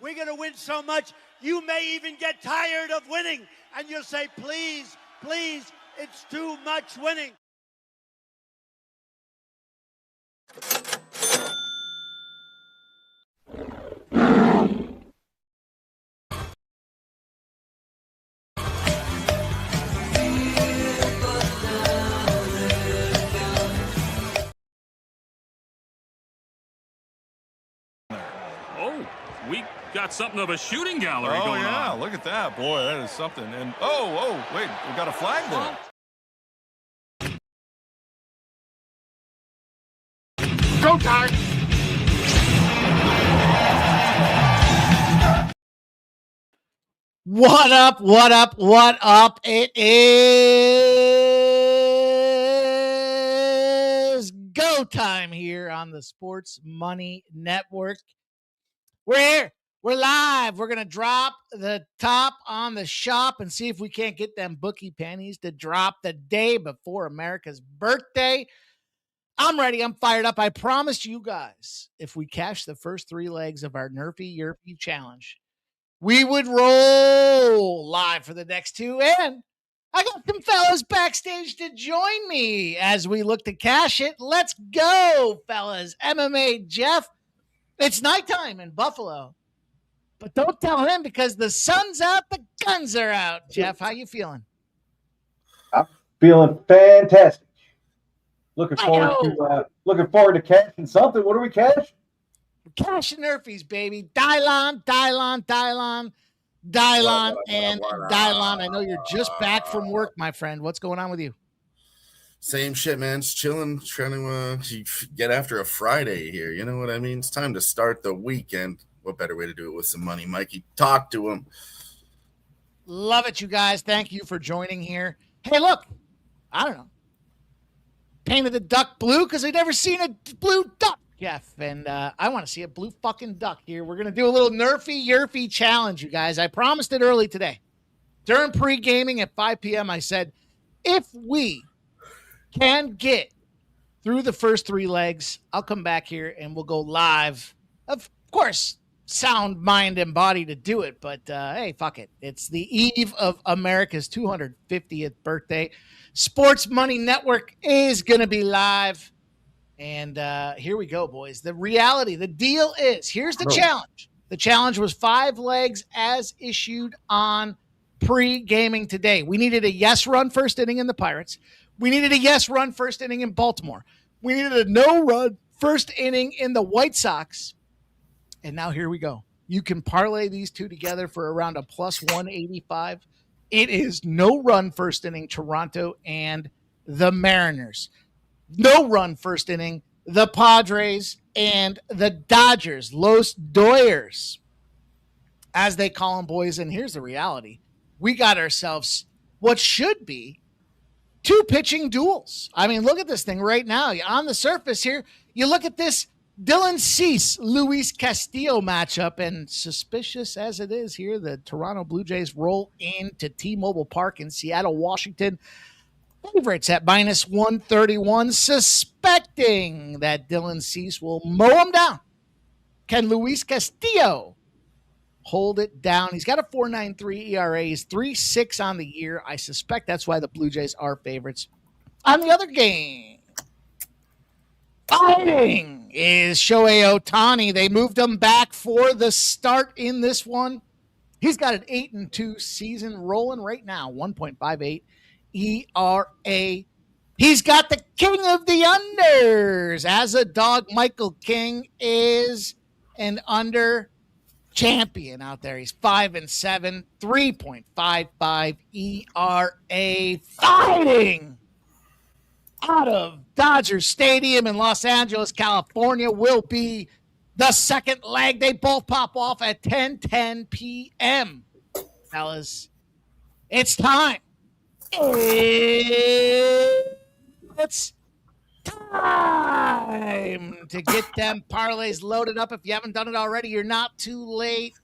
We're going to win so much, you may even get tired of winning. And you'll say, please, please, it's too much winning. Oh, we got something of a shooting gallery going on. Oh, yeah, look at that. Boy, that is something. And, wait, we got a flag there. Go time! What up, what up, what up? It is go time here on the Sports Money Network. We're here. We're live. We're going to drop the top on the shop and see if we can't get them bookie pennies to drop the day before America's birthday. I'm ready. I'm fired up. I promised you guys if we cash the first 3 legs of our YRFI challenge, we would roll live for the next 2. And I got some fellas backstage to join me as we look to cash it. Let's go, fellas. MMA Jeff. It's nighttime in Buffalo. But don't tell him because the sun's out, the guns are out. Jeff, how you feeling? I'm feeling fantastic. Looking forward to cashing something. What do we cash? Cash and Nerfies, baby. Dylon, and Dylon. I know you're just back from work, my friend. What's going on with you? Same shit, man. Just chilling, trying to get after a Friday here. You know what I mean? It's time to start the weekend. What better way to do it with some money? Mikey, talk to him. Love it, you guys. Thank you for joining here. Hey, look, I don't know. Painted the duck blue because I've never seen a blue duck, Jeff. And I want to see a blue fucking duck here. We're going to do a little YRFI challenge, you guys. I promised it early today. During pre-gaming at 5 p.m., I said, if we can get through the first 3 legs, I'll come back here and we'll go live. Of course, sound, mind, and body to do it. But, hey, fuck it. It's the eve of America's 250th birthday. Sports Money Network is going to be live. And here we go, boys. The reality, the deal is, here's the challenge. The challenge was 5 legs as issued on pre-gaming today. We needed a yes run first inning in the Pirates. We needed a yes run first inning in Baltimore. We needed a no run first inning in the White Sox. And now here we go. You can parlay these two together for around a plus 185. It is no run first inning, Toronto and the Mariners. No run first inning, the Padres and the Dodgers. Los Doyers, as they call them, boys. And here's the reality. We got ourselves what should be 2 pitching duels. I mean, look at this thing right now. On the surface here, you look at this Dylan Cease, Luis Castillo matchup, and suspicious as it is here, the Toronto Blue Jays roll into T-Mobile Park in Seattle, Washington. Favorites at minus 131, suspecting that Dylan Cease will mow him down. Can Luis Castillo hold it down? He's got a 4.93 ERA. He's 3.6 on the year. I suspect that's why the Blue Jays are favorites. On the other game, fighting is Shohei Ohtani. They moved him back for the start in this one. He's got an 8-2 season rolling right now, 1.58 ERA. He's got the king of the unders. As a dog, Michael King is an under champion out there. He's 5-7, 3.55 ERA. Fighting out of Dodger Stadium in Los Angeles, California, will be the second leg. They both pop off at 10:10 p.m. Fellas, it's time. It's time to get them parlays loaded up. If you haven't done it already, you're not too late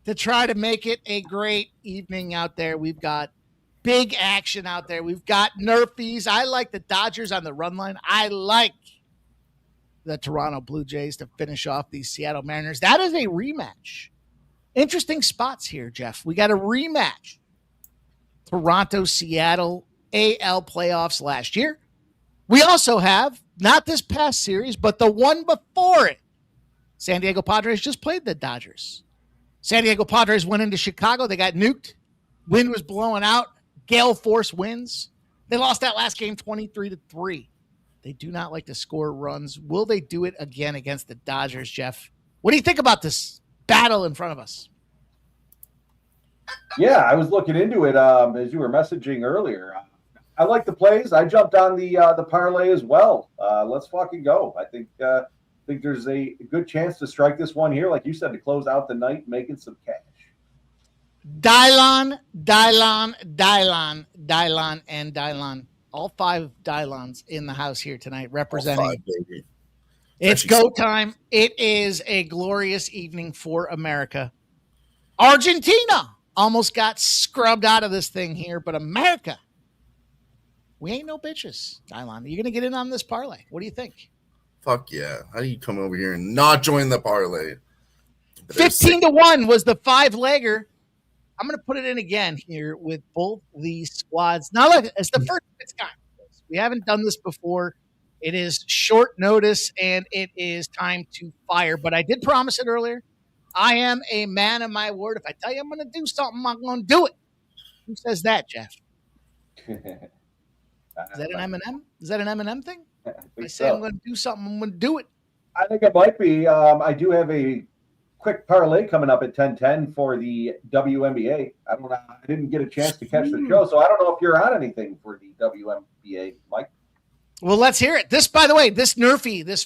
to try to make it a great evening out there. We've got big action out there. We've got Nerfies. I like the Dodgers on the run line. I like the Toronto Blue Jays to finish off these Seattle Mariners. That is a rematch Interesting spots here, Jeff. We got a rematch. Toronto, Seattle, AL playoffs last year. We also have, not this past series, but the one before it. San Diego Padres just played the Dodgers. San Diego Padres went into Chicago. They got nuked. Wind was blowing out. Gale force winds. They lost that last game 23-3. They do not like to score runs. Will they do it again against the Dodgers, Jeff? What do you think about this battle in front of us? Yeah, I was looking into it as you were messaging earlier. I like the plays. I jumped on the parlay as well. Let's fucking go. I think there's a good chance to strike this one here, like you said, to close out the night, making some cash. Dylon, and Dylon. All 5 Dylons in the house here tonight representing. All 5, baby. It's go time. It is a glorious evening for America. Argentina almost got scrubbed out of this thing here, but America, we ain't no bitches. Dylon, are you going to get in on this parlay? What do you think? Fuck yeah. How do you come over here and not join the parlay? 15-1 was the 5-legger. I'm going to put it in again here with both these squads. Now, look, it's the first of its kind. We haven't done this before. It is short notice, and it is time to fire. But I did promise it earlier. I am a man of my word. If I tell you I'm going to do something, I'm going to do it. Who says that, Jeff? Is that an Eminem? Is that an Eminem thing? I say I'm going to do something, I'm going to do it. I think it might be. I do have a quick parlay coming up at 10:10 for the WNBA. I don't know. I didn't get a chance to catch the show, so I don't know if you're on anything for the WNBA, Mike. Well, let's hear it. This, by the way, this rerun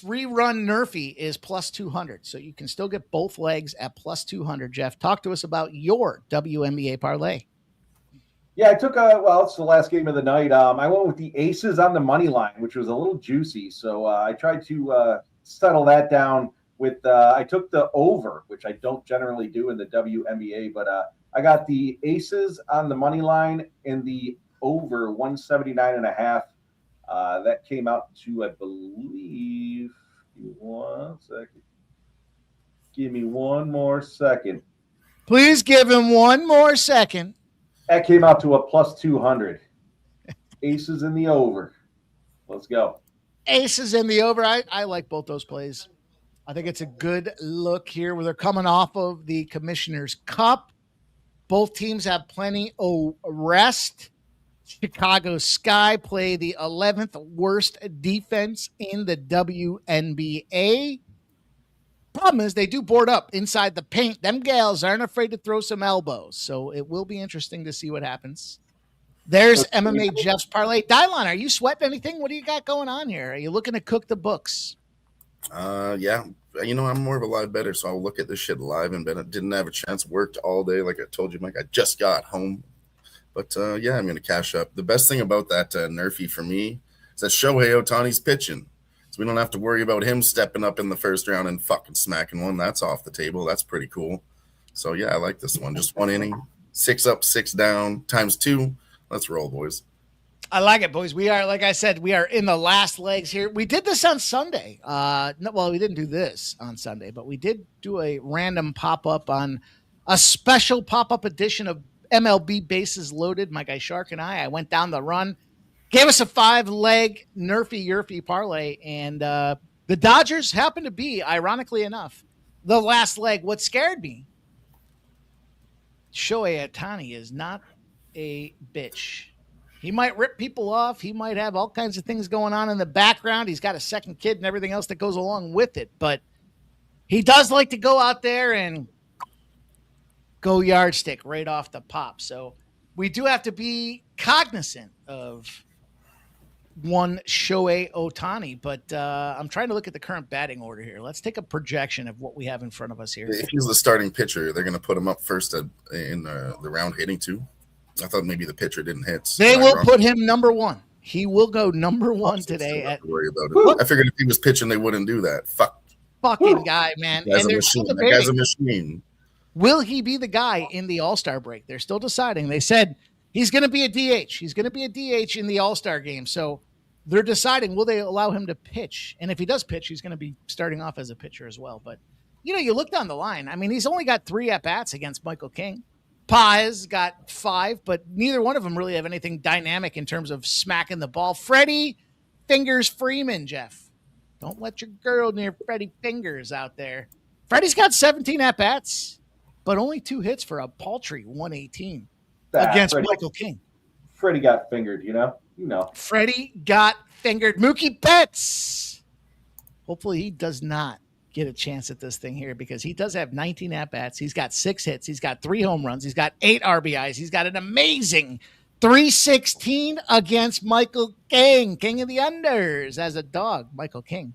Nerfy is plus 200, so you can still get both legs at plus 200. Jeff, talk to us about your WNBA parlay. Yeah, I took it's the last game of the night. I went with the Aces on the money line, which was a little juicy. So I tried to settle that down with, I took the over, which I don't generally do in the WNBA, but I got the Aces on the money line and the over 179.5. That came out to, I believe, one second. Give me one more second. Please give him one more second. That came out to a plus 200. Aces in the over. Let's go. Aces in the over. I like both those plays. I think it's a good look here where they're coming off of the Commissioner's Cup. Both teams have plenty of rest. Chicago Sky play the 11th worst defense in the WNBA. Problem is they do board up inside the paint. Them gals aren't afraid to throw some elbows, so it will be interesting to see what happens. There's MMA Jeff's parlay. Dylon, are you sweating anything? What do you got going on here? Are you looking to cook the books? Yeah. You know, I'm more of a live bettor, so I'll look at this shit live and bet. I didn't have a chance. Worked all day, like I told you, Mike. I just got home. But, yeah, I'm going to cash up. The best thing about that Nerfy for me is that Shohei Ohtani's pitching. So we don't have to worry about him stepping up in the first round and fucking smacking one. That's off the table. That's pretty cool. So, yeah, I like this one. Just one inning, 6 up, 6 down, times 2. Let's roll, boys. I like it, boys. We are, like I said, we are in the last legs here. We did this on Sunday. We didn't do this on Sunday, but we did do a random pop-up on a special pop-up edition of MLB Bases Loaded. My guy Shark and I went down the run, gave us a 5-leg YRFI parlay, and the Dodgers happened to be, ironically enough, the last leg. What scared me, Shohei Ohtani is not a bitch. He might rip people off. He might have all kinds of things going on in the background. He's got a second kid and everything else that goes along with it. But he does like to go out there and go yardstick right off the pop. So we do have to be cognizant of one Shohei Ohtani. But I'm trying to look at the current batting order here. Let's take a projection of what we have in front of us here. If he's the starting pitcher, they're going to put him up first in the round hitting too. I thought maybe the pitcher didn't hit. They will put him number 1. He will go number 1 today. Worry about it. I figured if he was pitching, they wouldn't do that. Fucking guy, man. That guy's a machine. Will he be the guy in the All-Star break? They're still deciding. They said he's going to be a DH. He's going to be a DH in the All-Star game. So they're deciding, will they allow him to pitch? And if he does pitch, he's going to be starting off as a pitcher as well. But you look down the line. I mean, he's only got 3 at-bats against Michael King. Paz got 5, but neither one of them really have anything dynamic in terms of smacking the ball. Freddie Fingers Freeman, Jeff. Don't let your girl near Freddie Fingers out there. Freddie's got 17 at-bats, but only 2 hits for a paltry 118 against Michael King. Freddie got fingered, you know. Freddie got fingered. Mookie Betts. Hopefully he does not get a chance at this thing here because he does have 19 at-bats. He's got 6 hits. He's got 3 home runs. He's got 8 RBIs. He's got an amazing 316 against Michael King. King of the unders as a dog, Michael King.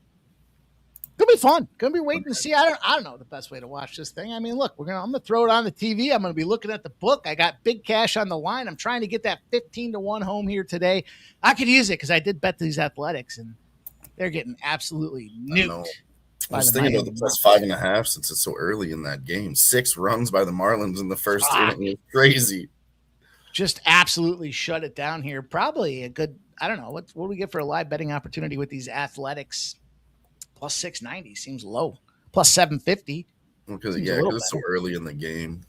Gonna be fun. Gonna be waiting to see. I don't know the best way to watch this thing. I mean, look, I'm gonna throw it on the TV. I'm gonna be looking at the book. I got big cash on the line. I'm trying to get that 15-1 home here today. I could use it because I did bet these Athletics and they're getting absolutely nuked. I was thinking about the plus 5.5 since it's so early in that game. 6 runs by the Marlins in the first inning. It was crazy. Just absolutely shut it down here. Probably a good, I don't know, what do we get for a live betting opportunity with these Athletics? Plus 690 seems low. Plus 750. Because it's so early in the game.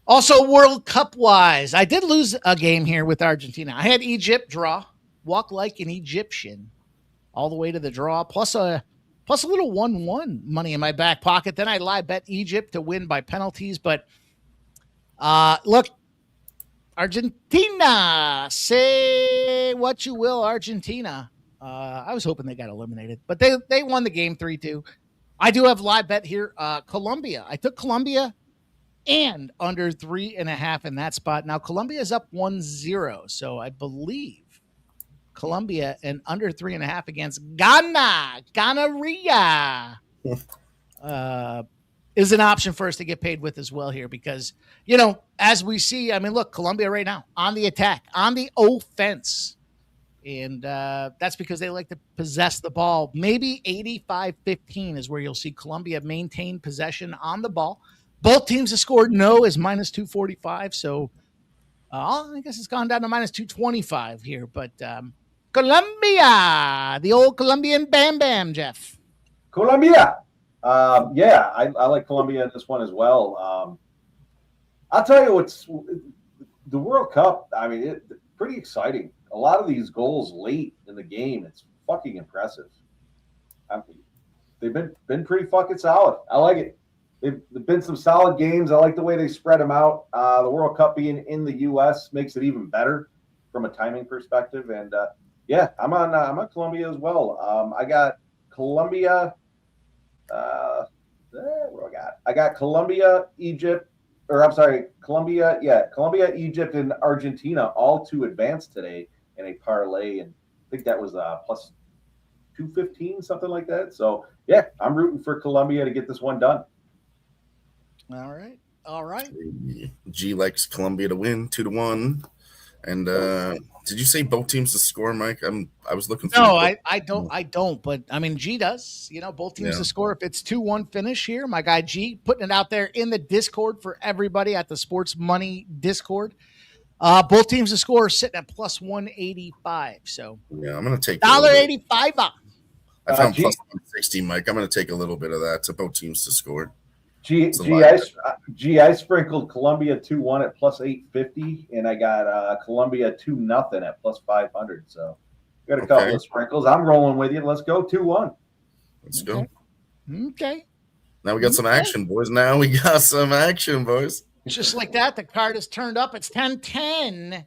Also, World Cup wise, I did lose a game here with Argentina. I had Egypt draw, walk like an Egyptian, all the way to the draw, plus a little 1-1 money in my back pocket. Then I live bet Egypt to win by penalties. But look, Argentina, say what you will, Argentina. I was hoping they got eliminated, but they won the game 3-2. I do have live bet here. Colombia. I took Colombia and under 3.5 in that spot. Now Colombia is up 1-0, so I believe Colombia and under 3.5 against Ghana. Ghana is an option for us to get paid with as well here because, as we see, I mean, look, Colombia right now on the attack, on the offense. And that's because they like to possess the ball. Maybe 85-15 is where you'll see Colombia maintain possession on the ball. Both teams have scored no is minus 245. So I guess it's gone down to minus 225 here. But Colombia, the old Colombian Bam Bam, Jeff. Colombia. I like Colombia in this one as well. I'll tell you what's the World Cup. I mean, it's pretty exciting. A lot of these goals late in the game, it's fucking impressive. They've been pretty fucking solid. I like it. They've been some solid games. I like the way they spread them out. The World Cup being in the U.S. makes it even better from a timing perspective. And I'm on Colombia as well. I got Colombia. I got Colombia, Egypt. Colombia, Egypt, and Argentina all to advance today in a parlay, and I think that was plus 215, something like that. So I'm rooting for Colombia to get this one done. All right. G likes Colombia to win 2-1. And did you say both teams to score, Mike? I was looking for. No, I don't. But I mean, G does. Both teams to score. If it's 2-1 finish here, my guy G putting it out there in the Discord for everybody at the Sports Money Discord. Both teams to score sitting at plus 185. So I'm gonna take $1.85. I found plus 160, Mike. I'm gonna take a little bit of that to both teams to score. I sprinkled Colombia 2-1 at plus 850, and I got Colombia 2-0 at plus 500. So got a couple of sprinkles. I'm rolling with you. Let's go 2-1. Let's go. Okay. Now we got some action, boys. Just like that, the card is turned up. It's 10-10,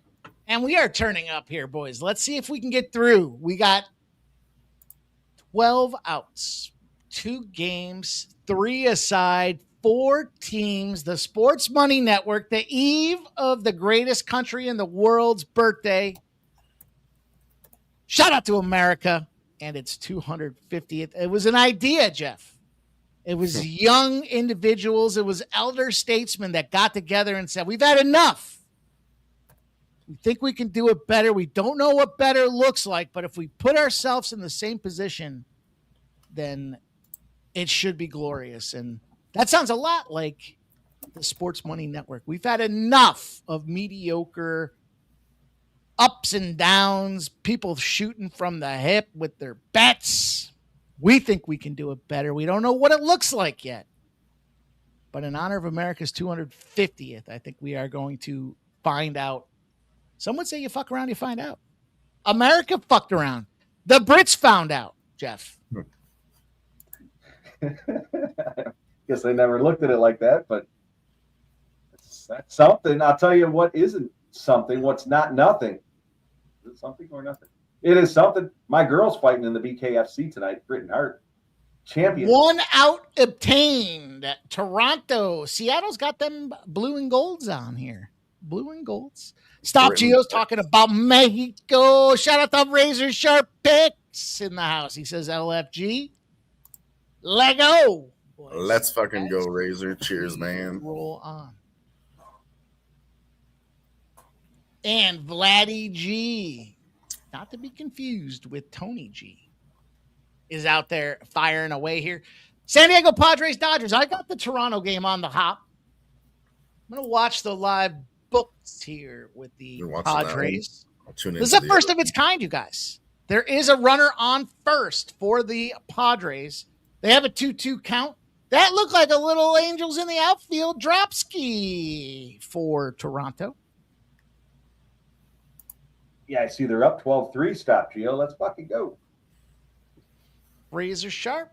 and we are turning up here, boys. Let's see if we can get through. We got 12 outs, 2 games, 3 aside, 4 teams, the Sports Money Network, the eve of the greatest country in the world's birthday. Shout out to America and its 250th. It was an idea, Jeff. It was young individuals. It was elder statesmen that got together and said, we've had enough. We think we can do it better. We don't know what better looks like, but if we put ourselves in the same position, then it should be glorious. And that sounds a lot like the Sports Money Network. We've had enough of mediocre ups and downs, people shooting from the hip with their bets. We think we can do it better. We don't know what it looks like yet. But in honor of America's 250th, I think we are going to find out. Some would say you fuck around, you find out. America fucked around. The Brits found out, Jeff. Guess I never looked at it like that, but that's something. I'll tell you what isn't something, what's not nothing. Is it something or nothing? It is something. My girl's fighting in the BKFC tonight, Britain Hart. Champion. 1 out obtained. Toronto. Seattle's got them blue and golds on here. Blue and golds. Stop Gio's talking about Mexico. Shout out to Razor Sharp Picks in the house. He says LFG. Lego. Boys. Let's fucking go, Razor. Cheers, man. Roll on. And Vladdy G, not to be confused with Tony G, is out there firing away here. San Diego Padres Dodgers. I got the Toronto game on the hop. I'm going to watch the live books here with the Padres. This is the first of its kind, you guys. There is a runner on first for the Padres. They have a 2-2 count. That looked like a little Angels in the outfield drop ski for Toronto. Yeah, I see they're up 12-3. Stop, Gio. Let's fucking go. Razor Sharp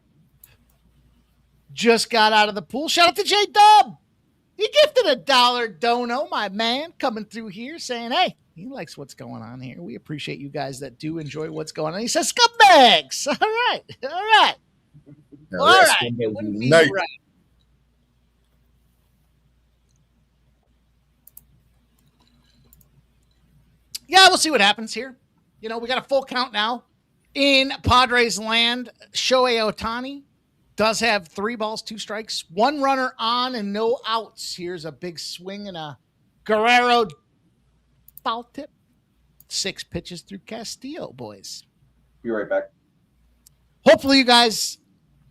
just got out of the pool. Shout out to J Dub. He gifted $1 dono, my man, coming through here saying, hey, he likes what's going on here. We appreciate you guys that do enjoy what's going on. He says, scumbags. All right. All right. It wouldn't be right. Yeah, we'll see what happens here. You know, we got a full count now in Padres land. Shohei Ohtani does have 3 balls, 2 strikes, 1 runner on and no outs. Here's a big swing and a Guerrero foul tip. 6 pitches through Castillo, boys. Be right back. Hopefully you guys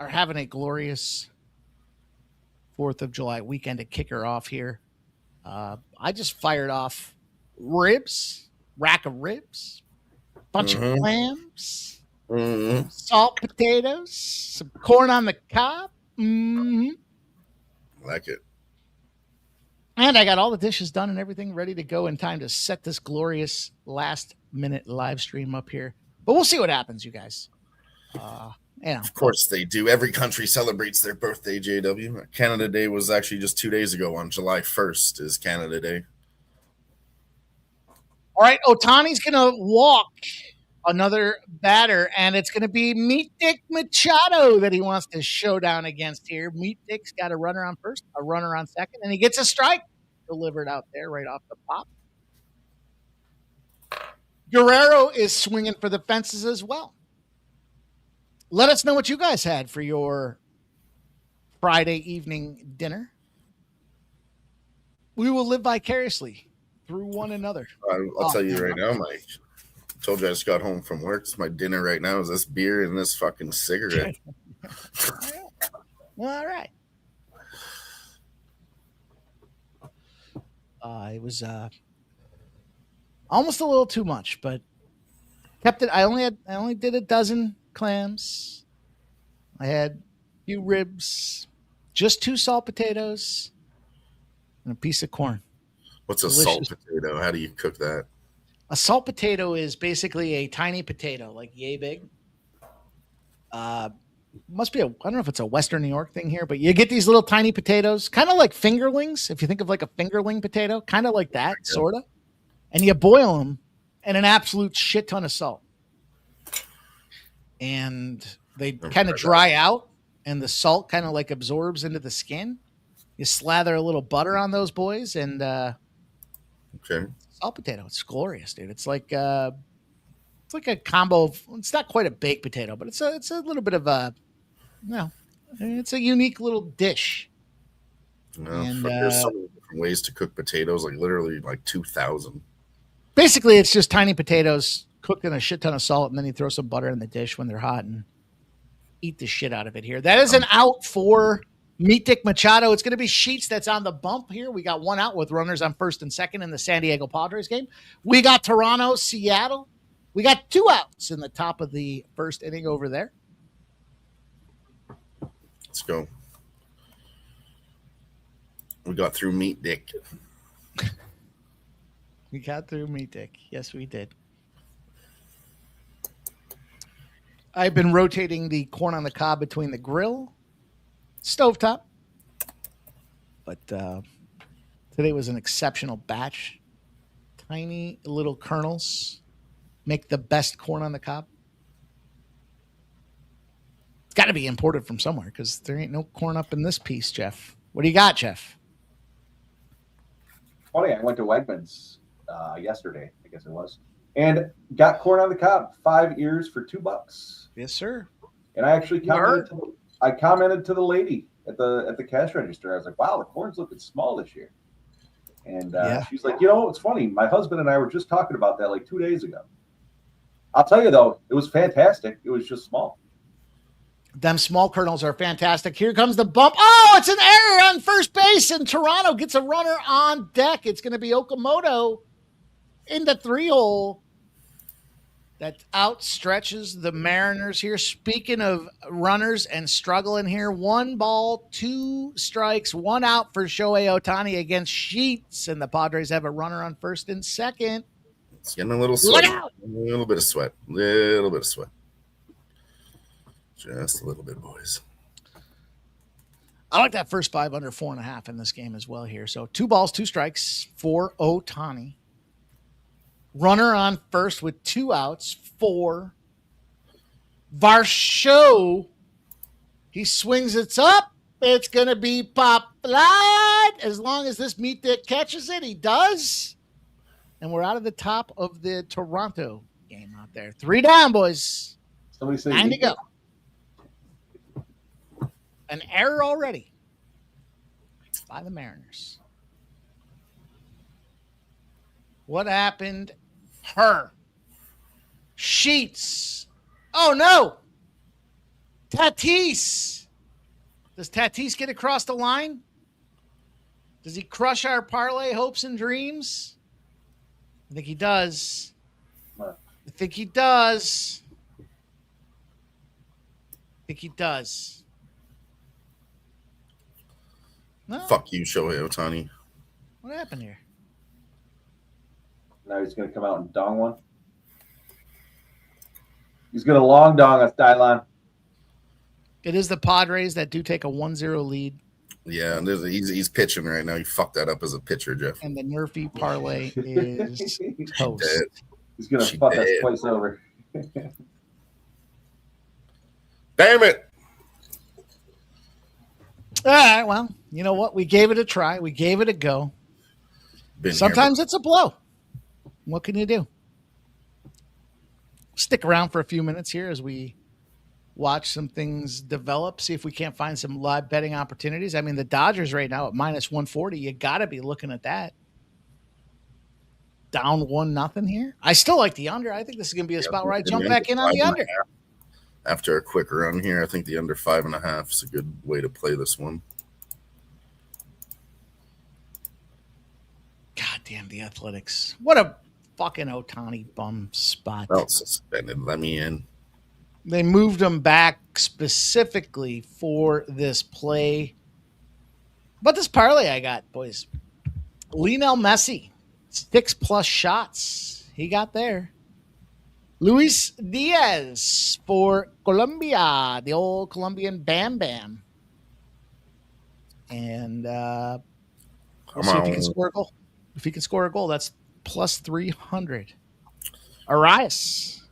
are having a glorious 4th of July weekend to kick her off here. I just fired off rack of ribs, bunch of clams, salt potatoes, some corn on the cob. Like it. And I got all the dishes done and everything ready to go in time to set this glorious last-minute live stream up here. But we'll see what happens, you guys. Of course they do. Every country celebrates their birthday, JW. Canada Day was actually just 2 days ago on July 1st is Canada Day. All right, Otani's going to walk another batter, and it's going to be Meat Dick Machado that he wants to showdown against here. Meat Dick's got a runner on first, a runner on second, and he gets a strike delivered out there right off the pop. Guerrero is swinging for the fences as well. Let us know what you guys had for your Friday evening dinner. We will live vicariously through one another. I'll tell you right now, Mike. I told you I just got home from work. It's my dinner right now is this beer and this fucking cigarette. All right. It was almost a little too much, but kept it. I only did a dozen clams. I had a few ribs, just 2 salt potatoes, and a piece of corn. What's a salt potato? How do you cook that? A salt potato is basically a tiny potato, like yay big. Must be I don't know if it's a Western New York thing here, but you get these little tiny potatoes, kind of like fingerlings. If you think of like a fingerling potato, kind of like that, sort of. And you boil them in an absolute shit ton of salt. And they kind of dry out, and the salt kind of like absorbs into the skin. You slather a little butter on those boys, and salt potato. It's glorious, dude. It's like a combo of. It's not quite a baked potato, but it's a little bit of a. It's a unique little dish. There's so many different ways to cook potatoes, like literally like 2,000. Basically, it's just tiny potatoes cooked in a shit ton of salt, and then you throw some butter in the dish when they're hot and eat the shit out of it here. That is an out for Meat Dick Machado. It's going to be Sheets that's on the bump here. We got 1 out with runners on first and second in the San Diego Padres game. We got Toronto, Seattle. We got 2 outs in the top of the first inning over there. Let's go. We got through meat dick. We got through meat dick. Yes, we did. I've been rotating the corn on the cob between the grill, stovetop. But today was an exceptional batch. Tiny little kernels make the best corn on the cob. It's got to be imported from somewhere because there ain't no corn up in this piece, Jeff. What do you got, Jeff? Funny, I went to Wegmans yesterday, I guess it was, and got corn on the cob, 5 ears for $2. Yes, sir. And I actually commented to the lady at the cash register. I was like, "Wow, the corn's looking small this year." And she's like, "It's funny. My husband and I were just talking about that like 2 days ago." I'll tell you though, it was fantastic. It was just small. Them small kernels are fantastic. Here comes the bump. Oh, it's an error on first base, and Toronto gets a runner on deck. It's going to be Okamoto in the 3-hole. That outstretches the Mariners here. Speaking of runners and struggling here, 1 ball, 2 strikes, 1 out for Shohei Ohtani against Sheets, and the Padres have a runner on first and second. It's getting a little sweat. A little bit of sweat. Just a little bit, boys. I like that first 5 under 4.5 in this game as well here. So 2 balls, 2 strikes for Ohtani. Runner on first with 2 outs for Varsho. He swings it up. It's going to be pop light. As long as this meat dick catches it, he does. And we're out of the top of the Toronto game out there. 3 down, boys. Somebody say 9 to go. An error already by the Mariners. What happened? Sheets. Oh, no. Tatis. Does Tatis get across the line? Does he crush our parlay hopes and dreams? I think he does. No. I think he does. No. Fuck you, Shohei Ohtani. What happened here? Now he's going to come out and dong one. He's going to long dong a Dylon. It is the Padres that do take a 1-0 lead. Yeah, and he's pitching right now. You fucked that up as a pitcher, Jeff. And the NRFI Parlay is toast. He's going to fuck that place over. Damn it. All right, well, you know what? We gave it a try. We gave it a go. Sometimes it's a blow. What can you do? Stick around for a few minutes here as we watch some things develop, see if we can't find some live betting opportunities. I mean, the Dodgers right now at -140, you got to be looking at that. Down 1-0 here. I still like the under. I think this is going to be a spot where I jump back in on the under. After a quick run here, I think the under 5.5 is a good way to play this one. God damn the Athletics. What a fucking Ohtani bum spot. Well, suspended. Let me in. They moved him back specifically for this play. But this parlay I got, boys. Lionel Messi, 6+ shots. He got there. Luis Diaz for Colombia, the old Colombian Bam Bam. And we'll see if he can score a goal. If he can score a goal, that's +300. Arias.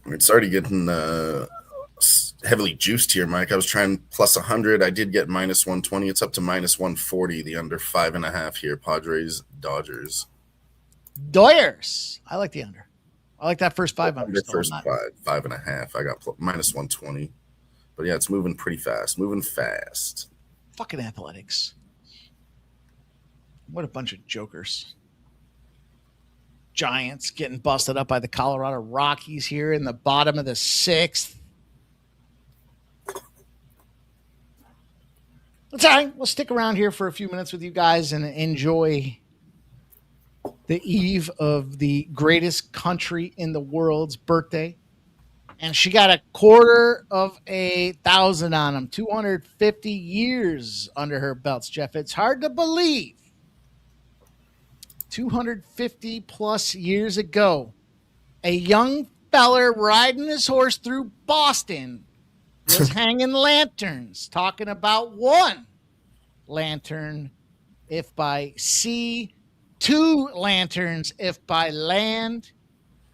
It's already getting heavily juiced here, Mike. I was trying +100. I did get -120. It's up to -140. The under 5.5 here. Padres, Dodgers. Doyers. I like the under. I like that first 500. The first 5.5. I got -120. But yeah, it's moving pretty fast. Moving fast. Fucking Athletics. What a bunch of jokers. Giants getting busted up by the Colorado Rockies here in the bottom of the 6th. That's all right. We'll stick around here for a few minutes with you guys and enjoy the eve of the greatest country in the world's birthday. And she got $250,000 on them, 250 years under her belts, Jeff. It's hard to believe. 250 plus years ago, a young feller riding his horse through Boston was hanging lanterns, talking about one lantern if by sea, two lanterns if by land.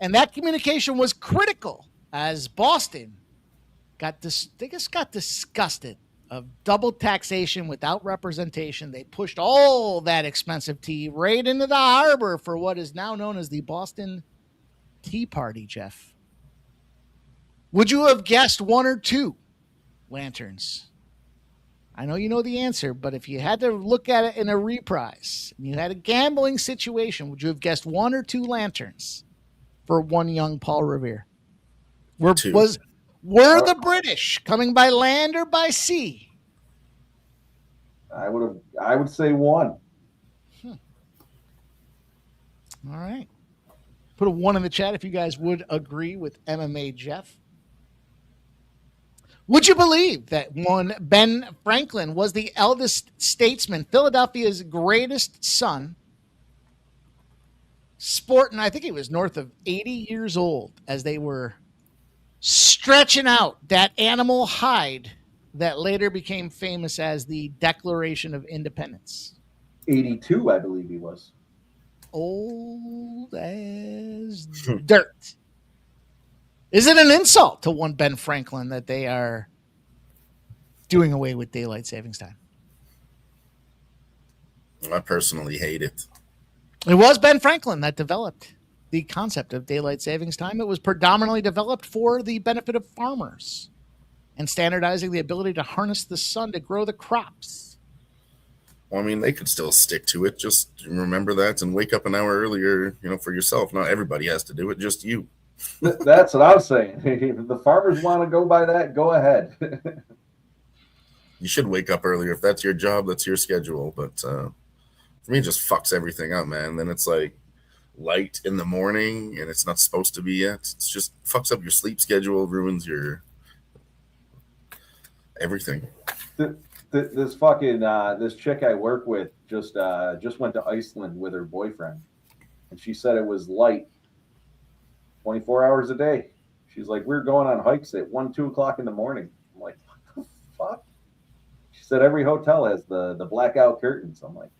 And that communication was critical as Boston got disgusted of double taxation without representation. They pushed all that expensive tea right into the harbor for what is now known as the Boston Tea Party, Jeff. Would you have guessed one or two lanterns? I know you know the answer, but if you had to look at it in a reprise and you had a gambling situation, would you have guessed one or two lanterns for one young Paul Revere? Were the British coming by land or by sea? I would say one. All right. Put a 1 in the chat if you guys would agree with MMA Jeff. Would you believe that one Ben Franklin was the eldest statesman, Philadelphia's greatest son, sporting, I think he was north of 80 years old as they were stretching out that animal hide that later became famous as the Declaration of Independence. 82, I believe he was. Old as dirt. Is it an insult to one Ben Franklin that they are doing away with daylight savings time? I personally hate it. It was Ben Franklin that developed the concept of daylight savings time. It was predominantly developed for the benefit of farmers and standardizing the ability to harness the sun to grow the crops. Well, I mean, they could still stick to it. Just remember that and wake up an hour earlier, for yourself. Not everybody has to do it, just you. That's what I was saying. If the farmers want to go by that, go ahead. You should wake up earlier. If that's your job, that's your schedule. But for me, it just fucks everything up, man. Then it's like light in the morning and it's not supposed to be yet. It's just fucks up your sleep schedule, ruins your everything. This fucking this chick I work with just went to Iceland with her boyfriend, and she said it was light 24 hours a day. She's like, we're going on hikes at 1-2 o'clock in the morning. I'm like, what the fuck? She said every hotel has the blackout curtains. I'm like,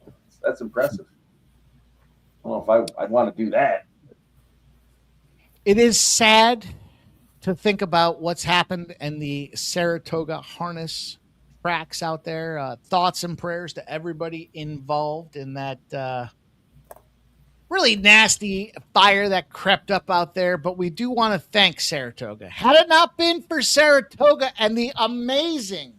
that's impressive. I don't know if I'd want to do that. It is sad to think about what's happened in the Saratoga harness tracks out there. Thoughts and prayers to everybody involved in that really nasty fire that crept up out there. But we do want to thank Saratoga. Had it not been for Saratoga and the amazing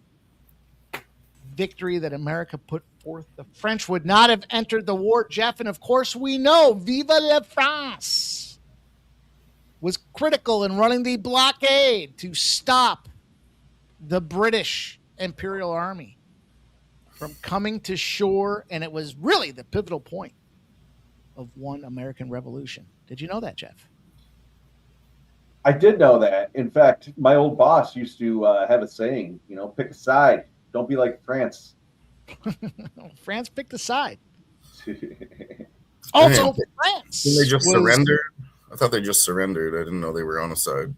victory that America put forth, the French would not have entered the war, Jeff. And of course, we know Vive la France was critical in running the blockade to stop the British Imperial Army from coming to shore. And it was really the pivotal point of one American Revolution. Did you know that, Jeff? I did know that. In fact, my old boss used to have a saying, pick a side. Don't be like France. France picked a side. Also, France. Didn't they just surrender? I thought they just surrendered. I didn't know they were on a side.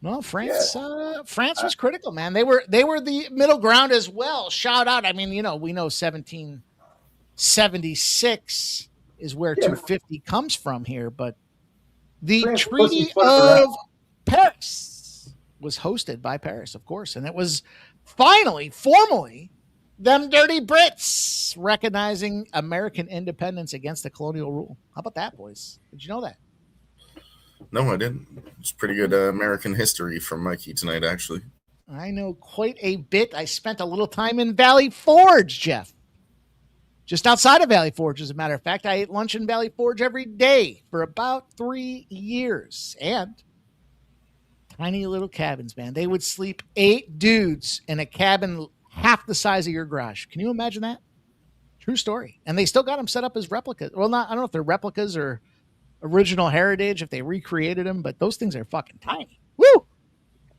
No, France. France was critical, man. They were the middle ground as well. Shout out. I mean, we know 1776 is where 250 comes from here, but the Treaty of Paris was hosted by Paris, of course, and it was finally, formally, them dirty Brits recognizing American independence against the colonial rule. How about that, boys? Did you know that? No, I didn't. It's pretty good American history from Mikey tonight, actually. I know quite a bit. I spent a little time in Valley Forge, Jeff. Just outside of Valley Forge, as a matter of fact. I ate lunch in Valley Forge every day for about 3 years. And tiny little cabins, man. They would sleep 8 dudes in a cabin half the size of your garage. Can you imagine that? True story. And they still got them set up as replicas. Well, I don't know if they're replicas or original heritage, if they recreated them, but those things are fucking tiny. Woo!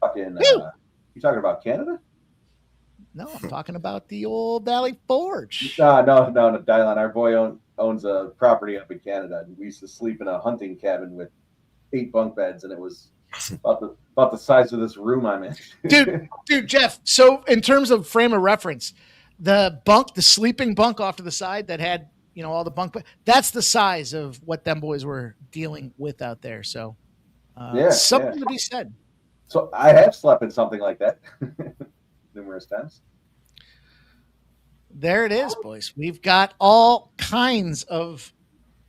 Fucking, Woo! you talking about Canada? No, I'm talking about the old Valley Forge. No, Dylan. Our boy owns a property up in Canada. We used to sleep in a hunting cabin with 8 bunk beds, and it was about the size of this room I'm in. dude, Jeff. So in terms of frame of reference, the sleeping bunk off to the side that had, all the bunk, that's the size of what them boys were dealing with out there. So something to be said. So I have slept in something like that numerous times. There it is, boys. We've got all kinds of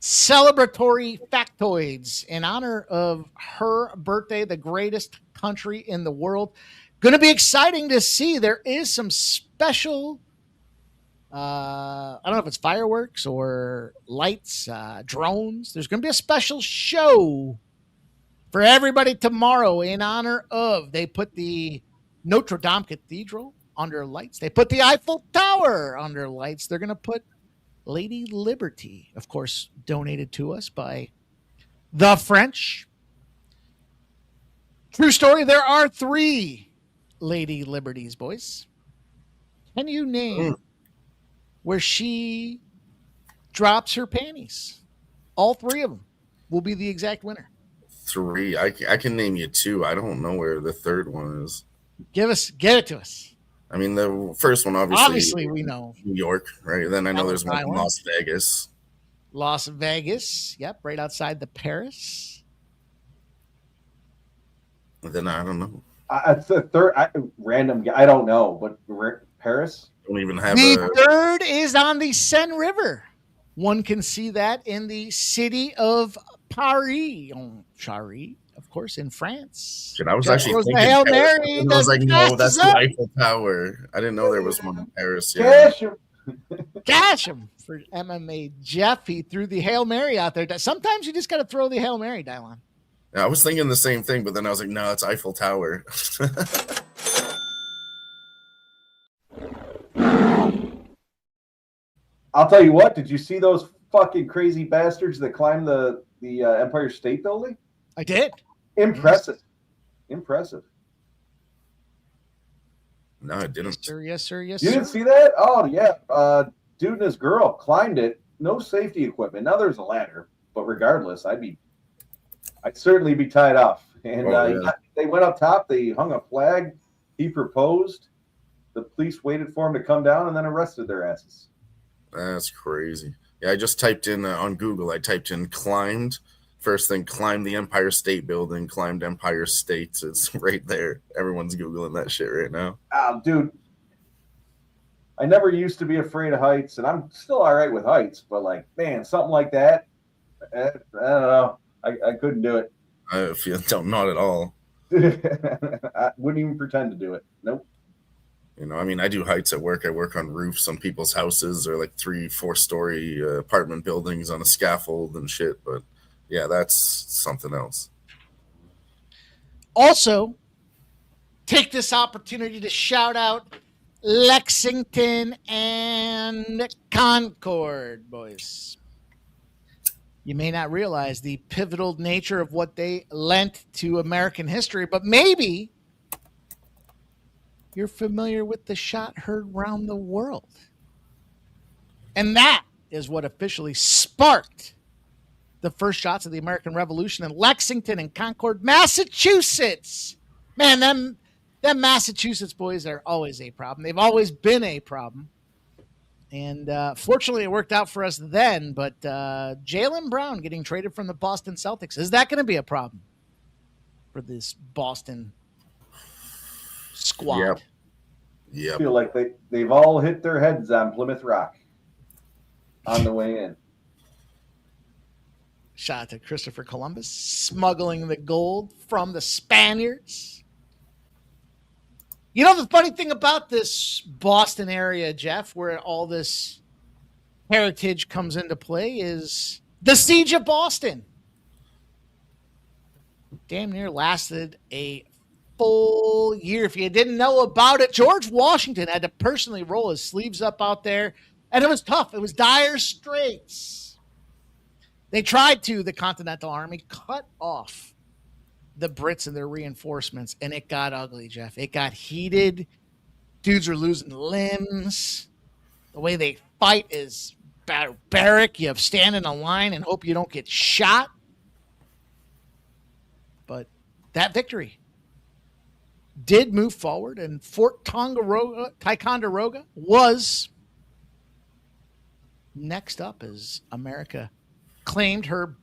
celebratory factoids in honor of her birthday, the greatest country in the world. Going to be exciting to see. There is some special, I don't know if it's fireworks or lights, drones. There's going to be a special show for everybody tomorrow in honor of, they put the Notre Dame Cathedral under lights. They put the Eiffel Tower under lights. They're going to put Lady Liberty, of course, donated to us by the French. True story, there are 3 Lady Liberties, boys. Can you name where she drops her panties? All 3 of them will be the exact winner. 3. I can name you 2. I don't know where the third one is. Give it to us. I mean, the first one, obviously we know New York, right? Then I know there's one in Las Vegas. Las Vegas, yep, right outside the Paris. Then I don't know. It's the third random. I don't know, but Paris. Don't even have the third is on the Seine River. One can see that in the city of Paris, of course, in France. Shit, I was actually thinking Hail Mary. I was like, no, that's the Eiffel Tower. I didn't know there was one in Paris yet. Cash him for MMA Jeff. He threw the Hail Mary out there. Sometimes you just got to throw the Hail Mary, Dylan. Yeah, I was thinking the same thing, but then I was like, no, it's Eiffel Tower. I'll tell you what. Did you see those fucking crazy bastards that climbed the Empire State Building? I did. Impressive. Impressive. No, I didn't. Yes, sir. You didn't see that? Oh, yeah. Dude and his girl climbed it. No safety equipment. Now there's a ladder, but regardless, I'd certainly be tied off. And they went up top. They hung a flag. He proposed. The police waited for him to come down and then arrested their asses. That's crazy. Yeah, I just typed in on Google. I typed in climbed. First thing, climbed the Empire State Building, climbed Empire State. It's right there. Everyone's Googling that shit right now. Dude, I never used to be afraid of heights, and I'm still all right with heights. But, like, man, something like that, I don't know. I couldn't do it. I feel not at all. I wouldn't even pretend to do it. Nope. I mean, I do heights at work. I work on roofs on people's houses or like 3-4 story apartment buildings on a scaffold and shit. But yeah, that's something else. Also, take this opportunity to shout out Lexington and Concord, boys. You may not realize the pivotal nature of what they lent to American history, but maybe you're familiar with the shot heard round the world. And that is what officially sparked the first shots of the American Revolution in Lexington and Concord, Massachusetts. Man, them Massachusetts boys are always a problem. They've always been a problem. And fortunately, it worked out for us then. But Jaylen Brown getting traded from the Boston Celtics, is that going to be a problem for this Boston squad? Yep. I feel like they've all hit their heads on Plymouth Rock on the way in. Shout out to Christopher Columbus smuggling the gold from the Spaniards. You know, the funny thing about this Boston area, Jeff, where all this heritage comes into play is the Siege of Boston. Damn near lasted a full year. If you didn't know about it, George Washington had to personally roll his sleeves up out there, and it was tough. It was dire straits. They tried to, the Continental Army, cut off the Brits and their reinforcements, and it got ugly, Jeff. It got heated. Dudes were losing limbs. The way they fight is barbaric. You have stand in a line and hope you don't get shot. But that victory did move forward, and Fort Ticonderoga was next up as America claimed her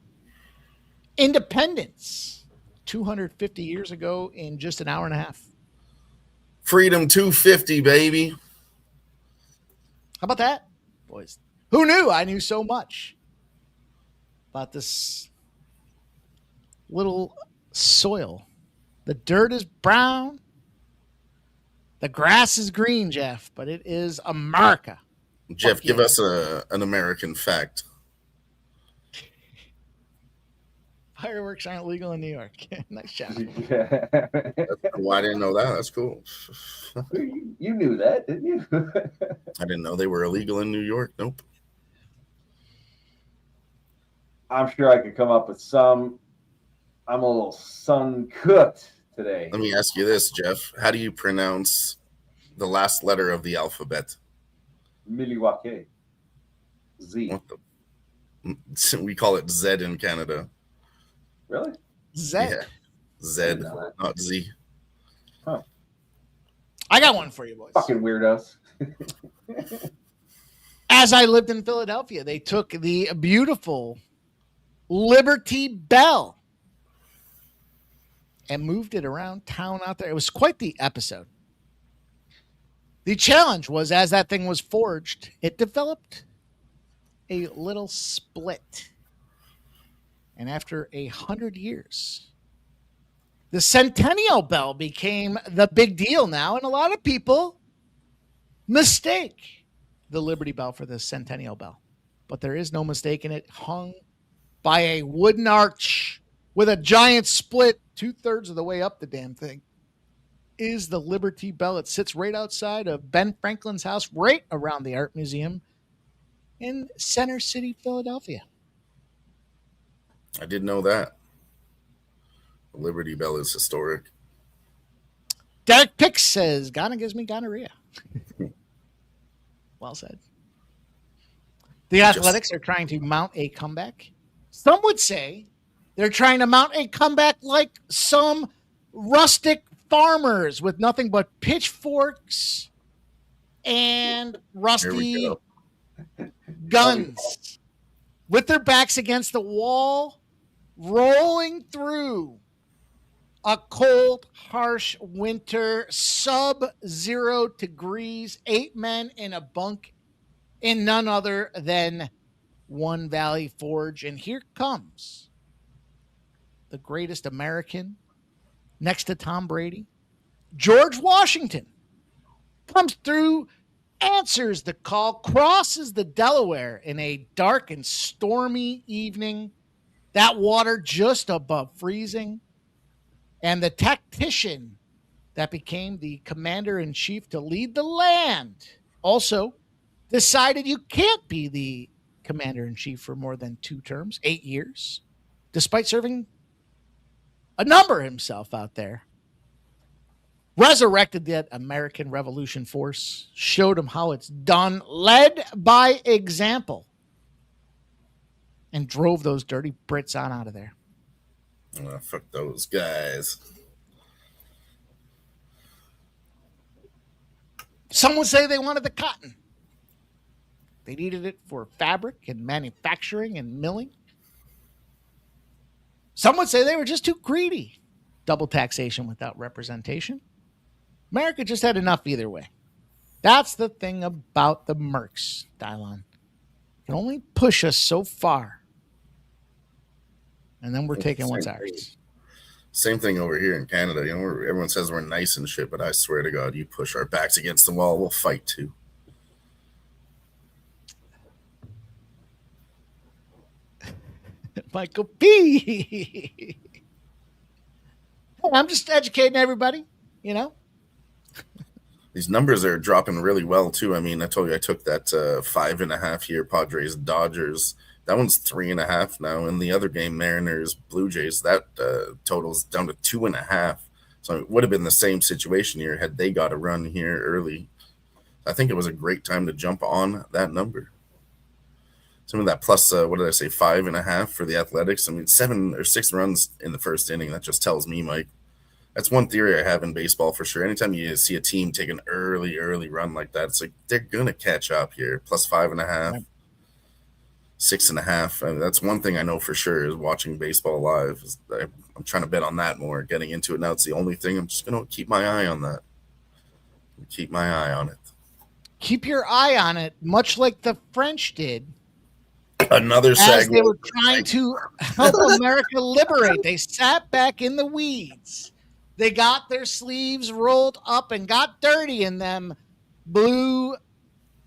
independence 250 years ago in just an hour and a half. Freedom 250, baby. How about that, boys? Who knew I knew so much about this little soil? The dirt is brown. The grass is green, Jeff, but it is America. Jeff, give us an American fact. Fireworks aren't legal in New York. Nice job. Well, I didn't know that. That's cool. You knew that, didn't you? I didn't know they were illegal in New York. Nope. I'm sure I could come up with some. I'm a little sun-cooked today. Let me ask you this, Jeff. How do you pronounce the last letter of the alphabet? Milwaukee. Z. What the? We call it Z in Canada. Really? Z. Yeah. Z, not Z. Huh. I got one for you, boys. Fucking weirdos. As I lived in Philadelphia, they took the beautiful Liberty Bell and moved it around town out there. It was quite the episode. The challenge was, as that thing was forged, it developed a little split. And after 100 years, the Centennial Bell became the big deal now. And a lot of people mistake the Liberty Bell for the Centennial Bell. But there is no mistake in it. Hung by a wooden arch with a giant split 2/3 of the way up the damn thing is the Liberty Bell. It sits right outside of Ben Franklin's house, right around the Art Museum in Center City, Philadelphia. I didn't know that. The Liberty Bell is historic. Derek Pix says, Ghana gives me gonorrhea. Well said. The Athletics are trying to mount a comeback. Some would say they're trying to mount a comeback like some rustic farmers with nothing but pitchforks and rusty guns with their backs against the wall, rolling through a cold, harsh winter, sub-0 degrees, 8 men in a bunk in none other than One Valley Forge. And here comes the greatest American next to Tom Brady. George Washington comes through, answers the call, crosses the Delaware in a dark and stormy evening. That water just above freezing. And the tactician that became the commander-in-chief to lead the land also decided you can't be the commander-in-chief for more than 2 terms, 8 years, despite serving a number himself out there. Resurrected that American Revolution force, showed him how it's done, led by example, and drove those dirty Brits on out of there. Oh, fuck those guys. Some would say they wanted the cotton. They needed it for fabric and manufacturing and milling. Some would say they were just too greedy. Double taxation without representation. America just had enough either way. That's the thing about the Mercs, Dylon. Can only push us so far. And then we're taking what's ours. Same thing over here in Canada. You know, everyone says we're nice and shit, but I swear to God, you push our backs against the wall, we'll fight too. Michael P. I'm just educating everybody, you know. These numbers are dropping really well too. I mean, I told you I took that 5.5 here Padres Dodgers. That one's 3.5 now. In the other game, Mariners Blue Jays, that totals down to 2.5. So it would have been the same situation here had they got a run here early. I think it was a great time to jump on that number. Some of that plus, what did I say, 5.5 for the Athletics? I mean, 7 or 6 runs in the first inning. That just tells me, Mike. That's one theory I have in baseball for sure. Anytime you see a team take an early run like that, it's like they're going to catch up here. Plus 5.5, 6.5. I mean, that's one thing I know for sure is watching baseball live. I'm trying to bet on that more, getting into it now. It's the only thing. I'm just going to keep my eye on that. Keep my eye on it. Keep your eye on it, much like the French did. Another segue. As they were trying to help America liberate. They sat back in the weeds. They got their sleeves rolled up and got dirty in them blue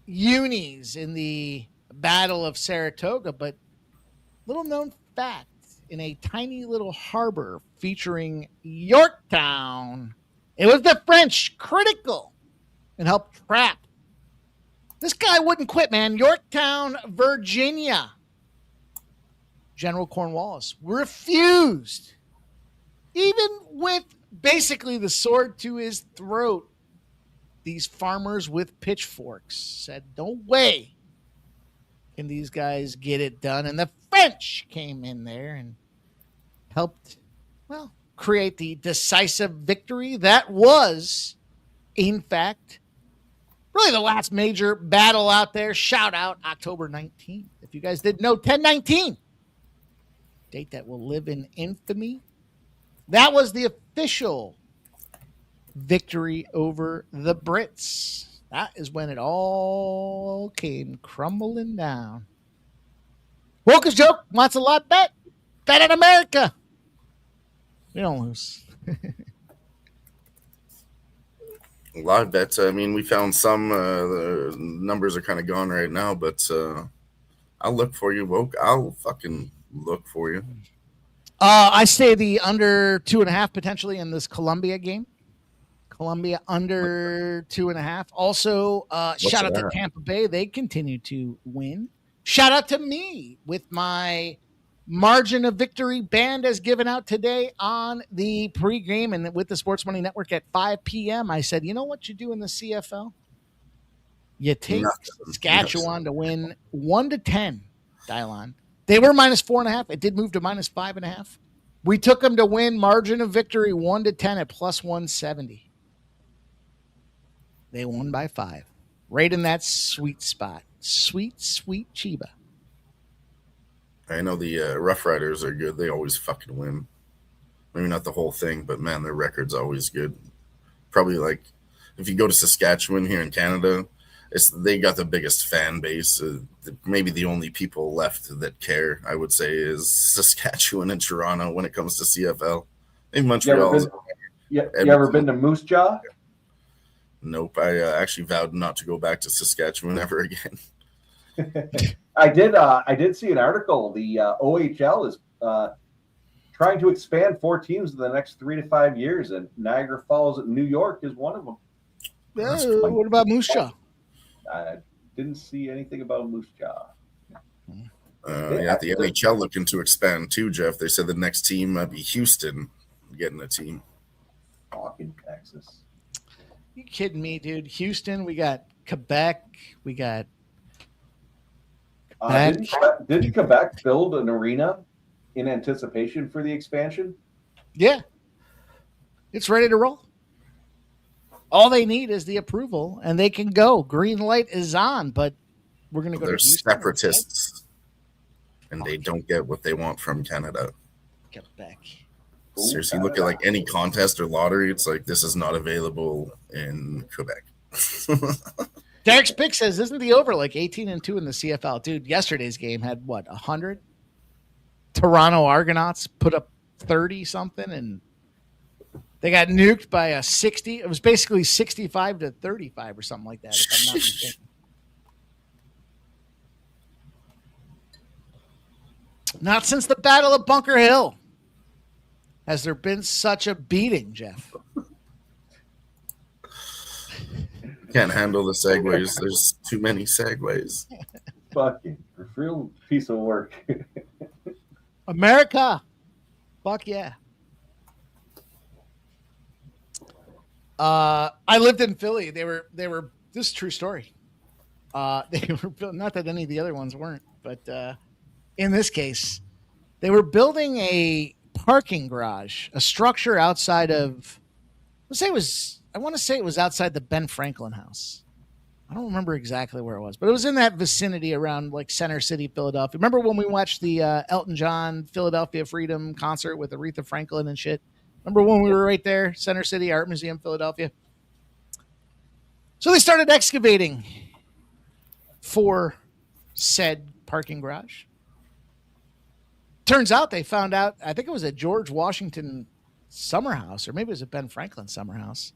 unis in the Battle of Saratoga. But little known fact, in a tiny little harbor featuring Yorktown, it was the French critical and helped trap. This guy wouldn't quit, man. Yorktown, Virginia. General Cornwallis refused, even with basically the sword to his throat. These farmers with pitchforks said, no way can these guys get it done. And the French came in there and helped, well, create the decisive victory that was, in fact, really the last major battle out there. Shout out October 19th. If you guys didn't know, 10/19. Date that will live in infamy. That was the official victory over the Brits. That is when it all came crumbling down. Woke's joke wants a lot bet. Bet on America. We don't lose. Live bets. I mean, we found some. The numbers are kind of gone right now, but I'll look for you, Woke. I'll fucking look for you. I say the under 2.5 potentially in this Columbia game. Columbia under 2.5. Also, shout out to Tampa Bay. They continue to win. Shout out to me with my margin of victory band as given out today on the pregame and with the Sports Money Network at 5 p.m. I said, you know what you do in the CFL? You take Saskatchewan to win 1-10, Dylon. They were minus 4.5. It did move to minus 5.5. We took them to win margin of victory 1-10 at plus 170. They won by 5. Right in that sweet spot. Sweet, sweet Chiba. I know the Rough Riders are good. They always fucking win. Maybe not the whole thing, but man, their record's always good. Probably like if you go to Saskatchewan here in Canada, they got the biggest fan base. Maybe the only people left that care, I would say, is Saskatchewan and Toronto when it comes to CFL. Maybe Montreal. You ever been to Moose Jaw? Nope. I actually vowed not to go back to Saskatchewan ever again. I did see an article. The OHL is trying to expand 4 teams in the next 3 to 5 years, and Niagara Falls and New York is one of them. What about Moose Jaw? I didn't see anything about Moose Jaw. The NHL looking to expand too, Jeff. They said the next team might be Houston getting a team. Fucking Texas. You kidding me, dude? Houston, we got Quebec, we got Didn't Quebec build an arena in anticipation for the expansion? Yeah. It's ready to roll. All they need is the approval, and they can go. Green light is on, but we're going to go They're to Houston separatists, and they don't get what they want from Canada. Quebec. Seriously, look at like any contest or lottery. It's like this is not available in Quebec. Derek's pick says, isn't the over like 18-2 in the CFL? Dude, yesterday's game had what, 100? Toronto Argonauts put up 30-something, and they got nuked by a 60. It was basically 65-35 or something like that, if I'm not mistaken. Not since the Battle of Bunker Hill has there been such a beating, Jeff. Can't handle the segues. There's too many segues. Fucking real piece of work. America. Fuck yeah. I lived in Philly. They were. This is a true story. They were built, not that any of the other ones weren't, but in this case, they were building a parking garage, a structure outside of. I want to say it was outside the Ben Franklin house. I don't remember exactly where it was, but it was in that vicinity around like Center City, Philadelphia. Remember when we watched the Elton John Philadelphia Freedom concert with Aretha Franklin and shit? Remember when we were right there, Center City Art Museum, Philadelphia? So they started excavating for said parking garage. Turns out they found out, I think it was a George Washington summer house, or maybe it was a Ben Franklin summer house.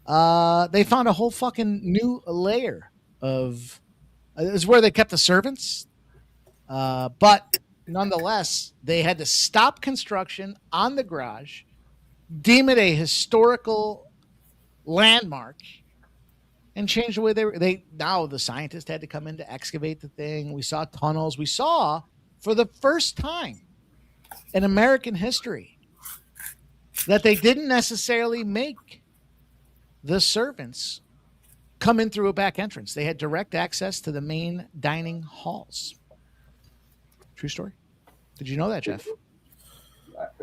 They found a whole fucking new layer of. It was where they kept the servants, but nonetheless, they had to stop construction on the garage, deem it a historical landmark, and change the way they. Now the scientists had to come in to excavate the thing. We saw tunnels. We saw for the first time in American history that they didn't necessarily make the servants come in through a back entrance. They had direct access to the main dining halls. True story. Did you know that, Jeff?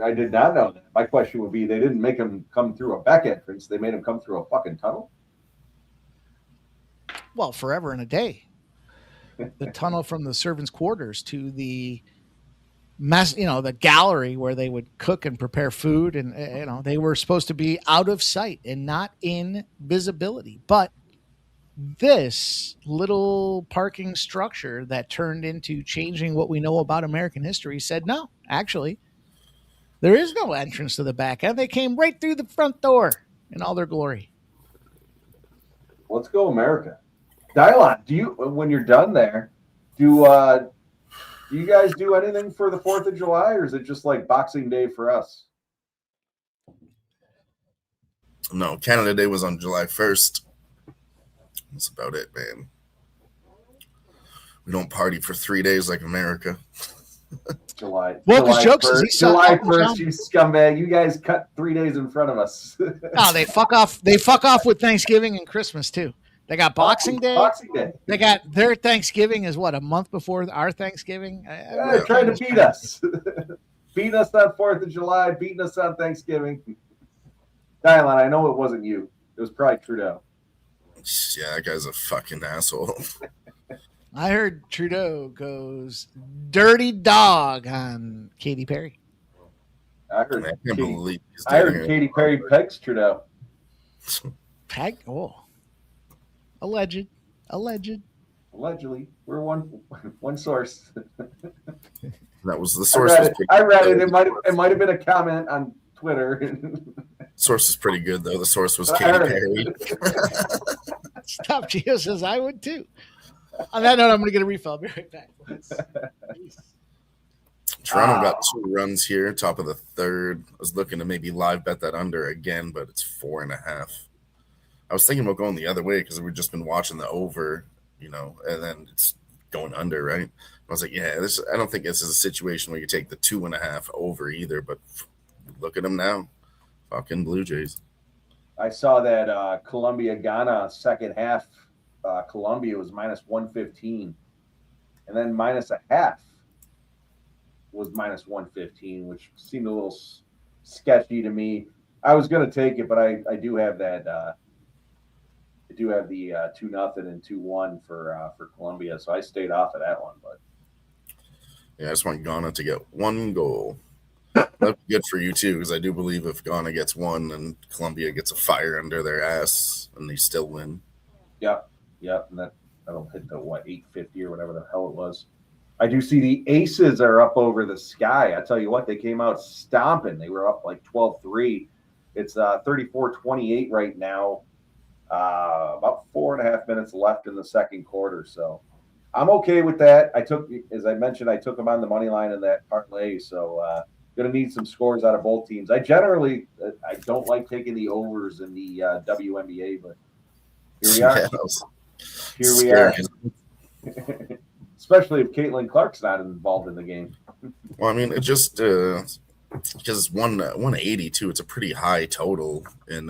I did not know that. My question would be, they didn't make them come through a back entrance. They made them come through a fucking tunnel? Well, forever and a day. The tunnel from the servants' quarters to the the gallery where they would cook and prepare food, and they were supposed to be out of sight and not in visibility. But this little parking structure that turned into changing what we know about American history said, no, actually, there is no entrance to the back end. They came right through the front door in all their glory. Let's go, America. Dylon, do you, when you're done there, do you guys do anything for the 4th of July, or is it just like Boxing Day for us? No, Canada Day was on July 1st. That's about it, man. We don't party for 3 days like America. July. Well, July jokes 1st, is July 1st, you scumbag. You guys cut 3 days in front of us. No, they fuck off. They fuck off with Thanksgiving and Christmas too. They got Boxing Day. Boxing Day. They got their Thanksgiving is what, a month before our Thanksgiving? They're trying to beat us. Beating us on 4th of July, beating us on Thanksgiving. Dylon, I know it wasn't you. It was probably Trudeau. Yeah, that guy's a fucking asshole. I heard Trudeau goes dirty dog on Katy Perry. I heard Katy Perry pegs Trudeau. Peg? Oh. Allegedly. Allegedly. We're one source. That was the source. I read it. It might have been a comment on Twitter. Source is pretty good though. The source was Katy Perry. Stop. Gio says I would too. On that note, I'm going to get a refill. I'll be right back. Toronto got 2 runs here, top of the 3rd. I was looking to maybe live bet that under again, but it's 4.5. I was thinking about going the other way because we've just been watching the over, and then it's going under, right? I was like, yeah, I don't think this is a situation where you take the 2.5 over either, but look at them now. Fucking Blue Jays. I saw that Colombia-Ghana second half. Colombia was minus 115, and then minus a half was minus 115, which seemed a little sketchy to me. I was going to take it, but I do have that. I do have the 2-0 and 2-1 for Colombia, so I stayed off of that one. But yeah, I just want Ghana to get 1 goal. That'd be good for you too, because I do believe if Ghana gets 1 and Colombia gets a fire under their ass, and they still win. Yep, and that'll hit the 850 or whatever the hell it was. I do see the Aces are up over the sky. I tell you what, they came out stomping. They were up like 12-3. It's 34-28 right now. About 4.5 minutes left in the second quarter. So I'm okay with that. As I mentioned, I took them on the money line in that parlay. So going to need some scores out of both teams. I don't like taking the overs in the WNBA, but Here we are. Yeah, that was Here we scary. are. Especially if Caitlin Clark's not involved in the game. Well, I mean, it just because it's 180 too. It's a pretty high total in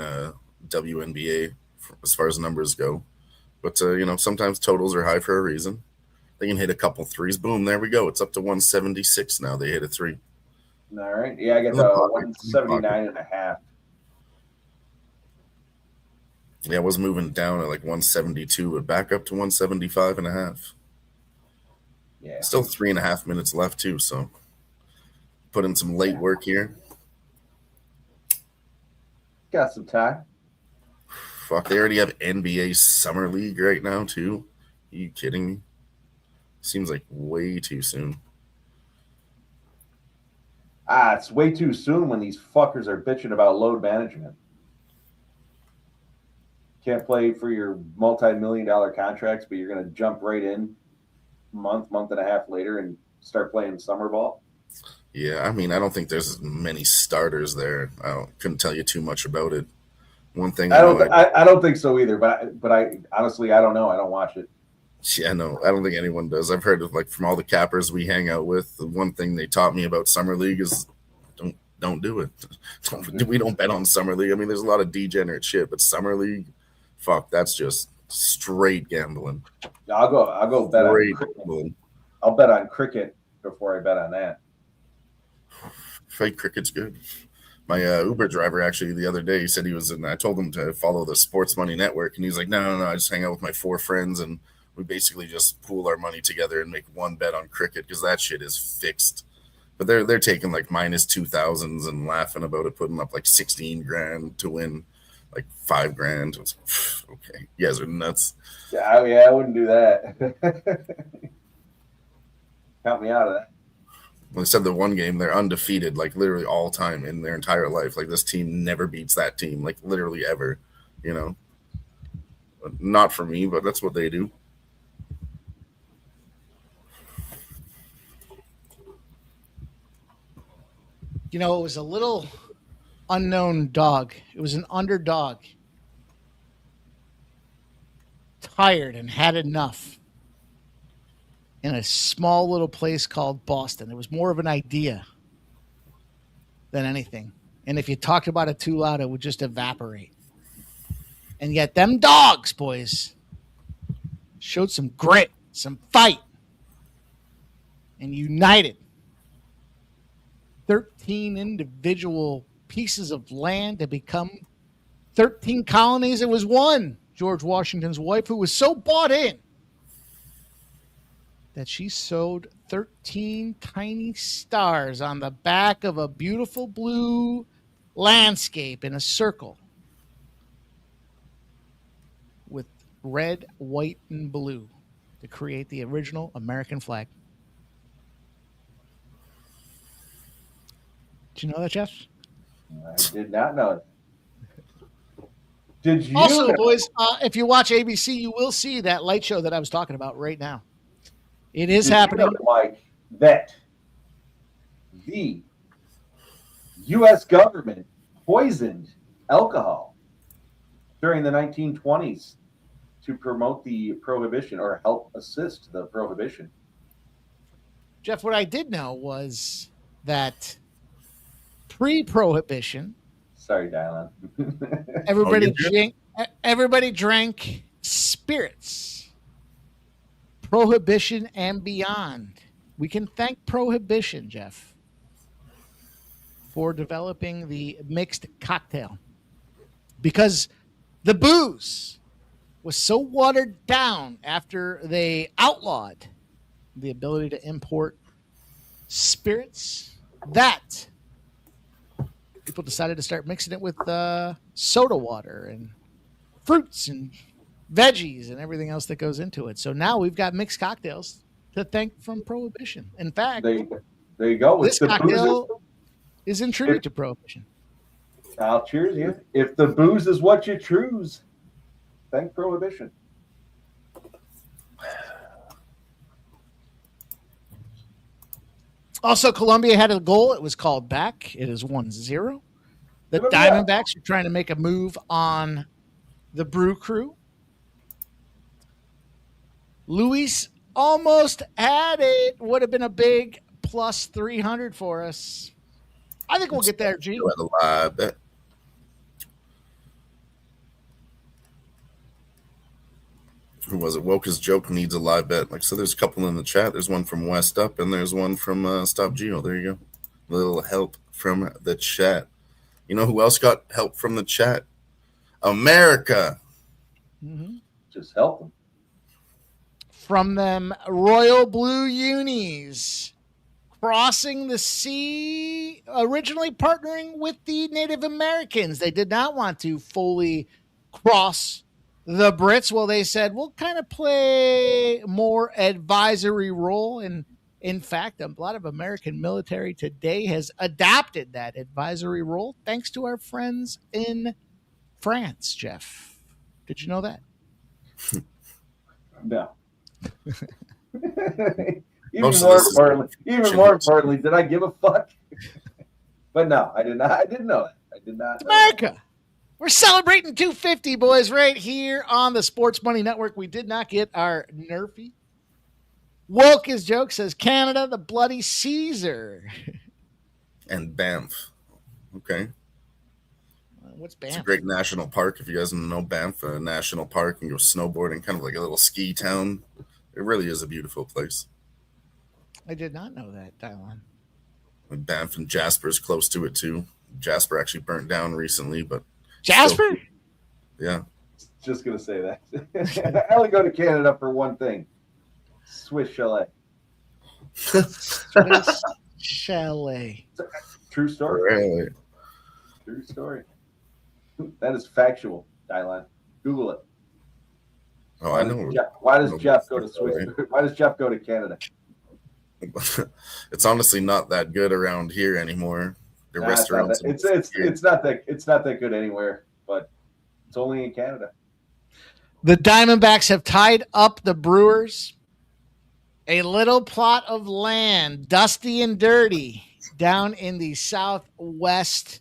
WNBA as far as numbers go. But sometimes totals are high for a reason. They can hit a couple threes. Boom, there we go. It's up to 176 now. They hit a three. All right. Yeah, I got the 179 and a half. Yeah, it was moving down at like 172, but back up to 175 and a half. Yeah. Still 3.5 minutes left too, so put in some late work here. Got some time. Fuck, they already have NBA Summer League right now too. Are you kidding me? Seems like way too soon. It's way too soon when these fuckers are bitching about load management. Can't play for your multi-million-dollar contracts, but you're going to jump right in month and a half later and start playing summer ball. Yeah, I mean, I don't think there's many starters there. Couldn't tell you too much about it. One thing I don't think so either. But I honestly I don't know. I don't watch it. Yeah, no, I don't think anyone does. I've heard of from all the cappers we hang out with. The one thing they taught me about summer league is don't do it. We don't bet on summer league. I mean, there's a lot of degenerate shit, but summer league. Fuck, that's just straight gambling. I'll go bet on cricket. I'll bet on cricket before I bet on that. Fake cricket's good. My Uber driver actually the other day, he said he was in. I told him to follow the Sports Money Network, and he's like, no, I just hang out with my 4 friends, and we basically just pool our money together and make one bet on cricket because that shit is fixed. But they're taking like minus 2,000s and laughing about it, putting up like 16 grand to win like 5 grand. It's, okay, you guys are nuts. Yeah, I wouldn't do that. Count me out of that. Well, they said the one game they're undefeated, like literally all time in their entire life. Like this team never beats that team, like literally ever. But not for me, but that's what they do. It was a little unknown dog. It was an underdog. Tired and had enough. In a small little place called Boston. It was more of an idea than anything. And if you talked about it too loud, it would just evaporate. And yet them dogs, boys, showed some grit, some fight, and united. 13 individual pieces of land to become 13 colonies. It was one, George Washington's wife, who was so bought in that she sewed 13 tiny stars on the back of a beautiful blue landscape in a circle with red, white, and blue to create the original American flag. Did you know that, Jeff? I did not know it. Did you? Also, boys, if you watch ABC, you will see that light show that I was talking about right now. It is happening. Like that, the U.S. government poisoned alcohol during the 1920s to promote the prohibition or help assist the prohibition. Jeff, what I did know was that pre-prohibition, sorry, Dylan. everybody drank spirits. Prohibition and beyond. We can thank Prohibition, Jeff, for developing the mixed cocktail. Because the booze was so watered down after they outlawed the ability to import spirits that people decided to start mixing it with soda water and fruits and veggies and everything else that goes into it. So now we've got mixed cocktails to thank from Prohibition. In fact, there you go. This cocktail is in tribute to Prohibition. I'll cheers you. If the booze is what you choose, thank Prohibition. Also, Columbia had a goal. It was called back. It is 1-0. The Diamondbacks are trying to make a move on the Brew Crew. Luis almost had it. Would have been a big plus 300 for us. I think we'll get there, G. You had a live bet. Who was it? Woke's joke needs a live bet. Like, so there's a couple in the chat. There's one from West Up, and there's one from Stop Geo. There you go. A little help from the chat. You know who else got help from the chat? America. Mm-hmm. Just help them. From them Royal Blue Unis. Crossing the sea, originally partnering with the Native Americans. They did not want to fully cross the Brits. Well, they said, we'll kind of play more advisory role. And in fact, a lot of American military today has adopted that advisory role thanks to our friends in France, Jeff. Did you know that? No. Even Most more of this importantly, did I give a fuck? But no, I did not. I didn't know that. I did not. America. We're celebrating 250, boys, right here on the Sports Money Network. We did not get our NRFI. Woke his joke says Canada, the bloody Caesar. And Banff. Okay. What's Banff? It's a great national park. If you guys don't know Banff, a national park, and go snowboarding, kind of like a little ski town. It really is a beautiful place. I did not know that, Dylan. And Banff and Jasper's close to it too. Jasper actually burnt down recently, but Jasper? still, yeah. Just gonna say that. I only go to Canada for one thing: Swiss chalet. Swiss chalet. True story. Really? True story. That is factual, Dylan. Google it. Oh, I know. Why does Jeff go to Swiss? Why does Jeff go to Canada? It's honestly not that good around here anymore. The restaurants. It's not that good anywhere, but it's only in Canada. The Diamondbacks have tied up the Brewers. A little plot of land, dusty and dirty, down in the Southwest.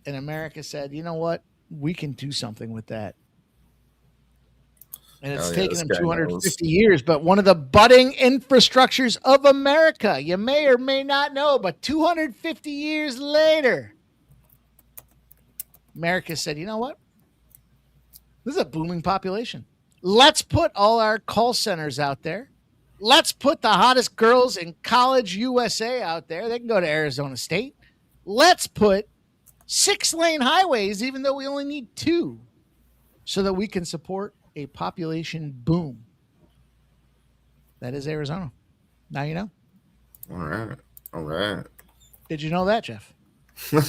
And America said, you know what? We can do something with that. And it's taken them 250 years, but one of the budding infrastructures of America. You may or may not know, but 250 years later, America said, you know what? This is a booming population. Let's put all our call centers out there. Let's put the hottest girls in college USA out there. They can go to Arizona State. Let's put 6-lane highways, even though we only need 2, so that we can support a population boom. That is Arizona. Now you know. All right. Did you know that, Jeff? You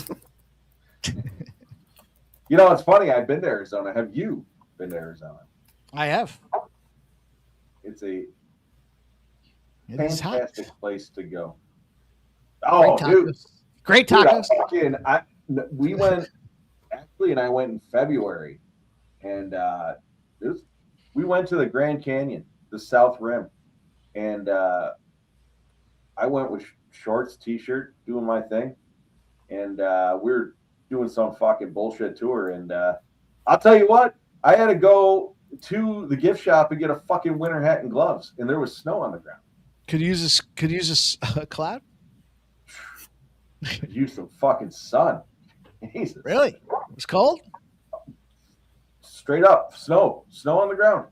know, it's funny. I've been to Arizona. Have you been to Arizona? I have. It's a fantastic place to go. Oh, dude. Great tacos. We went, actually, and I went in February. And we went to the Grand Canyon, the South Rim, and I went with shorts, t-shirt, doing my thing, and we were doing some fucking bullshit tour. And I'll tell you what, I had to go to the gift shop and get a fucking winter hat and gloves, and there was snow on the ground. Could use a cloud. Could use some fucking sun. Jesus. Really? It was cold? Straight up snow on the ground.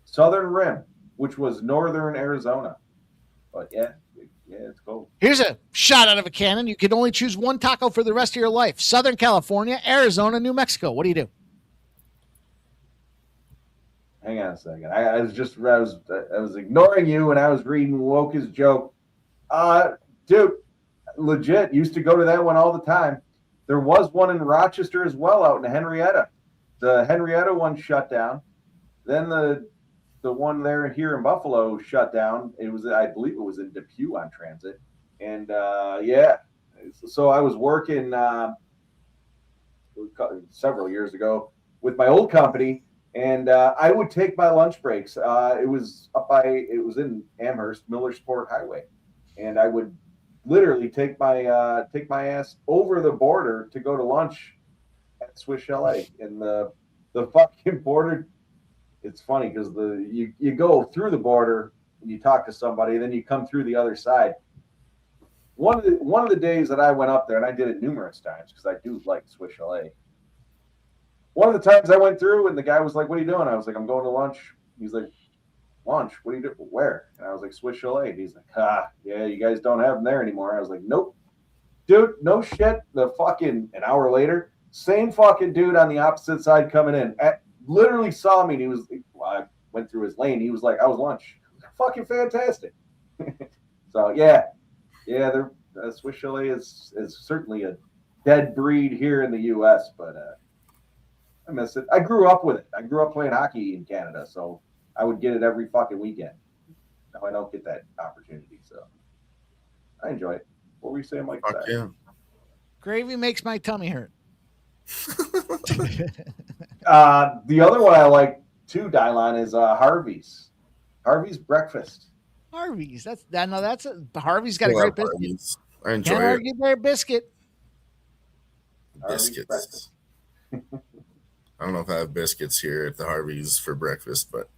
Southern Rim, which was northern Arizona. But yeah, it's cold. Here's a shot out of a cannon. You can only choose one taco for the rest of your life. Southern California, Arizona, New Mexico. What do you do? Hang on a second. I was ignoring you and I was reading Woke's joke. Dude, legit, used to go to that one all the time. There was one in Rochester as well, out in Henrietta. The Henrietta one shut down. Then the one here in Buffalo shut down. I believe it was in Depew on transit. And so I was working several years ago with my old company, and I would take my lunch breaks. It was in Amherst, Millersport Highway, and I would literally take my ass over the border to go to lunch at Swiss Chalet, and the fucking border it's funny because you go through the border and you talk to somebody, and then you come through the other side. One of the days that I went up there, and I did it numerous times because I do like Swiss Chalet. One of the times I went through, and the guy was like, "What are you doing?" I was like, "I'm going to lunch." He's like, "Lunch? What are you doing? Where?" And I was like, "Swiss Chalet." He's like, yeah, you guys don't have them there anymore." I was like, "Nope, dude, no shit." The fucking an hour later, same fucking dude on the opposite side coming in, literally saw me, and he was. Well, I went through his lane. He was like, "I was lunch." Fucking fantastic. So yeah, they're Swiss Chalet is certainly a dead breed here in the U.S., but I miss it. I grew up with it. I grew up playing hockey in Canada, so I would get it every fucking weekend. Now I don't get that opportunity, so I enjoy it. What were you saying, Mike? Yeah. Gravy makes my tummy hurt. The other one I like too, Dylon, is Harvey's. Harvey's breakfast. Harvey's. Harvey's got a great biscuit. Harvey's. I enjoy Can't it. argue their biscuit. Biscuits. I don't know if I have biscuits here at the Harvey's for breakfast, but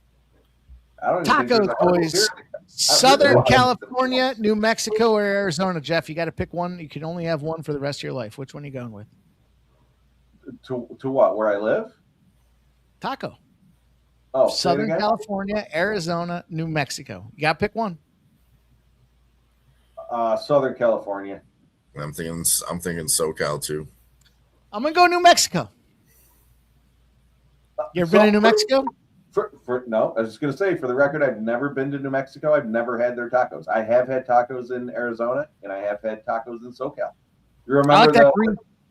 I don't even think tacos, boys. Southern California, New Mexico, or Arizona, Jeff. You got to pick one. You can only have one for the rest of your life. Which one are you going with? To what? Where I live? Taco. Oh, Southern California, Arizona, New Mexico. You got to pick one. Southern California. I'm thinking SoCal too. I'm gonna go New Mexico. You ever been to New Mexico? No, I was just gonna say, for the record, I've never been to New Mexico. I've never had their tacos. I have had tacos in Arizona, and I have had tacos in SoCal. You remember I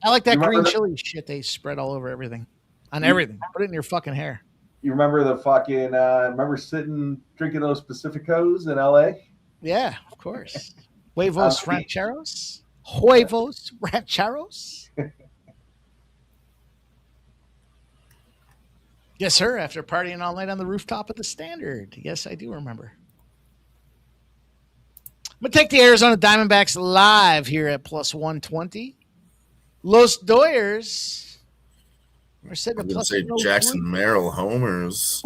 like that green chili shit they spread all over everything. On everything. Put it in your fucking hair. You remember the fucking remember sitting drinking those Pacificos in LA? Yeah, of course. Huevos rancheros. Huevos rancheros. Yes, sir. After partying all night on the rooftop of the Standard. Yes, I do remember. I'm going to take the Arizona Diamondbacks live here at plus 120. Los Doyers are sitting at plus 120. Jackson Merrill homers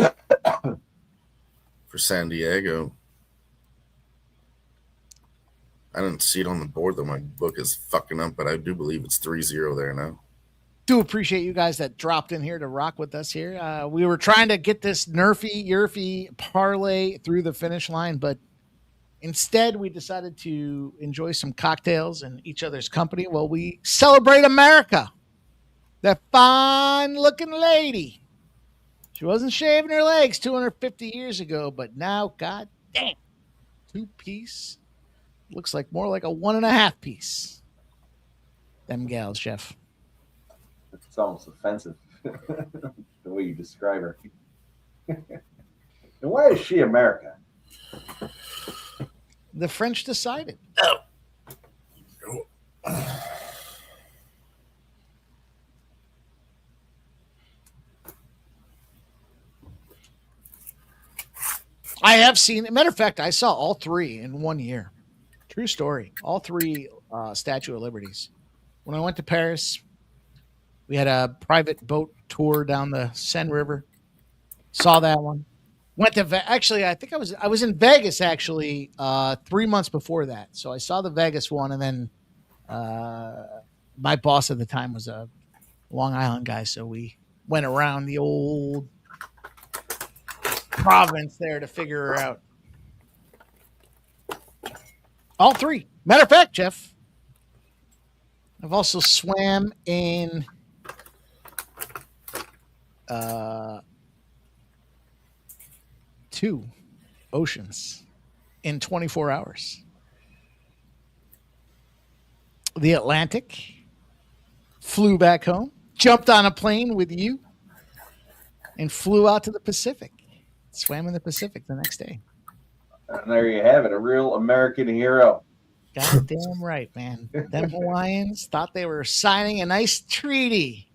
for San Diego. I didn't see it on the board, though. My book is fucking up, but I do believe it's 3-0 there now. Do appreciate you guys that dropped in here to rock with us here. We were trying to get this YRFI parlay through the finish line, but instead we decided to enjoy some cocktails in each other's company while we celebrate America. That fine-looking lady. She wasn't shaving her legs 250 years ago, but now, god damn, 2-piece. Looks like more like a 1.5-piece. Them gals, Jeff. It's almost offensive the way you describe her. And why is she America? The French decided. I have seen, matter of fact, I saw all three in 1 year. True story. All three Statue of Liberties. When I went to Paris, we had a private boat tour down the Seine River. Saw that one. Went to actually, I think I was in Vegas actually 3 months before that. So I saw the Vegas one, and then my boss at the time was a Long Island guy, so we went around the old province there to figure her out. All three. Matter of fact, Jeff, I've also swam in two oceans in 24 hours. The Atlantic, flew back home, jumped on a plane with you, and flew out to the Pacific. Swam in the Pacific the next day. And there you have it, a real American hero. Goddamn right, man. Them Hawaiians thought they were signing a nice treaty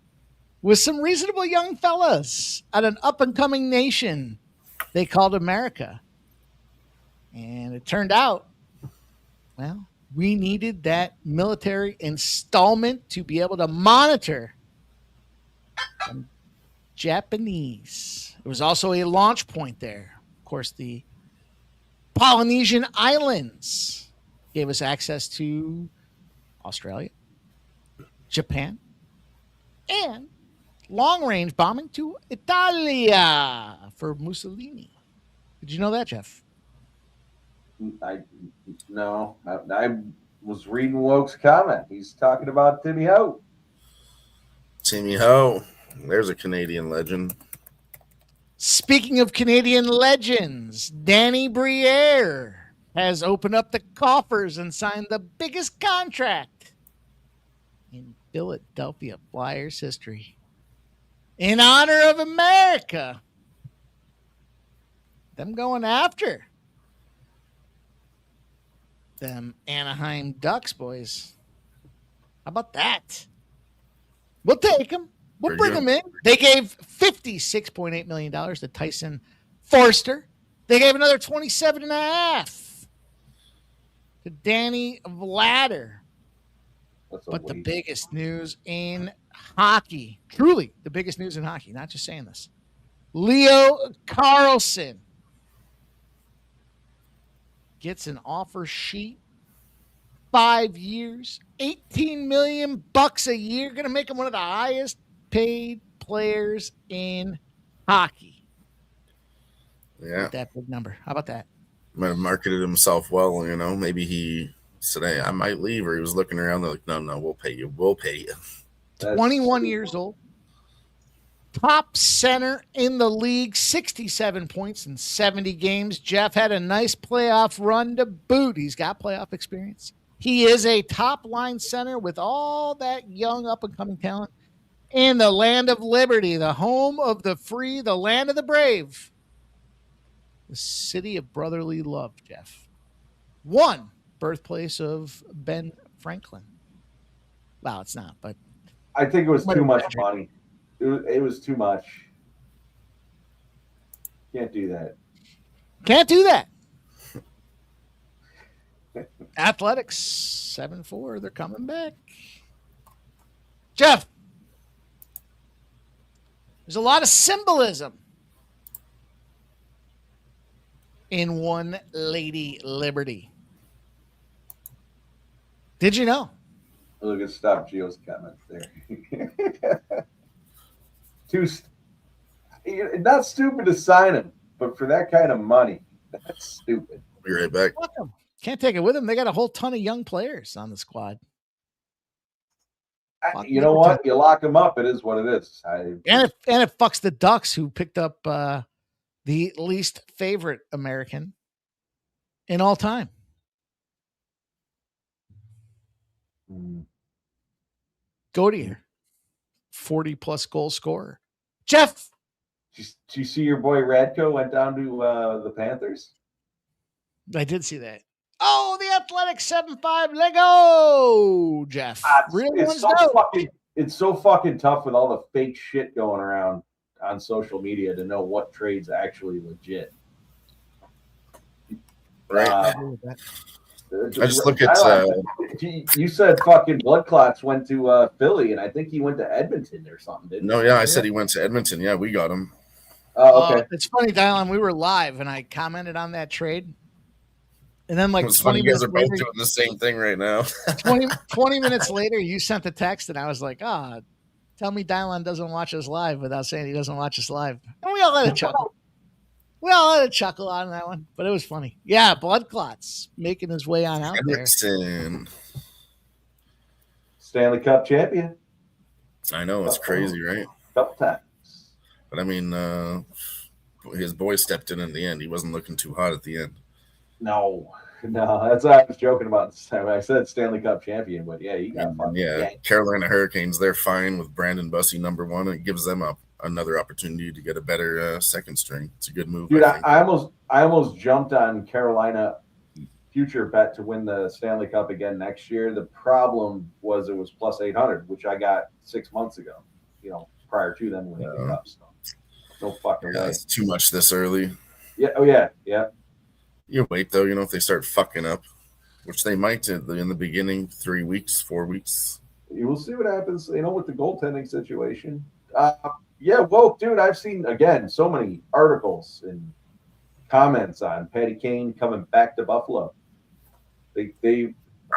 with some reasonable young fellas at an up-and-coming nation they called America. And it turned out, well, we needed that military installment to be able to monitor them Japanese. It was also a launch point there. Of course, the Polynesian Islands gave us access to Australia, Japan, and long-range bombing to Italia for Mussolini. Did you know that, Jeff? No. I was reading Woke's comment. He's talking about Timmy Ho. Timmy Ho. There's a Canadian legend. Speaking of Canadian legends, Danny Briere has opened up the coffers and signed the biggest contract in Philadelphia Flyers history. In honor of America. Them going after them Anaheim Ducks, boys. How about that? We'll take them. We'll bring them in. They gave $56.8 million to Tyson Forster. They gave another $27.5 million to Danny Vladder. But the biggest news in hockey, truly the biggest news in hockey, not just saying this, Leo Carlson gets an offer sheet, 5 years, $18 million a year, going to make him one of the highest paid players in hockey. Yeah. That big number. How about that? Might have marketed himself well, Maybe he said, hey, I might leave, or he was looking around. They're like, no, we'll pay you. 21 years old. Top center in the league, 67 points in 70 games. Jeff had a nice playoff run to boot. He's got playoff experience. He is a top-line center with all that young up-and-coming talent in the land of liberty, the home of the free, the land of the brave, the city of brotherly love, Jeff. One birthplace of Ben Franklin. Well, it's not, but I think it was too much money. It was too much. Can't do that. Can't do that. Athletics 7-4. They're coming back. Jeff, there's a lot of symbolism in one Lady Liberty. Did you know? Look at Stop Geo's comments there. Not stupid to sign him, but for that kind of money, that's stupid. Be right back. Can't take it with them. They got a whole ton of young players on the squad. You know what? You lock them up. It is what it is. And it fucks the Ducks, who picked up the least favorite American in all time. Gauthier, 40-plus goal scorer. Jeff. Did you see your boy Radko went down to the Panthers? I did see that. Oh, the Athletic 7-5 Lego, Jeff. It's so fucking tough with all the fake shit going around on social media to know what trade's actually legit. Right. I just look at. You said fucking blood clots went to Philly, and I think he went to Edmonton or something. Didn't No, yeah, I said he went to Edmonton. Yeah, we got him. Oh, okay. It's funny, Dylan. We were live, and I commented on that trade. And then, like, 20 you guys minutes are both later, doing the same thing right now. 20 minutes later, you sent the text, and I was like, tell me Dylan doesn't watch us live without saying he doesn't watch us live. And we all had a chuckle. We all had a chuckle on that one, but it was funny. Yeah, blood clots making his way on out there. Stanley Cup champion. I know, it's crazy, right? Couple times. But I mean, his boy stepped in the end. He wasn't looking too hot at the end. No, that's what I was joking about. I said Stanley Cup champion, but yeah, he got fun. Yeah, Carolina Hurricanes, they're fine with Brandon Bussey #1, and it gives them another opportunity to get a better second string. It's a good move. Dude, I almost jumped on Carolina future bet to win the Stanley Cup again next year. The problem was it was plus 800, which I got 6 months ago, prior to them winning the Cup. So no fucking way. It's too much this early. Yeah. Oh, yeah. Yeah. You wait, though, if they start fucking up, which they might in the beginning, 4 weeks. You will see what happens, with the goaltending situation. Yeah, well, dude, I've seen, again, so many articles and comments on Patty Kane coming back to Buffalo. I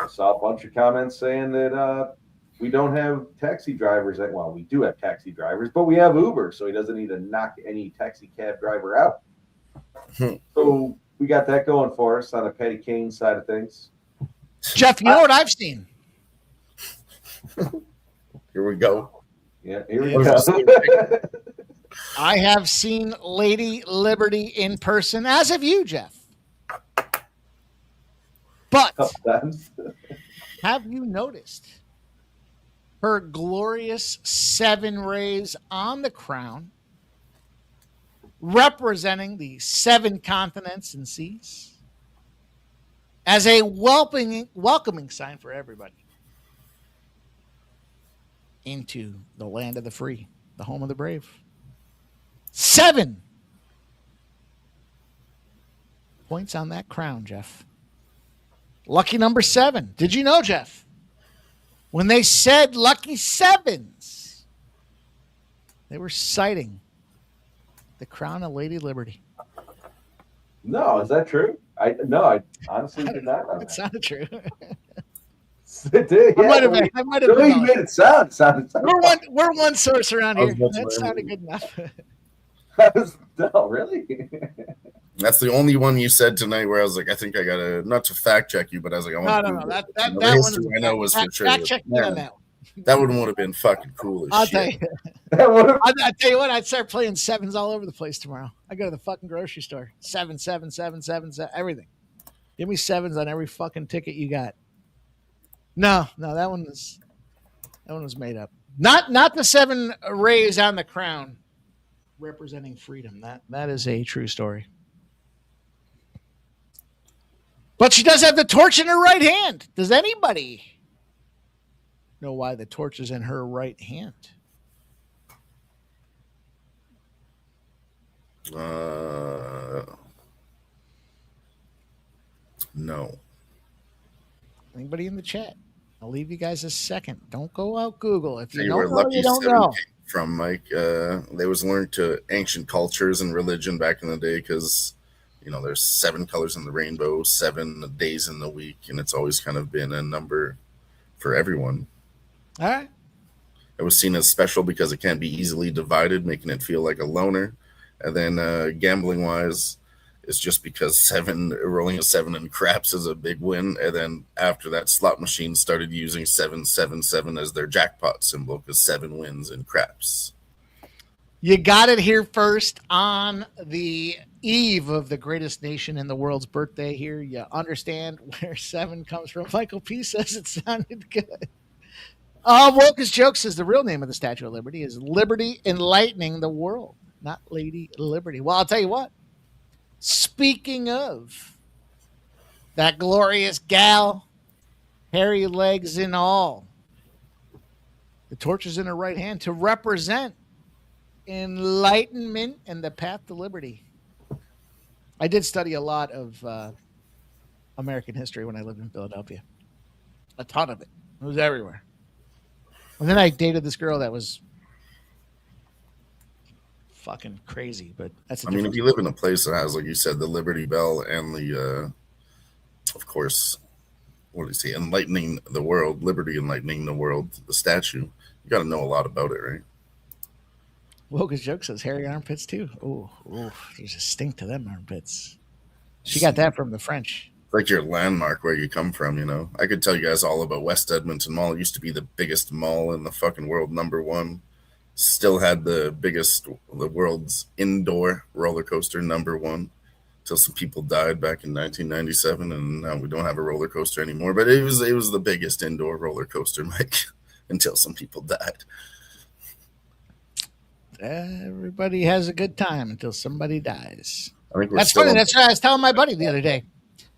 saw a bunch of comments saying that we don't have taxi drivers. Well, we do have taxi drivers, but we have Uber, so he doesn't need to knock any taxi cab driver out. So we got that going for us on the Patty Kane side of things. Jeff, you know what I've seen? Here we go. Yeah, here we go. I have seen Lady Liberty in person, as have you, Jeff. But have you noticed her glorious 7 rays on the crown, representing the 7 continents and seas, as a welcoming sign for everybody into the land of the free, the home of the brave? 7 points on that crown, Jeff. Lucky number 7. Did you know, Jeff? When they said lucky 7s, they were citing the crown of Lady Liberty. No, is that true? I honestly did not know It sounded true. It did. Yeah, I might have been. You made it sound. We're one source around here. That sounded good enough. No, really? That's the only one you said tonight where I was like, I think I gotta, not to fact check you, but I was like, I want no. That history one I know was for sure. Fact check me on that one. That one would have been fucking cool as shit. I'll tell you what, I'd start playing 7s all over the place tomorrow. I go to the fucking grocery store. 7, 7, 7, 7, 7, everything. Give me 7s on every fucking ticket you got. No, that one was made up. Not the 7 rays on the crown representing freedom. That is a true story. But she does have the torch in her right hand. Does anybody know why the torch is in her right hand? No. Anybody in the chat? I'll leave you guys a second. Don't go out Google. If you where don't know, Lucky you don't 7 know. came from, Mike. They was learned to ancient cultures and religion back in the day because, there's 7 colors in the rainbow, 7 days in the week, and it's always kind of been a number for everyone. All right. It was seen as special because it can't be easily divided, making it feel like a loner. And then gambling-wise, it's just because rolling a 7 in craps is a big win. And then after that, slot machines started using 777 as their jackpot symbol because 7 wins in craps. You got it here first on the eve of the greatest nation in the world's birthday here. You understand where 7 comes from. Michael P. says it sounded good. Woke's Joke says the real name of the Statue of Liberty is Liberty Enlightening the World, not Lady Liberty. Well, I'll tell you what. Speaking of that glorious gal, hairy legs and all, the torch is in her right hand to represent enlightenment and the path to liberty. I did study a lot of American history when I lived in Philadelphia. A ton of it. It was everywhere. And then I dated this girl that was fucking crazy, but that's if you live in a place that has, like you said, the Liberty Bell and the, of course, what do you say, enlightening the world, liberty enlightening the world, the statue, you got to know a lot about it, right? Woke's Joke says hairy armpits too. Oh, there's a stink to them armpits. She got that from the French. Like your landmark where you come from, I could tell you guys all about West Edmonton Mall. It used to be the biggest mall in the fucking world, #1. Still had the world's indoor roller coaster, #1, till some people died back in 1997, and now we don't have a roller coaster anymore. But it was the biggest indoor roller coaster, Mike, until some people died. Everybody has a good time until somebody dies. I think that's funny. That's what I was telling my buddy the other day.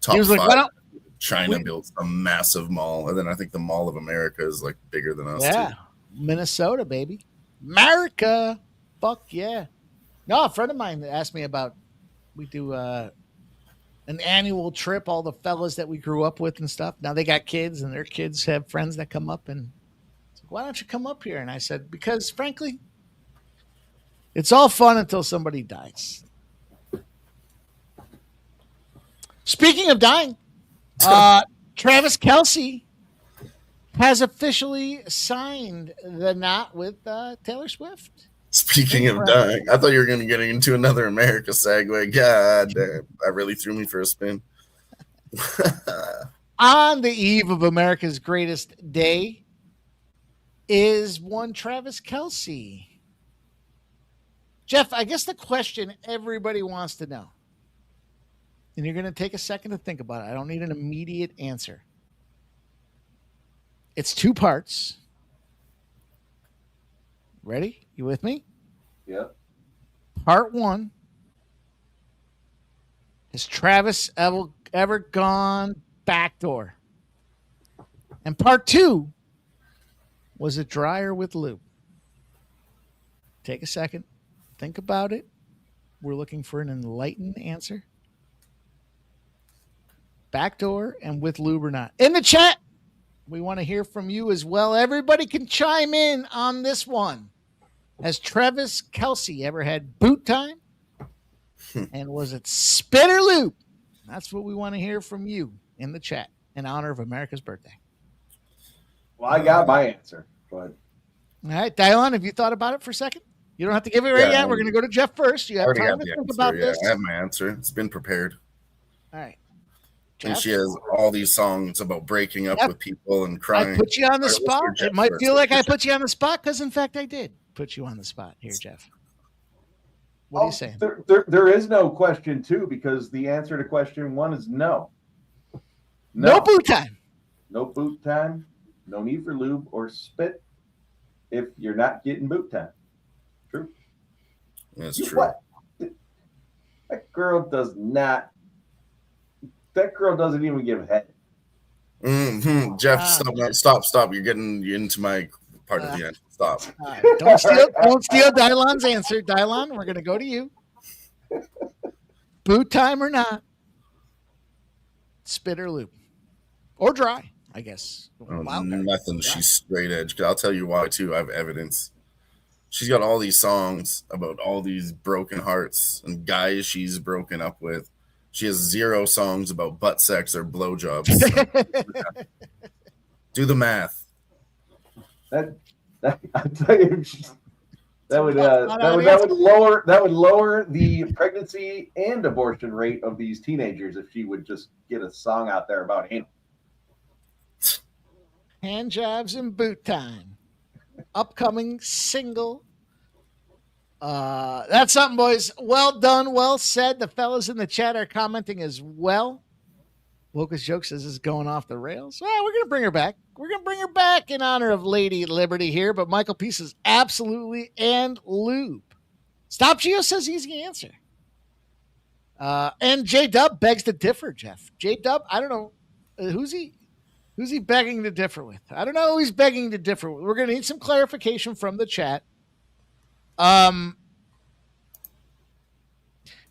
He was like, "Why don't China built a massive mall, and then I think the Mall of America is like bigger than us." Yeah, too. Minnesota, baby, America, fuck yeah. No, a friend of mine asked me about. We do an annual trip, all the fellas that we grew up with and stuff. Now they got kids, and their kids have friends that come up, and it's like, why don't you come up here? And I said, because frankly, It's all fun until somebody dies. Speaking of dying, Travis Kelce has officially signed the knot with Taylor Swift. Speaking of dying, I thought you were going to get into another America segue. God damn, that really threw me for a spin. On the eve of America's greatest day is one Travis Kelce. Jeff, I guess the question everybody wants to know, and you're going to take a second to think about it. I don't need an immediate answer. It's 2 parts. Ready? You with me? Yep. Part 1. Has Travis ever gone backdoor? And part 2, was it dryer with lube? Take a second. Think about it. We're looking for an enlightened answer. Backdoor and with lube or not. In the chat, we want to hear from you as well. Everybody can chime in on this one. Has Travis Kelce ever had boot time? And was it spit or loop? That's what we want to hear from you in the chat in honor of America's birthday. Well, I got my answer. But all right, Dylon, have you thought about it for a second? You don't have to give it right yet. We're going to go to Jeff first. You have time to think about this. I have my answer. It's been prepared. All right. Jeff? And she has all these songs about breaking up with people and crying. I put you on the spot. It might feel like I put you on the spot because, in fact, I did put you on the spot here, Jeff. What are you saying? There is no question 2 because the answer to question 1 is no. No boot time. No boot time. No need for lube or spit if you're not getting boot time. True. That's true. What? That girl doesn't even give head. Mm-hmm. Jeff, stop. You're getting into my part of the end. Stop. Don't steal Dylon's answer. Dylon, we're going to go to you. Boot time or not? Spit or loop? Or dry, I guess. Nothing. She's straight edge. I'll tell you why, too. I have evidence. She's got all these songs about all these broken hearts and guys she's broken up with. She has 0 songs about butt sex or blowjobs. Do the math. I tell you, that would lower the pregnancy and abortion rate of these teenagers if she would just get a song out there about anal. Hand jobs and boot time. Upcoming single. That's something, boys. Well done, well said. The fellas in the chat are commenting as well. Lucas Joke says this is going off the rails. Well, we're going to bring her back. We're going to bring her back in honor of Lady Liberty here. But Michael P says absolutely and lube. Stop Geo says easy answer. And J Dub begs to differ, Jeff. J Dub, I don't know. Who's he begging to differ with? I don't know who he's begging to differ with. We're going to need some clarification from the chat. I'm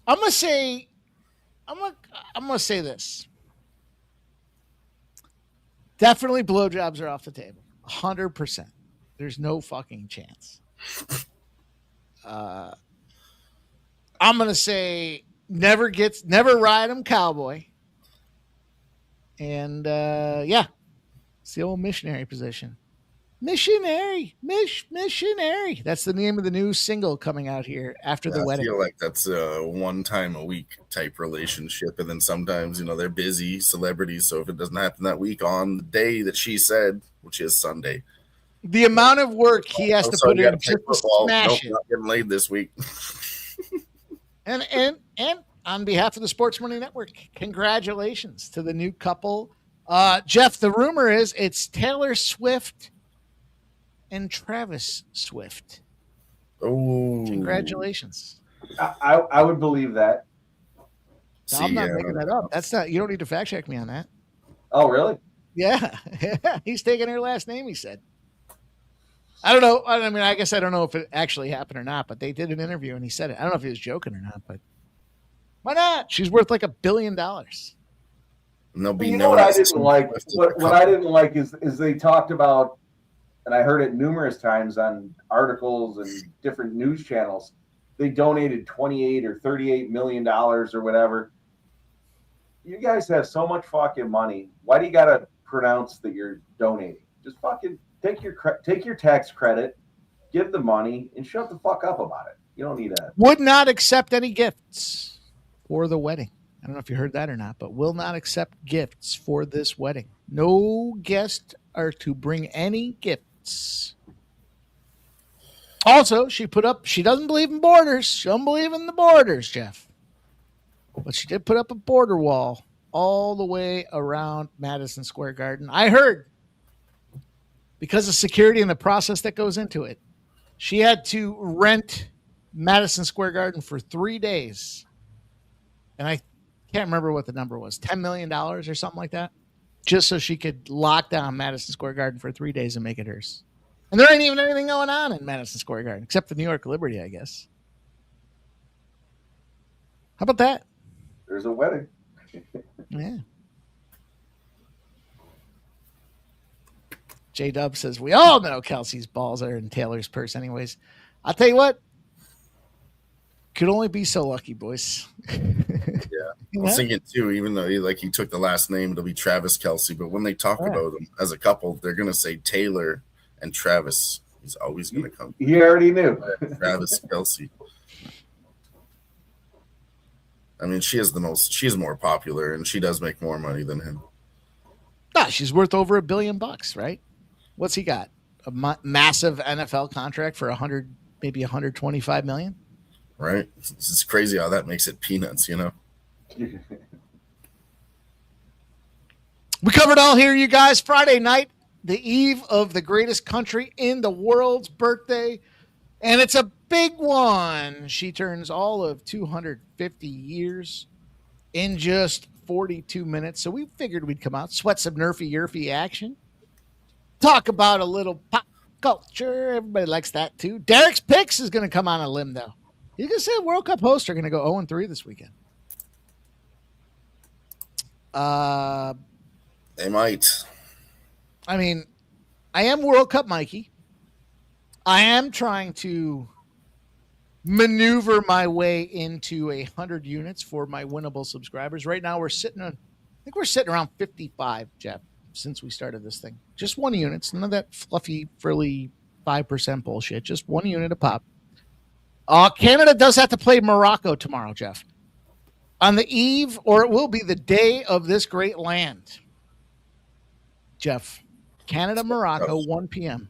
gonna say this. Definitely blowjobs are off the table. 100%. There's no fucking chance. I'm gonna say never ride him cowboy. And it's the old missionary position. Missionary. That's the name of the new single coming out here after the wedding. I feel like that's a 1 time a week type relationship. And then sometimes, they're busy celebrities. So if it doesn't happen that week on the day that she said, which is Sunday. The amount of work he has to put in just to smash it. Not getting laid this week. and on behalf of the Sports Money Network, congratulations to the new couple. Jeff, the rumor is it's Taylor Swift and Travis Swift. Oh, congratulations! I would believe that. No, I'm not making that up. That's not. You don't need to fact check me on that. Oh, really? Yeah, he's taking her last name. He said. I don't know. I mean, I guess I don't know if it actually happened or not, but they did an interview and he said it. I don't know if he was joking or not, but why not? She's worth like $1 billion. And there'll be what I didn't like. What I didn't like is they talked about. And I heard it numerous times on articles and different news channels. they donated 28 or 38 million dollars or whatever. You guys have so much fucking money. Why do you got to pronounce that you're donating? Just fucking take your tax credit, give the money, and shut the fuck up about it. You don't need that. Would not accept any gifts for the wedding. I don't know if you heard that or not, but will not accept gifts for this wedding. No guests are to bring any gifts. Also, she doesn't believe in borders. She doesn't believe in the borders, Jeff. But she did put up a border wall all the way around Madison Square Garden. I heard, because of security and the process that goes into it, she had to rent Madison Square Garden for 3 days. And I can't remember what the number was, $10 million or something like that, just so she could lock down Madison Square Garden for 3 days and make it hers. And there ain't even anything going on in Madison Square Garden, except the New York Liberty, I guess. How about that? There's a wedding. Yeah. J-Dub says, we all know Kelsey's balls are in Taylor's purse anyways. I'll tell you what. Could only be so lucky, boys. Yeah. I was thinking, too, even though he took the last name, it'll be Travis Kelce. But when they talk about them as a couple, they're going to say Taylor and Travis. He's always going to come. He already knew. Travis Kelce. I mean, she's more popular, and she does make more money than him. She's worth over $1 billion, right? What's he got? A massive NFL contract for maybe $125 million? Right? It's crazy how that makes it peanuts, you know? We covered all here, you guys. Friday night, the eve of the greatest country in the world's birthday. And it's a big one. She turns all of 250 years in just 42 minutes. So we figured we'd come out, sweat some YRFI action, talk about a little pop culture. Everybody likes that too. Derek's picks is going to come on a limb, though. He's going to say World Cup hosts are going to go 0-3 this weekend. They might. I mean, I am World Cup Mikey. I am trying to maneuver my way into 100 units for my winnable subscribers. Right now, we're sitting around 55, Jeff, since we started this thing. Just 1 unit. None of that fluffy, frilly 5% bullshit. Just 1 unit a pop. Canada does have to play Morocco tomorrow, Jeff. On the eve, or it will be the day of this great land. Jeff, Canada, Morocco, 1 p.m.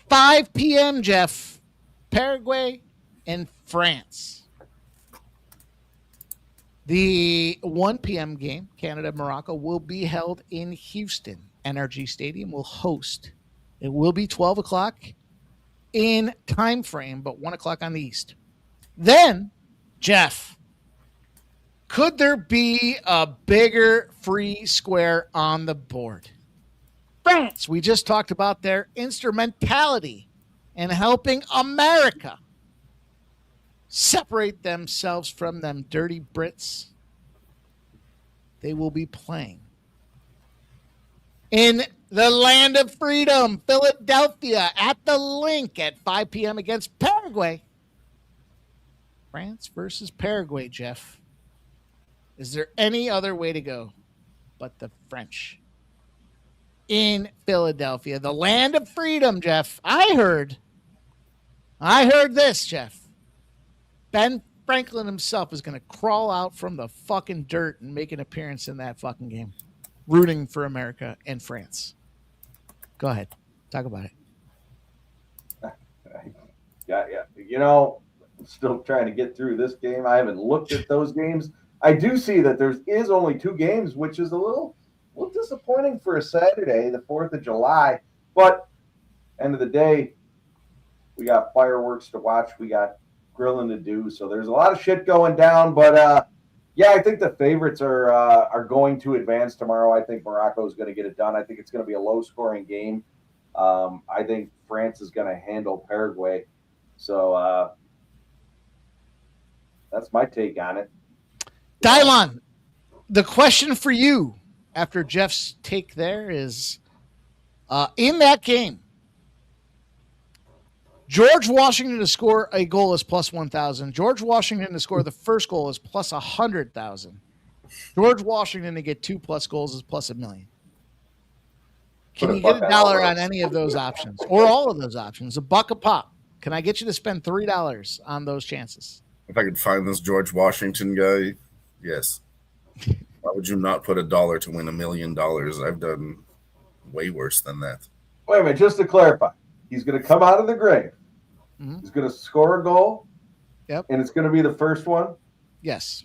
5 p.m., Jeff, Paraguay and France. The 1 p.m. game, Canada-Morocco, will be held in Houston. NRG Stadium will host. It will be 12 o'clock in time frame, but 1 o'clock on the East. Then, Jeff, could there be a bigger free square on the board? France, we just talked about their instrumentality in helping America separate themselves from them dirty Brits. They will be playing in the land of freedom, Philadelphia, at the Link at 5 p.m. against Paraguay. France versus Paraguay, Jeff. Is there any other way to go but the French? In Philadelphia, the land of freedom, Jeff. I heard this, Jeff. Ben Franklin himself is going to crawl out from the fucking dirt and make an appearance in that fucking game, rooting for America and France. Go ahead. Talk about it. Yeah. You know, I'm still trying to get through this game. I haven't looked at those games. I do see that there is only 2 games, which is a little disappointing for a Saturday, the 4th of July. But end of the day, we got fireworks to watch. We got grilling to do. So there's a lot of shit going down. But yeah, I think the favorites are going to advance tomorrow. I think Morocco is going to get it done. I think it's going to be a low-scoring game. I think France is going to handle Paraguay. So that's my take on it. Dylan, the question for you after Jeff's take there is, in that game, George Washington to score a goal is plus 1,000. George Washington to score the first goal is plus 100,000. George Washington to get 2+ goals is plus $1 million. Can you get $1 on any of those options or all of those options? $1 a pop. Can I get you to spend $3 on those chances? If I could find this George Washington guy, yes. Why would you not put $1 to win $1 million? I've done way worse than that. Wait a minute, just to clarify, he's going to come out of the grave. Mm-hmm. He's going to score a goal. Yep. And it's going to be the first one. Yes.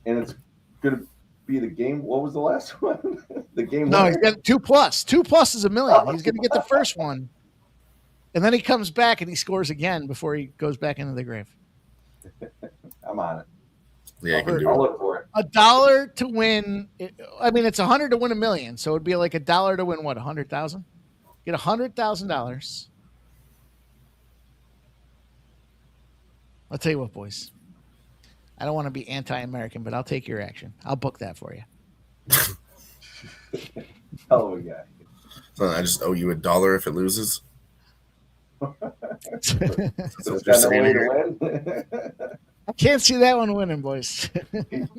And it's going to be the game. What was the last one? The game. No, he's got 2+. 2+ is $1 million. He's going to get the first one. And then he comes back and he scores again before he goes back into the grave. I'm on it. Yeah, I can do I'll look for it. $1 to win. I mean, it's 100 to win $1 million. So it'd be like $1 to win what? 100,000? Get $100,000. I'll tell you what, boys. I don't want to be anti-American, but I'll take your action. I'll book that for you. Hell of a guy. So I just owe you $1 if it loses. That's what you're saying here. I can't see that one winning, boys.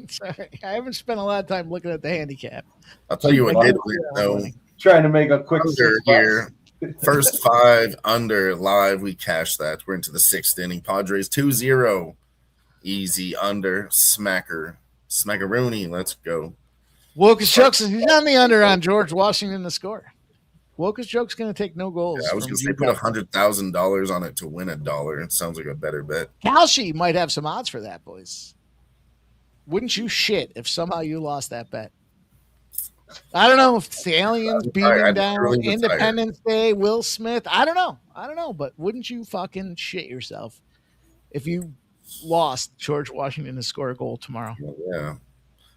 Sorry. I haven't spent a lot of time looking at the handicap. I'll tell you what did win, though. Trying to make a quick under here. First 5 under live. We cashed that. We're into the 6th inning. Padres 2-0. Easy under. Smackaroony. Let's go. Wokus Jokes, he's on the under on George Washington to score. Wokus Joke's going to take no goals. Yeah, I was going to say put $100,000 on it to win $1. It sounds like a better bet. Kalshi might have some odds for that, boys. Wouldn't you shit if somehow you lost that bet? I don't know if it's the aliens beaming down, Independence Day, Will Smith. I don't know. But wouldn't you fucking shit yourself if you lost George Washington to score a goal tomorrow? Yeah.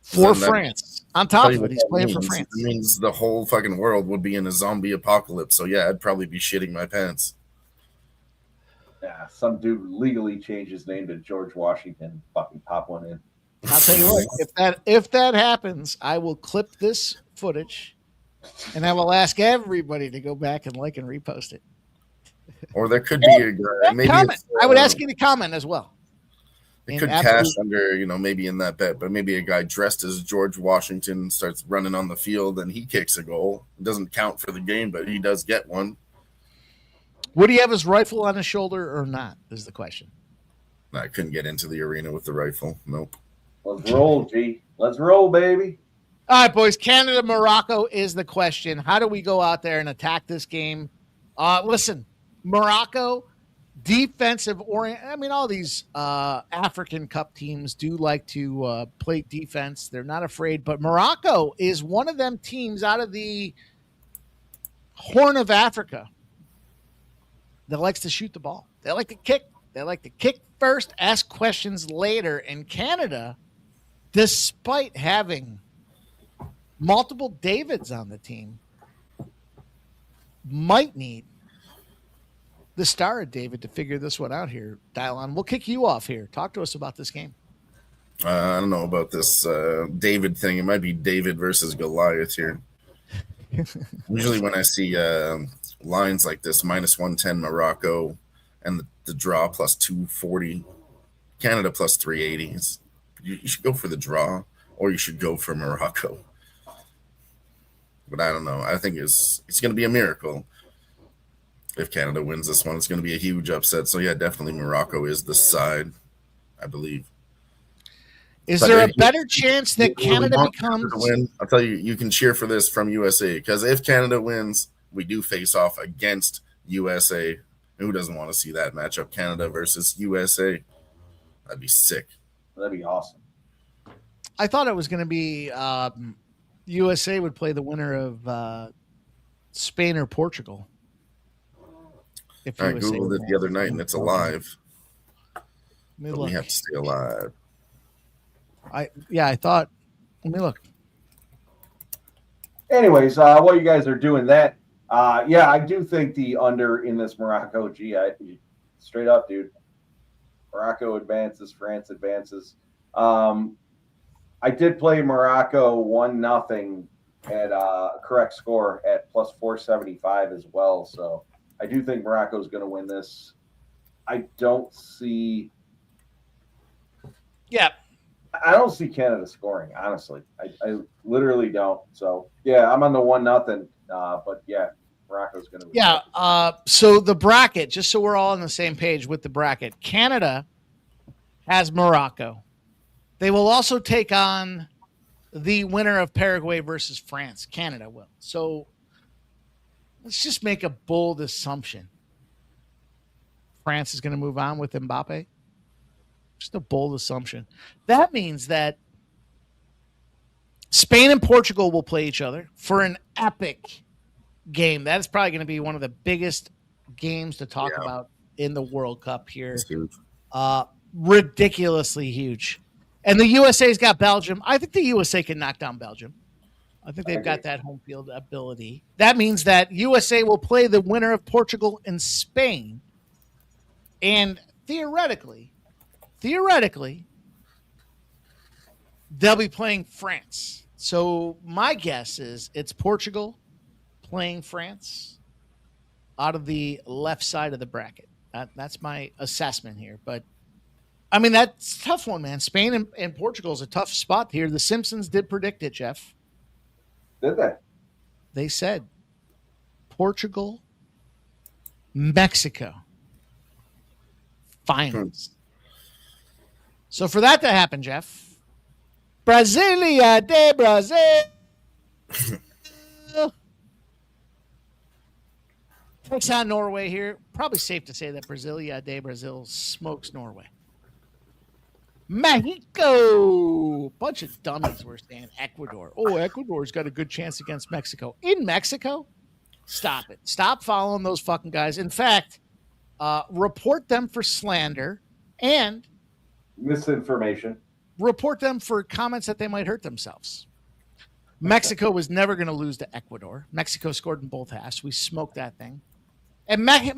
For France. On top of it, he's playing for France. It means the whole fucking world would be in a zombie apocalypse. So, yeah, I'd probably be shitting my pants. Yeah, some dude legally changed his name to George Washington. Fucking pop one in. I'll tell you what, if that happens, I will clip this footage and I will ask everybody to go back and like and repost it. Or there could be a guy. Maybe I would ask you to comment as well. It could cash under, maybe in that bet, but maybe a guy dressed as George Washington starts running on the field and he kicks a goal. It doesn't count for the game, but he does get one. Would he have his rifle on his shoulder or not, is the question. No, I couldn't get into the arena with the rifle. Nope. Let's roll, G. Let's roll, baby. All right, boys. Canada, Morocco is the question. How do we go out there and attack this game? Listen, Morocco, defensive orient. I mean, all these African Cup teams do like to play defense. They're not afraid. But Morocco is one of them teams out of the Horn of Africa that likes to shoot the ball. They like to kick. They like to kick first, ask questions later. And Canada, despite having multiple Davids on the team, might need the star of David to figure this one out here. Dial on. We'll kick you off here. Talk to us about this game. I don't know about this David thing. It might be David versus Goliath here. Usually when I see lines like this, minus 110 Morocco and the draw plus 240, Canada plus 380. You should go for the draw or you should go for Morocco. But I don't know. I think it's going to be a miracle. If Canada wins this one, it's going to be a huge upset. So, yeah, definitely Morocco is the side, I believe. Is there a better chance that Canada becomes... I'll tell you, you can cheer for this from USA. Because if Canada wins, we do face off against USA. Who doesn't want to see that matchup? Canada versus USA. That'd be sick. That'd be awesome. I thought it was going to be USA would play the winner of Spain or Portugal. I Googled it the other night, and it's alive. We have to stay alive. I thought. Let me look. Anyways, while you guys are doing that, I do think the under in this Morocco. Straight up, dude. Morocco advances, France advances. I did play Morocco 1-0 at a correct score at plus 475 as well. So I do think Morocco is going to win this. I don't see. Yeah. I don't see Canada scoring, honestly. I literally don't. So, yeah, I'm on the 1-0. But, yeah, Morocco's going to win. Yeah. So the bracket, just so we're all on the same page with the bracket, Canada has Morocco. They will also take on the winner of Paraguay versus France. Canada will. So let's just make a bold assumption. France is going to move on with Mbappe. Just a bold assumption. That means that Spain and Portugal will play each other for an epic game. That is probably going to be one of the biggest games to talk about in the World Cup here. Ridiculously huge. And the USA's got Belgium. I think the USA can knock down Belgium. I think they've got that home field ability. That means that USA will play the winner of Portugal and Spain. And theoretically, they'll be playing France. So my guess is it's Portugal playing France out of the left side of the bracket. That's my assessment here. But, I mean, that's a tough one, man. Spain and Portugal is a tough spot here. The Simpsons did predict it, Jeff. Did they? They said Portugal, Mexico, finals. So for that to happen, Jeff, Brasilia de Brazil takes on Norway here. Probably safe to say that Brasilia de Brazil smokes Norway. Mexico. Bunch of dummies were saying Ecuador. Oh, Ecuador's got a good chance against Mexico. In Mexico? Stop it. Stop following those fucking guys. In fact, report them for slander and misinformation. Report them for comments that they might hurt themselves. Mexico was never going to lose to Ecuador. Mexico scored in both halves. We smoked that thing. And Mexico,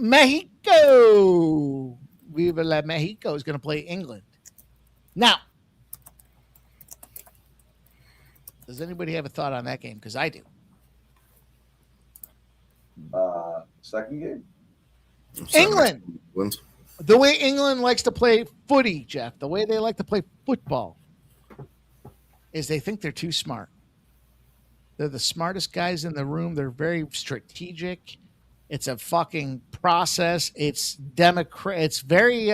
Viva la Mexico, is going to play England. Now, does anybody have a thought on that game? Because I do. Second game? England. The way England likes to play footy, Jeff, the way they like to play football is they think they're too smart. They're the smartest guys in the room. They're very strategic. It's a fucking process. It's very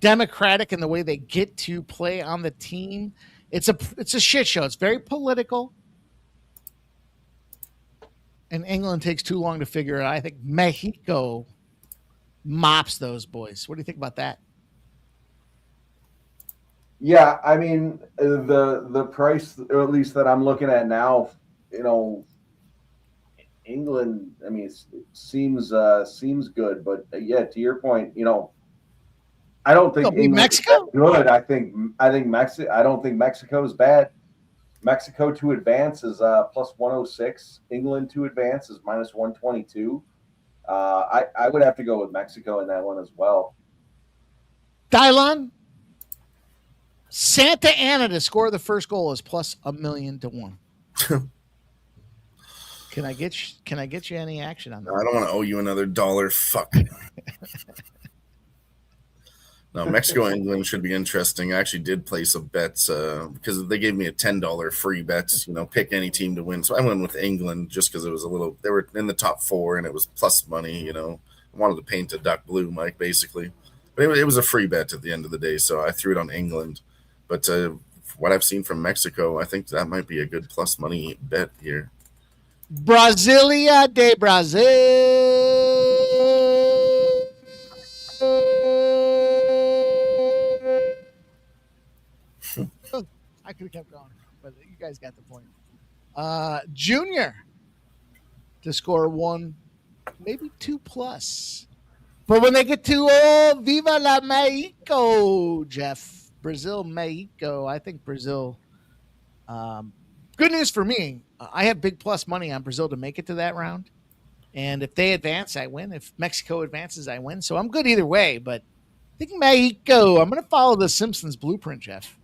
democratic in the way they get to play on the team. It's a shit show. It's very political. And England takes too long to figure it out. I think Mexico mops those boys. What do you think about that? Yeah, I mean, the price, or at least that I'm looking at now, England, I mean, it seems good, but yeah, to your point, I don't think Mexico good. I don't think Mexico is bad. Mexico to advance is plus 106. England to advance is minus 122. I would have to go with Mexico in that one as well. Dylan, Santa Ana to score the first goal is plus 1,000,000 to 1. Can I get you any action on that? I don't want to owe you another $1. Fuck. No, Mexico England should be interesting. I actually did place some bets because they gave me a $10 free bet. Pick any team to win. So I went with England just because it was they were in the top 4 and it was plus money. I wanted to paint a duck blue, Mike, basically. But it was a free bet at the end of the day, so I threw it on England. But what I've seen from Mexico, I think that might be a good plus money bet here. Brasilia de Brazil. I could have kept going, but you guys got the point. Junior to score 1, maybe 2+. But when they get to Viva la Mexico, Jeff, Brazil, Mexico, I think Brazil. Good news for me. I have big plus money on Brazil to make it to that round. And if they advance, I win. If Mexico advances, I win. So I'm good either way. But I think Mexico. I'm going to follow the Simpsons blueprint, Jeff.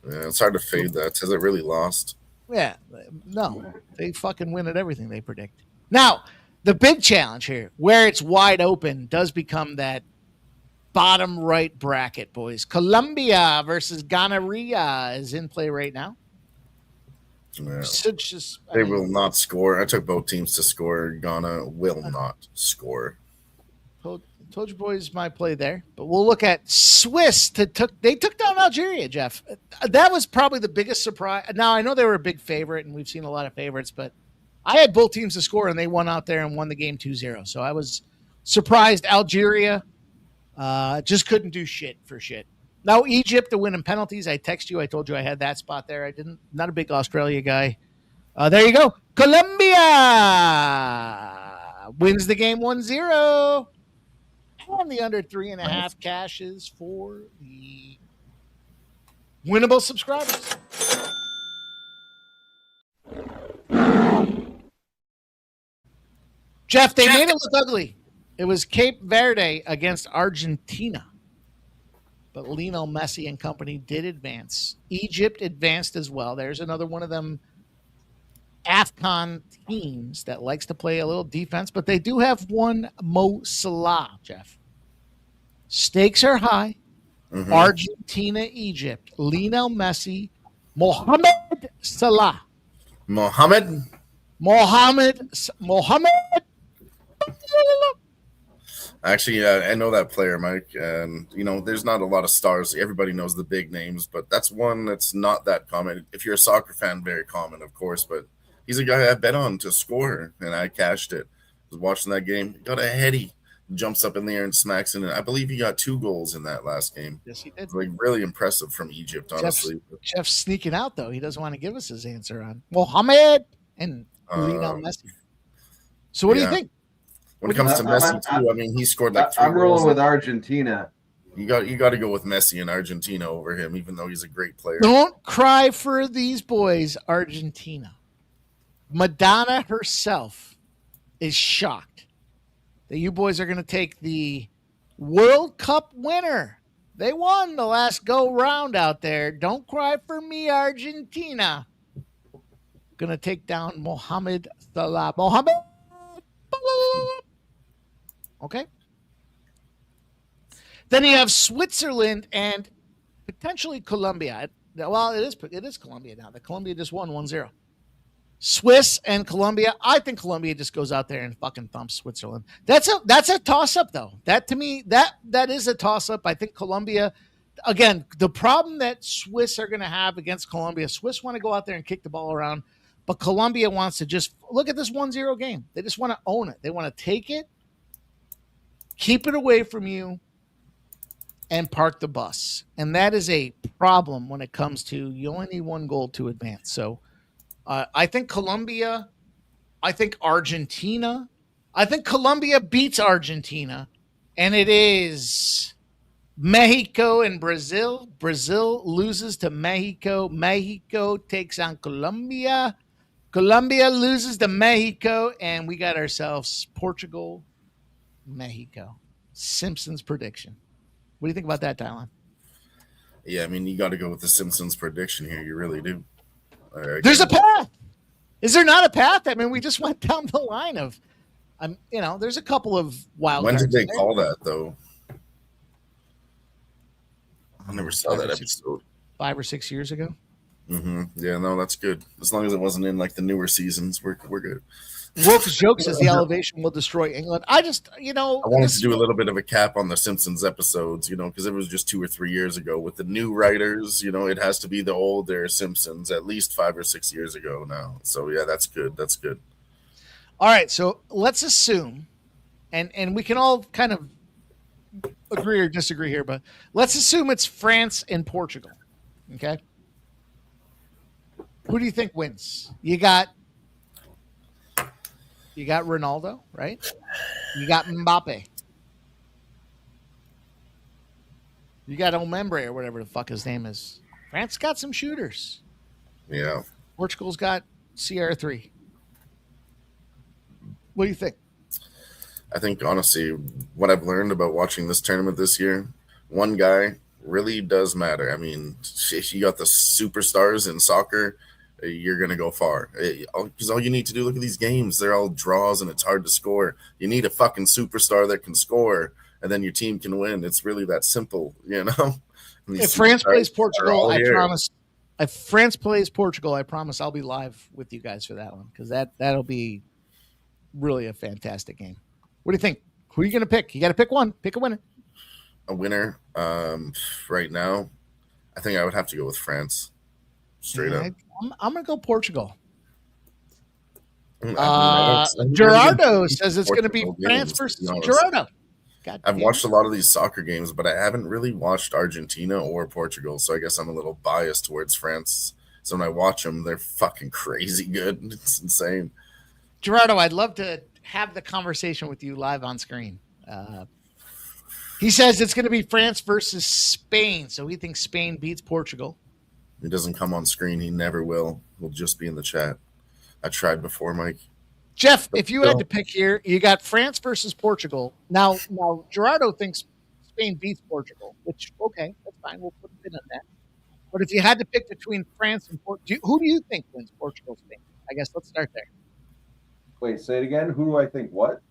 Yeah, it's hard to fade that. Has it really lost? Yeah. No. They fucking win at everything they predict. Now, the big challenge here, where it's wide open, does become that bottom right bracket, boys. Colombia versus gonorrhea is in play right now. Yeah. They will not score. I took both teams to score. Ghana will not score. Told you boys my play there, but we'll look at Swiss. They took down Algeria, Jeff. That was probably the biggest surprise. Now I know they were a big favorite, and we've seen a lot of favorites, but I had both teams to score, and they won out there and won the game 2-0. So I was surprised. Algeria just couldn't do shit for shit. Now Egypt to win in penalties. I text you. I told you I had that spot there. I didn't. Not a big Australia guy. There you go. Colombia wins the game 1-0. And the under 3.5 cashes for the winnable subscribers. Jeff, they made it look ugly. It was Cape Verde against Argentina. But Lionel Messi and company did advance. Egypt advanced as well. There's another one of them AFCON teams that likes to play a little defense, but they do have one Mo Salah, Jeff. Stakes are high. Mm-hmm. Argentina, Egypt. Lionel Messi, Mohamed Salah. Mohamed. Actually, I know that player, Mike. And, there's not a lot of stars. Everybody knows the big names, but that's one that's not that common. If you're a soccer fan, very common, of course. But he's a guy I bet on to score, and I cashed it. I was watching that game. Got a heady. Jumps up in the air and smacks in it. I believe he got 2 goals in that last game. Yes, he did. Like really impressive from Egypt, honestly. Jeff's sneaking out though. He doesn't want to give us his answer on Mohamed and Lionel Messi. So what do you think? When it comes to Messi too, I mean, he scored like 3 I'm rolling with Argentina. You got to go with Messi and Argentina over him, even though he's a great player. Don't cry for these boys, Argentina. Madonna herself is shocked that you boys are going to take the World Cup winner. They won the last go round out there. Don't cry for me, Argentina. Going to take down Mohamed Salah. Okay. Then you have Switzerland and potentially Colombia. Well, it is Colombia now. The Colombia just won 1-0. Swiss and Colombia. I think Colombia just goes out there and fucking thumps Switzerland. That's a toss-up, though. That, to me, that is a toss-up. I think Colombia, again, the problem that Swiss are going to have against Colombia, Swiss want to go out there and kick the ball around, but Colombia wants to just look at this 1-0 game. They just want to own it. They want to take it, keep it away from you, and park the bus. And that is a problem when it comes to you only need 1 goal to advance. So, I think Colombia, I think Argentina, I think Colombia beats Argentina, and it is Mexico and Brazil. Brazil loses to Mexico. Mexico takes on Colombia. Colombia loses to Mexico, and we got ourselves Portugal, Mexico. Simpsons prediction. What do you think about that, Dylan? Yeah, I mean, you got to go with the Simpsons prediction here. You really do. There's a path. Is there not a path? I mean, we just went down the line of, there's a couple of wild. When did they call that though? I never saw that episode. 5 or 6 years ago. Mm-hmm. Yeah, no, that's good. As long as it wasn't in like the newer seasons, we're good. Wolf's joke says the elevation will destroy England. I wanted to do a little bit of a cap on the Simpsons episodes, because it was just 2 or 3 years ago. With the new writers, it has to be the older Simpsons, at least 5 or 6 years ago now. So yeah, that's good. That's good. All right, so let's assume, and we can all kind of agree or disagree here, but let's assume it's France and Portugal. Okay, who do you think wins? You got Ronaldo, right? You got Mbappe. You got Omembre or whatever the fuck his name is. France got some shooters. Yeah. Portugal's got CR3. What do you think? I think, honestly, what I've learned about watching this tournament this year, one guy really does matter. I mean, if you got the superstars in soccer, you're going to go far. Because all you need to do, look at these games. They're all draws, and it's hard to score. You need a fucking superstar that can score, and then your team can win. It's really that simple, you know. If France plays Portugal, I here. promise. If France plays Portugal, I promise I'll be live with you guys for that one, because that'll be really a fantastic game. What do you think? Who are you going to pick? You got to pick one. Pick a winner. A winner. Right now, I think I would have to go with France. Straight up. I'm going to go Portugal. Gerardo says it's going to be France versus Gerardo. I've watched a lot of these soccer games, but I haven't really watched Argentina or Portugal, so I guess I'm a little biased towards France. So when I watch them, they're fucking crazy good. It's insane. Gerardo, I'd love to have the conversation with you live on screen. He says it's going to be France versus Spain, so he thinks Spain beats Portugal. He doesn't come on screen. He never will. He'll just be in the chat. I tried before, Mike. Jeff, if you had to pick here, you got France versus Portugal. Now Gerardo thinks Spain beats Portugal, which, okay, that's fine. We'll put a pin on that. But if you had to pick between France and Portugal, who do you think wins Portugal-Spain? I guess let's start there. Wait, say it again. Who do I think what?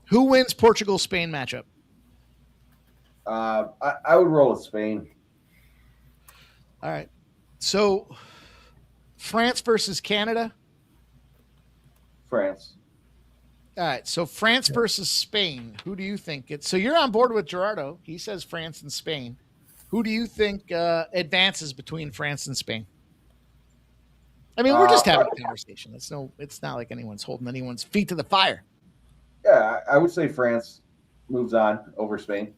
Who wins Portugal-Spain matchup? I would roll with Spain. All right. So France versus Canada? France. All right. So France versus Spain. Who do you think it's? So you're on board with Gerardo. He says France and Spain. Who do you think advances between France and Spain? I mean, we're just having a conversation. It's not like anyone's holding anyone's feet to the fire. Yeah, I would say France moves on over Spain.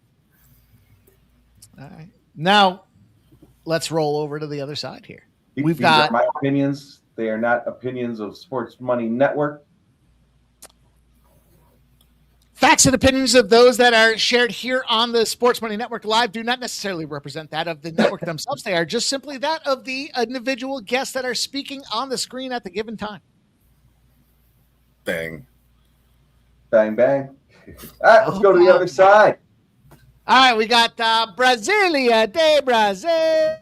All right. Now, let's roll over to the other side here. These are my opinions. They are not opinions of Sports Money Network. Facts and opinions of those that are shared here on the Sports Money Network Live do not necessarily represent that of the network themselves. They are just simply that of the individual guests that are speaking on the screen at the given time. Bang. Bang, bang. All right, let's go to the other side. All right, we got Brasilia de Brazil.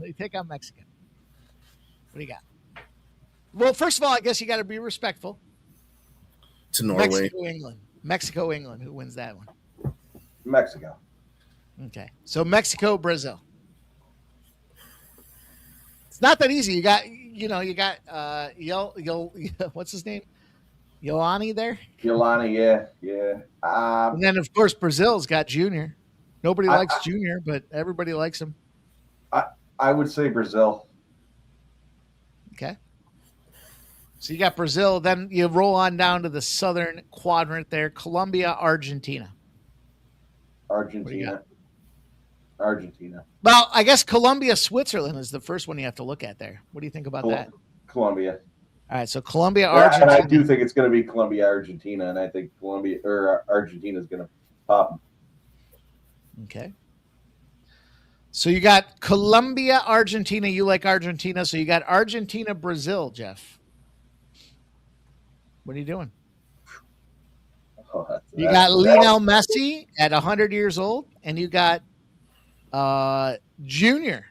They take on Mexico. What do you got? Well, first of all, I guess you got to be respectful. To Norway. Mexico, England. Who wins that one? Mexico. Okay. So Mexico, Brazil. It's not that easy. You got what's his name? Yolani there? Yolani, yeah. And then, of course, Brazil's got Junior. Nobody likes Junior, but everybody likes him. I would say Brazil. Okay. So you got Brazil. Then you roll on down to the southern quadrant there. Colombia, Argentina. Argentina. Well, I guess Colombia, Switzerland is the first one you have to look at there. What do you think about that? Colombia. All right, so Colombia, Argentina. And I do think it's going to be Colombia, Argentina, and I think Argentina is going to pop. Okay. So you got Colombia, Argentina. You like Argentina, so you got Argentina, Brazil, Jeff. What are you doing? You got Lionel Messi at 100 years old, and you got Junior.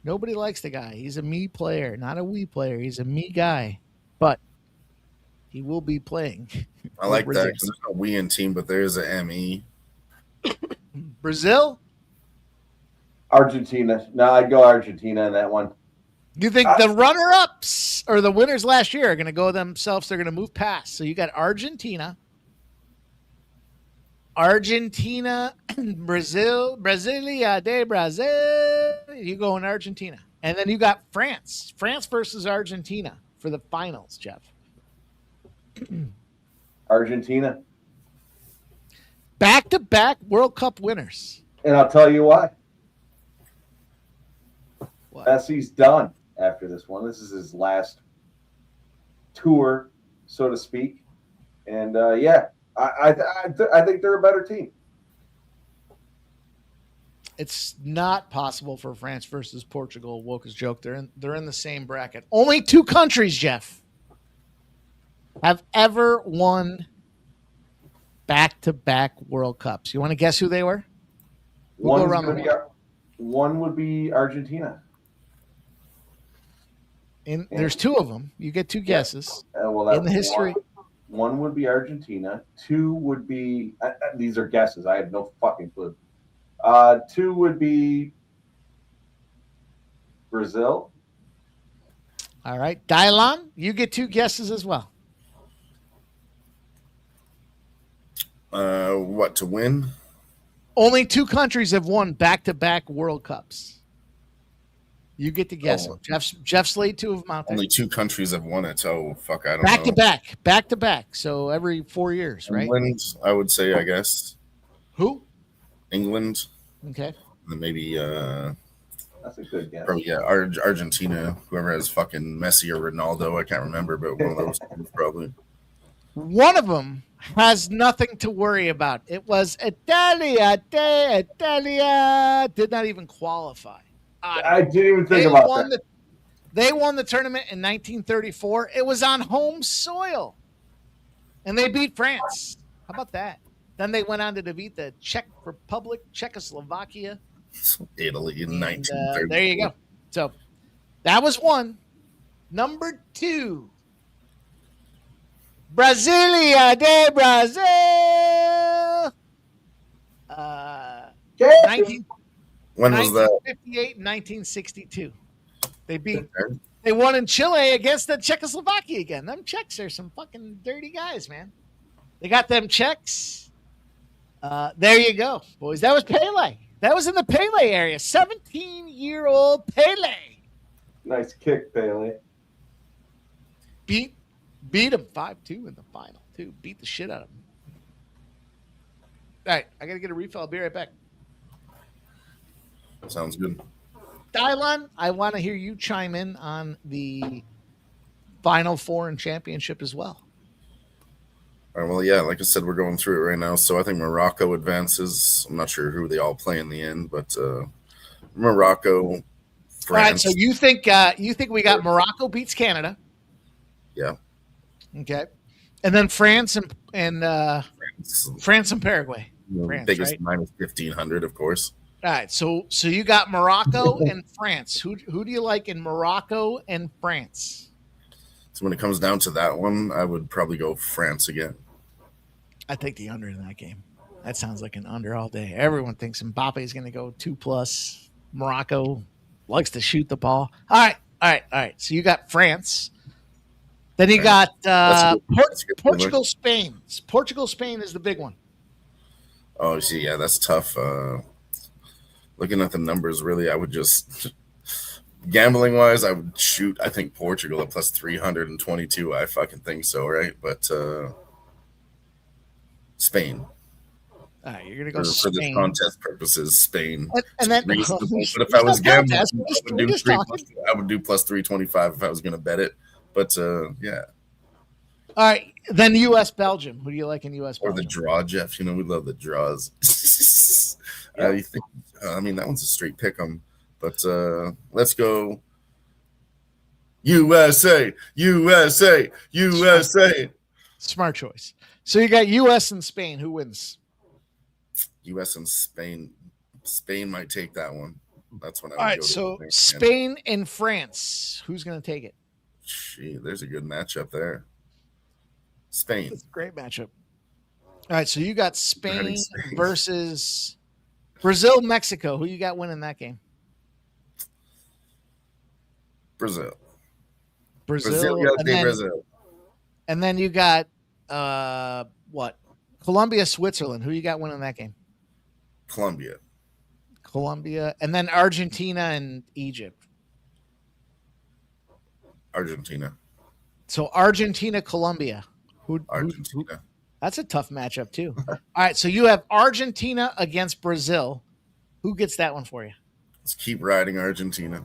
Nobody likes the guy. He's a me player, not a we player. He's a me guy, but he will be playing. I like that because there's no we in team, but there's a ME. Brazil? Argentina. No, I'd go Argentina in that one. Do you think the runner-ups or the winners last year are going to go themselves? They're going to move past. So you got Argentina, Brazil, Brasilia de Brazil. You go in Argentina. And then you got France versus Argentina for the finals, Jeff. Argentina. Back-to-back World Cup winners. And I'll tell you why. What? Messi's done after this one. This is his last tour, so to speak. And, I think they're a better team. It's not possible for France versus Portugal. Woke's joke. They're in the same bracket. Only two countries, Jeff, have ever won back-to-back World Cups. You want to guess who they were? We'll go around the world. One would be Argentina. There's two of them. You get two guesses. Well, in the history. One would be Argentina. Two would be these are guesses. I have no fucking clue. Two would be Brazil. All right, Dylan, you get two guesses as well. What to win? Only two countries have won back-to-back World Cups. You get to guess them. Jeff Slade, two of them out there. Only two countries have won it. Oh, fuck, I don't know. Back to back. So every 4 years, right? England, I would say, I guess. Who? England. Okay. And then maybe that's a good guess. Probably, yeah, Argentina. Whoever has fucking Messi or Ronaldo, I can't remember, but one of those probably. One of them has nothing to worry about. It was Italia. Did not even qualify. I didn't even think about that. They won the tournament in 1934. It was on home soil. And they beat France. How about that? Then they went on to defeat the Czech Republic, Czechoslovakia. Italy in 1934. There you go. So that was one. Number two. Brasilia de Brazil. 19 When was that? 1958 and 1962. They won in Chile against the Czechoslovakia again. Them Czechs are some fucking dirty guys, man. They got them Czechs. There you go, boys. That was Pele. That was in the Pele area. 17-year-old Pele. Nice kick, Pele. Beat him 5-2 in the final, too. Beat the shit out of him. All right, I got to get a refill. I'll be right back. Sounds good. Dylan, I want to hear you chime in on the Final Four and championship as well. All right, well, yeah, like I said, we're going through it right now. So I think Morocco advances. I'm not sure who they all play in the end, but Morocco, France. All right, so you think we got Morocco beats Canada? Yeah. Okay, and then France and Paraguay. France, biggest right? minus 1,500, of course. All right, so you got Morocco and France. Who do you like in Morocco and France? So when it comes down to that one, I would probably go France again. I take the under in that game. That sounds like an under all day. Everyone thinks Mbappe is going to go 2+. Morocco likes to shoot the ball. All right. So you got France. Then you got Portugal, Spain. Portugal, Spain is the big one. Oh, see, yeah, that's tough. Looking at the numbers, really, I would just gambling wise, I would shoot. I think Portugal at plus 322. I fucking think so, right? But Spain. All right, you're gonna go for this contest purposes, Spain. And then, but if I was gambling, I would do plus 325 if I was gonna bet it. But yeah. All right, then U.S. Belgium. Who do you like in U.S. Belgium? Or the draw, Jeff. You know we love the draws. You think? I mean, that one's a straight pick 'em. But let's go. USA. Smart choice. So you got U.S. and Spain. Who wins? U.S. and Spain. Spain might take that one. That's what I would All right, go so to Spain and France. Who's going to take it? Gee, there's a good matchup there. Spain. It's a great matchup. All right, so you got Spain versus Brazil, Mexico. Who you got winning that game? Brazil. Brazil. And then you got Colombia, Switzerland. Who you got winning that game? Colombia. And then Argentina and Egypt. Argentina. So Argentina, Colombia. Argentina. That's a tough matchup too. All right, so you have Argentina against Brazil. Who gets that one for you? Let's keep riding Argentina.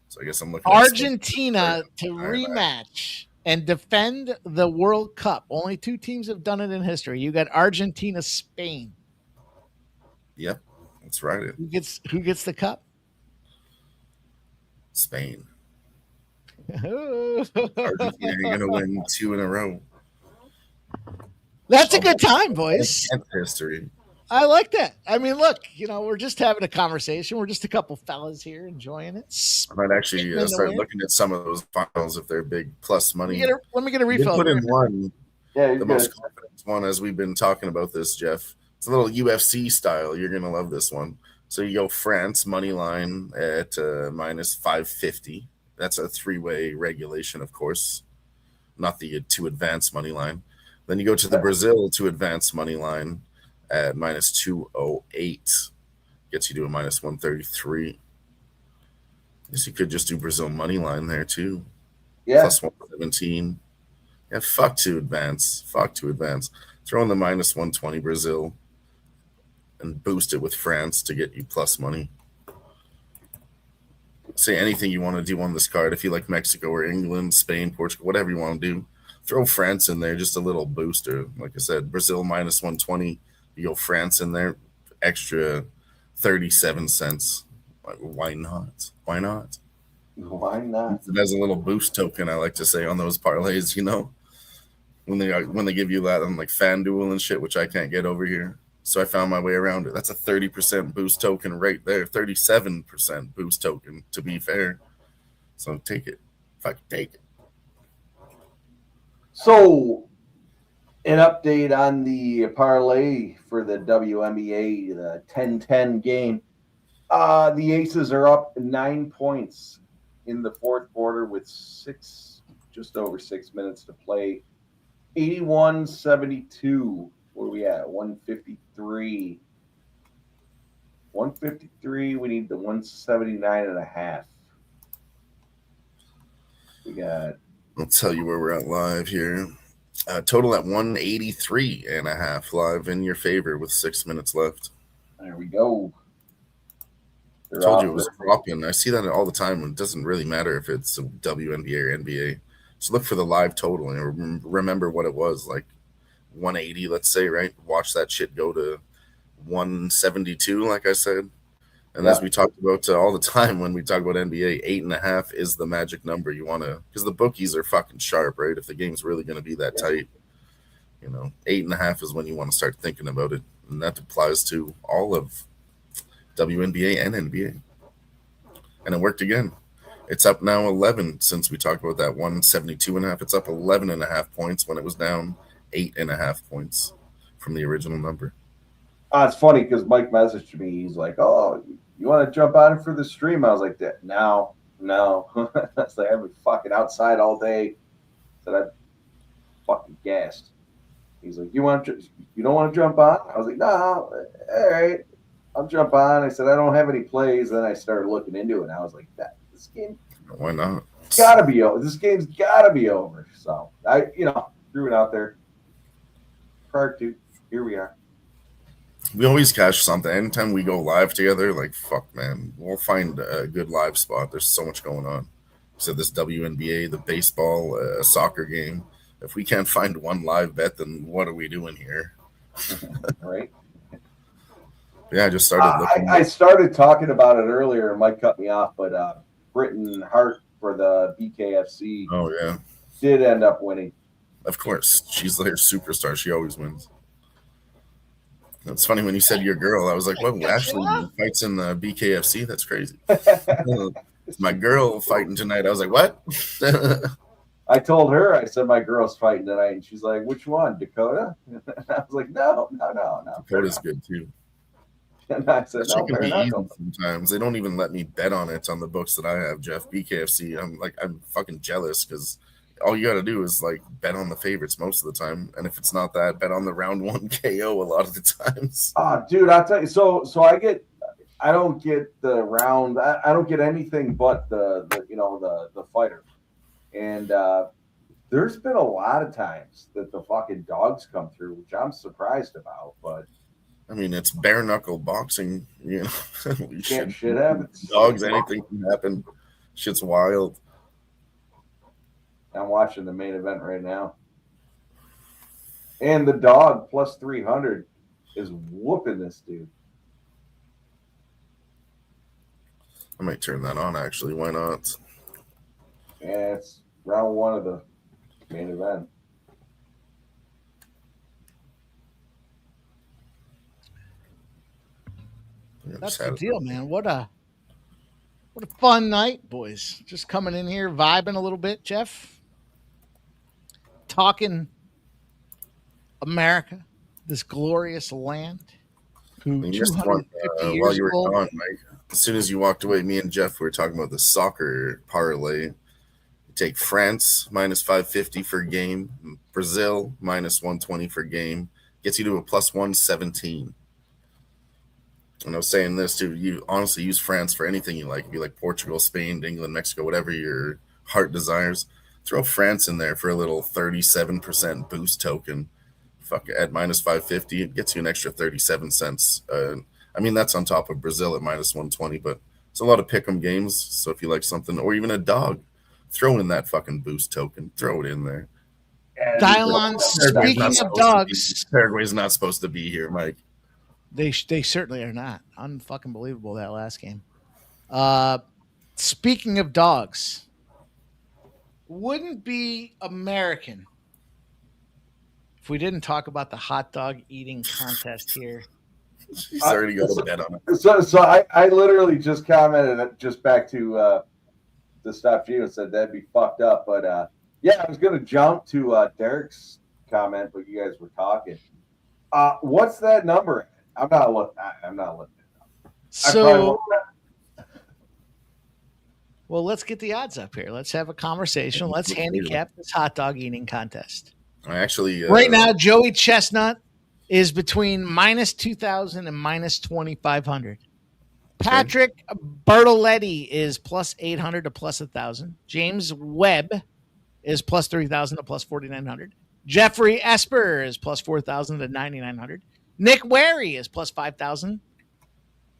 So I guess I'm looking Argentina to rematch and defend the World Cup. Only two teams have done it in history. You got Argentina, Spain. Yep, let's ride it. Who gets the cup? Spain. Argentina ain't gonna win 2 in a row. That's a good time, boys. History. I like that. I mean, look, we're just having a conversation. We're just a couple fellas here enjoying it. I might actually start looking at some of those finals if they're big plus money. Let me get a refill. Put in one. Yeah, the most confident one, as we've been talking about this, Jeff. It's a little UFC style. You're gonna love this one. So you go France money line at minus 550. That's a three-way regulation, of course, not the to advance money line. Then you go to the Brazil to advance money line at minus 208. Gets you to a minus 133. I guess you could just do Brazil money line there too. Yeah. Plus 117. Yeah, fuck to advance. Throw in the minus 120 Brazil and boost it with France to get you plus money. Say anything you want to do on this card. If you like Mexico or England, Spain, Portugal, whatever you want to do, throw France in there, just a little booster. Like I said, Brazil minus 120. You go France in there, extra 37 cents. Like, why not? Why not? It has a little boost token, I like to say, on those parlays, when they give you that on like FanDuel and shit, which I can't get over here. So I found my way around it. That's a 30% boost token right there. 37% boost token, to be fair. So take it. Fuck, take it. So, an update on the parlay for the WNBA, the 10-10 game. The Aces are up 9 points in the fourth quarter with just over 6 minutes to play. 81-72. Where are we at? 153. 153. We need the 179.5. We got. I'll tell you where we're at live here. Total at 183.5 live in your favor with 6 minutes left. There we go. I told you it was dropping. I see that all the time. It doesn't really matter if it's WNBA or NBA. So look for the live total and remember what it was, like 180, let's say, right? Watch that shit go to 172, like I said. And as we talked about all the time when we talk about NBA, 8.5 is the magic number you want to, because the bookies are fucking sharp, right? If the game's really going to be that tight, 8.5 is when you want to start thinking about it. And that applies to all of WNBA and NBA. And it worked again. It's up now 11 since we talked about that 172.5. It's up 11.5 points when it was down 8.5 points from the original number. It's funny because Mike messaged me. He's like, "Oh, you want to jump on for the stream?" I was like, No. That's like I've been fucking outside all day. Said I'm fucking gassed. He's like, "You don't want to jump on?" I was like, "No, all right, I'll jump on." I said, "I don't have any plays." Then I started looking into it, and I was like, "This game, why not? Gotta be over. This game's gotta be over." So I, threw it out there. Part 2, here we are. We always catch something. Anytime we go live together, like, fuck, man, we'll find a good live spot. There's so much going on. So this WNBA, the baseball, soccer game. If we can't find one live bet, then what are we doing here? Right. Yeah, I just started looking. I started talking about it earlier. Mike cut me off, but Britton Hart for the BKFC did end up winning. Of course. She's their superstar. She always wins. It's funny when you said your girl. I was like, "Whoa, Ashley fights in the BKFC? That's crazy." It's my girl fighting tonight. I was like, "What?" I told her, I said, "My girl's fighting tonight." And she's like, "Which one, Dakota?" I was like, No. Dakota's good too. And I said, "No, can be easy sometimes. They don't even let me bet on it on the books that I have, Jeff. BKFC. I'm fucking jealous because all you got to do is like bet on the favorites most of the time, and if it's not that, bet on the round 1 KO a lot of the times." Oh, dude, I'll tell you. So I don't get the round. I don't get anything but the fighter. And there's been a lot of times that the fucking dogs come through, which I'm surprised about. But I mean, it's bare knuckle boxing. Shit happens. Dogs, anything can happen. Shit's wild. I'm watching the main event right now. And the dog plus 300 is whooping this dude. I might turn that on, actually. Why not? Yeah, it's round 1 of the main event. That's the deal, man. What a fun night, boys. Just coming in here, vibing a little bit, Jeff. Talking America, this glorious land. Who You missed 250 one years while you were ago. gone, Mike. As soon as you walked away, me and Jeff were talking about the soccer parlay. You take France minus 550 for game, Brazil minus 120 for game, gets you to a plus 117. And I was saying this too. You honestly use France for anything you like. If you like Portugal, Spain, England, Mexico, whatever your heart desires, throw France in there for a little 37% boost token. Fuck, at minus 550, it gets you an extra 37 cents. I mean, that's on top of Brazil at minus 120, but it's a lot of pick'em games. So if you like something, or even a dog, throw in that fucking boost token. Throw it in there. Dial on. Speaking of dogs, Paraguay's not supposed to be here, Mike. They certainly are not. Unfucking believable that last game. Speaking of dogs, wouldn't be American if we didn't talk about the hot dog eating contest here. He's already got a bet on it. So I literally just commented just back to the stuff Gino said. That'd be fucked up. But yeah, I was gonna jump to Derek's comment, but you guys were talking. What's that number? I'm not looking it up. So, well, let's get the odds up here. Let's have a conversation. Let's handicap this hot dog eating contest. I actually right now, Joey Chestnut is between minus 2,000 and minus 2,500. Patrick Bertoletti is plus 800 to plus 1,000. James Webb is plus 3,000 to plus 4,900. Jeffrey Esper is plus 4,000 to 9,900. Nick Wary is plus 5,000.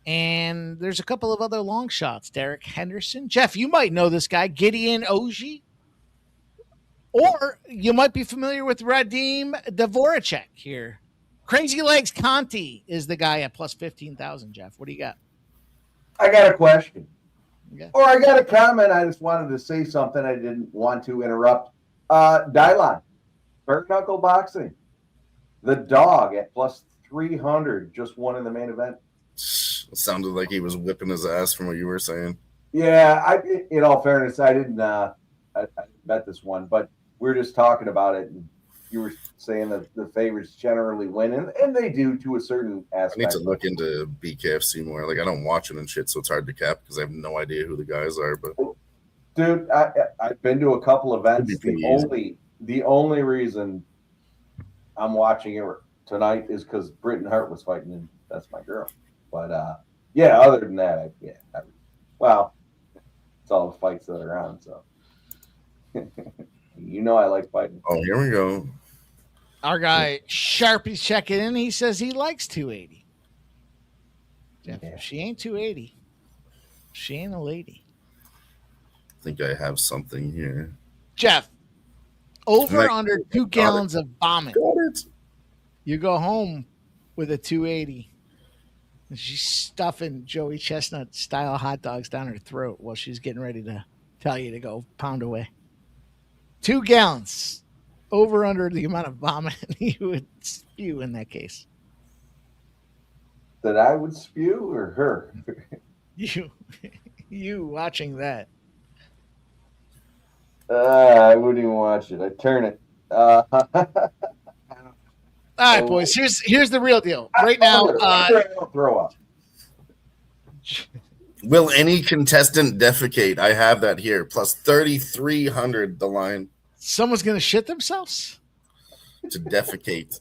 And there's a couple of other long shots. Derek Henderson. Jeff, you might know this guy, Gideon Oji. Or you might be familiar with Radim Dvoracek here. Crazy Legs Conti is the guy at plus 15,000, Jeff. What do you got? I got a question. Okay. Or I got a comment. I just wanted to say something. I didn't want to interrupt. Dylon, Burnt Knuckle Boxing. The dog at plus 300 just won in the main event. It sounded like he was whipping his ass from what you were saying. Yeah, in all fairness, I didn't I bet this one, but we were just talking about it, and you were saying that the favorites generally win, and they do to a certain aspect. I need to look into BKFC more. Like, I don't watch it and shit, so it's hard to cap because I have no idea who the guys are. But dude, I've been to a couple events. The only reason I'm watching it tonight is because Britton Hart was fighting, and that's my girl. But yeah, other than that, well, it's all the fights that are on. So you know, I like fighting. Oh, here we go. Our guy Sharpie's checking in. He says he likes 280. Jeff, Yeah. She ain't 280. She ain't a lady. I think I have something here. Jeff, over Mike, under 2 gallons of vomit. Got it. You go home with a 280. And she's stuffing Joey Chestnut style hot dogs down her throat while she's getting ready to tell you to go pound away. 2 gallons. Over under the amount of vomit you would spew in that case. That I would spew or her? You watching that. I wouldn't even watch it. I'd turn it. All right, boys. Here's the real deal. Right now, throw up. Will any contestant defecate? I have that here. Plus 3,300 the line someone's gonna shit themselves. to defecate.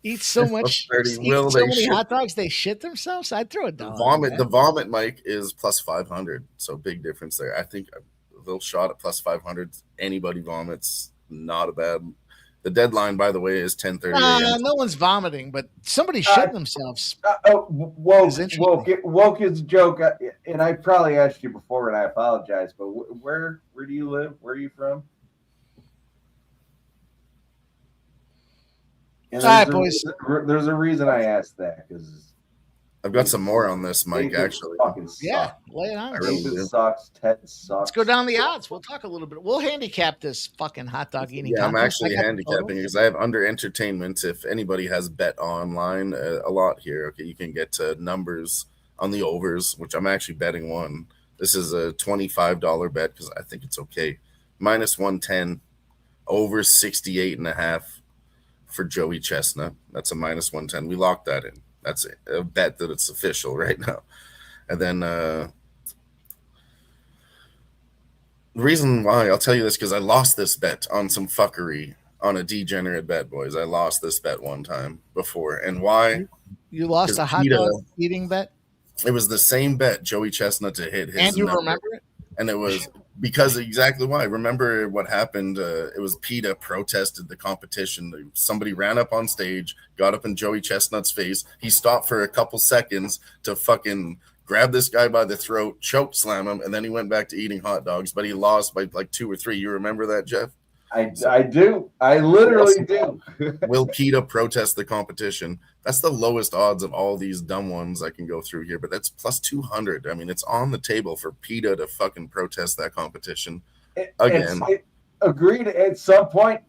Eat so much. Will so they many shit? hot dogs they shit themselves. I'd throw a dollar. The vomit, Mike, is plus 500. So big difference there. I think a little shot at plus 500. Anybody vomits, not a bad. The deadline, by the way, is 10:30 a.m. No one's vomiting, but somebody shit themselves. Woke is a joke, and I probably asked you before, and I apologize. But where do you live? Where are you from? And All right, boys. There's a reason I asked that because I've got some more on this, Mike. Actually, yeah, lay it on. David sucks. Ted sucks. Let's go down the odds. We'll talk a little bit. We'll handicap this fucking hot dog eating. Yeah, I'm contest. actually handicapping because I have under entertainment. If anybody has bet online, a lot here. Okay, you can get numbers on the overs, which I'm actually betting one. This is a $25 bet because I think it's okay. Minus 110, over 68.5 for Joey Chestnut. That's a minus 110. We locked that in. That's a bet that it's official right now. And then the reason why I'll tell you this, because I lost this bet on some fuckery on a degenerate bet, boys. I lost this bet one time before. And why? You lost a hot dog eating bet? It was the same bet, Joey Chestnut to hit his and you number. Remember it? And it was because exactly why. Remember what happened? It was PETA protested the competition. Somebody ran up on stage, got up in Joey Chestnut's face. He stopped for a couple seconds to fucking grab this guy by the throat, choke slam him, and then he went back to eating hot dogs. But he lost by like 2 or 3. You remember that, Jeff? I do. I literally do. Will PETA protest the competition? That's the lowest odds of all these dumb ones I can go through here, but that's plus 200. I mean, it's on the table for PETA to fucking protest that competition again. Agreed. At some point,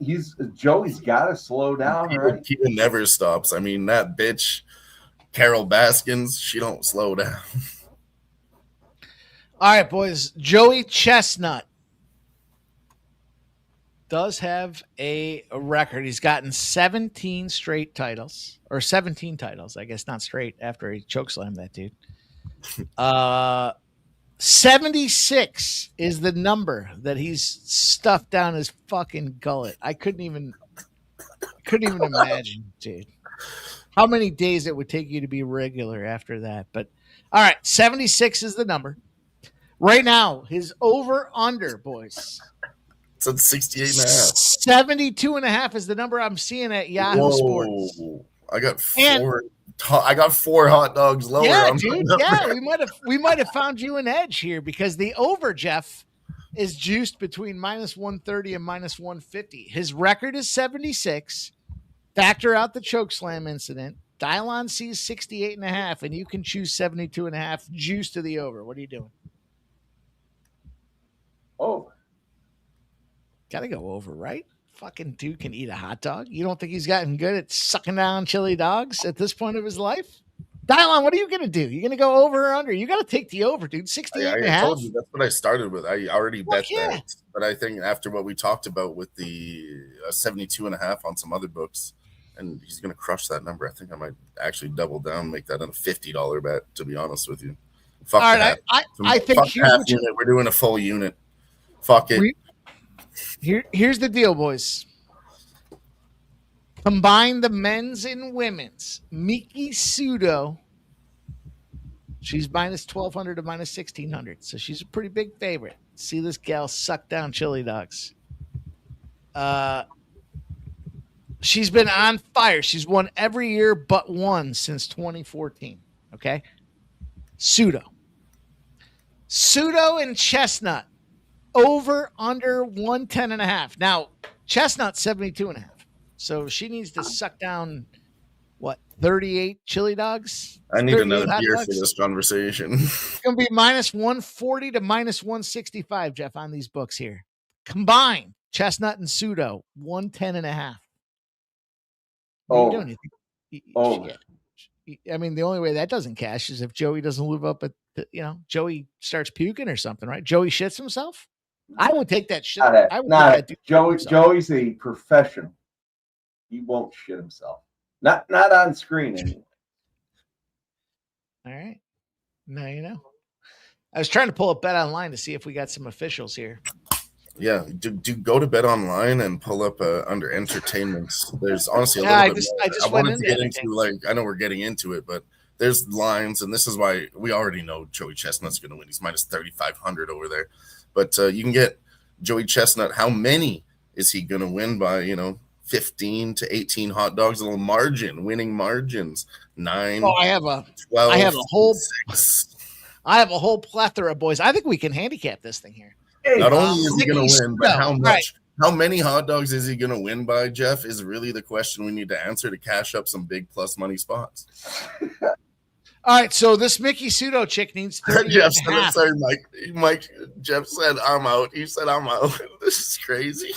Joey's got to slow down, right? PETA never stops. I mean, that bitch, Carol Baskins, she don't slow down. All right, boys. Joey Chestnut does have a record. He's gotten 17 straight titles, or 17 titles, I guess, not straight after he chokeslammed that dude. 76 is the number that he's stuffed down his fucking gullet. I couldn't even imagine, dude, how many days it would take you to be regular after that. But all right, 76 is the number. Right now, his over-under, boys. It's at 68.5. 72.5 is the number I'm seeing at Yahoo Sports. I got four hot dogs lower. Yeah, dude. Yeah, we might have found you an edge here because the over, Jeff, is juiced between minus 130 and minus 150. His record is 76. Factor out the chokeslam incident. Dylon sees 68.5, and you can choose 72.5. Juice to the over. What are you doing? Oh. Got to go over, right? Fucking dude can eat a hot dog. You don't think he's gotten good at sucking down chili dogs at this point of his life? Dylon, what are you going to do? You going to go over or under? You got to take the over, dude. 68.5. I told you, that's what I started with. I already bet that. But I think after what we talked about with the 72.5 on some other books, and he's going to crush that number. I think I might actually double down, make that a $50 bet, to be honest with you. Fuck all right, I think we're doing a full unit. Fuck it. Here's the deal, boys. Combine the men's and women's. Miki Sudo, she's minus 1,200 to minus 1,600, so she's a pretty big favorite. See this gal suck down chili dogs. She's been on fire. She's won every year but one since 2014. Okay? Sudo and Chestnut. Over, under 110.5. Now, Chestnut 72.5. So she needs to suck down, 38 chili dogs? I need another beer for this conversation. It's going to be minus 140 to minus 165, Jeff, on these books here. Combined, Chestnut and Sudo, 110.5. What are you doing? I mean, the only way that doesn't cash is if Joey doesn't live up at, Joey starts puking or something, right? Joey shits himself. I would take that shit. Joey's a professional. He won't shit himself. Not on screen anyway. All right. Now you know. I was trying to pull up Bet Online to see if we got some officials here. Yeah, do go to Bet Online and pull up under entertainments. There's honestly a little bit more. I wanted to get into I know we're getting into it, but there's lines, and this is why we already know Joey Chestnut's going to win. He's minus 3,500 over there. But you can get Joey Chestnut. How many is he going to win by, 15 to 18 hot dogs, a little margin, winning margins, 9. Oh, I have a 12. I have a whole plethora, boys. I think we can handicap this thing here. Not only is he going to win, but how much? Right. How many hot dogs is he going to win by, Jeff, is really the question we need to answer to cash up some big plus money spots. All right, so this Miki Sudo chick needs 30. Jeff said, sorry, Mike. Jeff said, I'm out. He said, I'm out. This is crazy.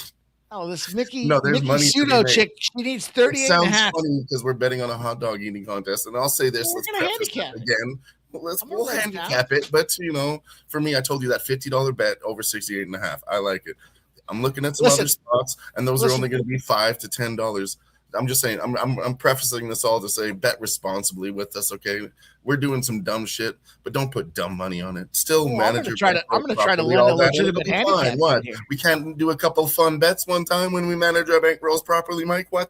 Oh, this Miki Sudo chick, she needs 38 and a half. Sounds funny because we're betting on a hot dog eating contest. And I'll say this. We're going to handicap again. We'll handicap it, but for me, I told you that $50 bet over 68.5. I like it. I'm looking at some other spots, and those are only going to be $5 to $10. I'm just saying, I'm prefacing this all to say, bet responsibly with us, okay? We're doing some dumb shit, but don't put dumb money on it. Still manage your bet. I'm going to try to learn a legitimate handicap. What? We can't do a couple fun bets one time when we manage our bankrolls properly, Mike? What?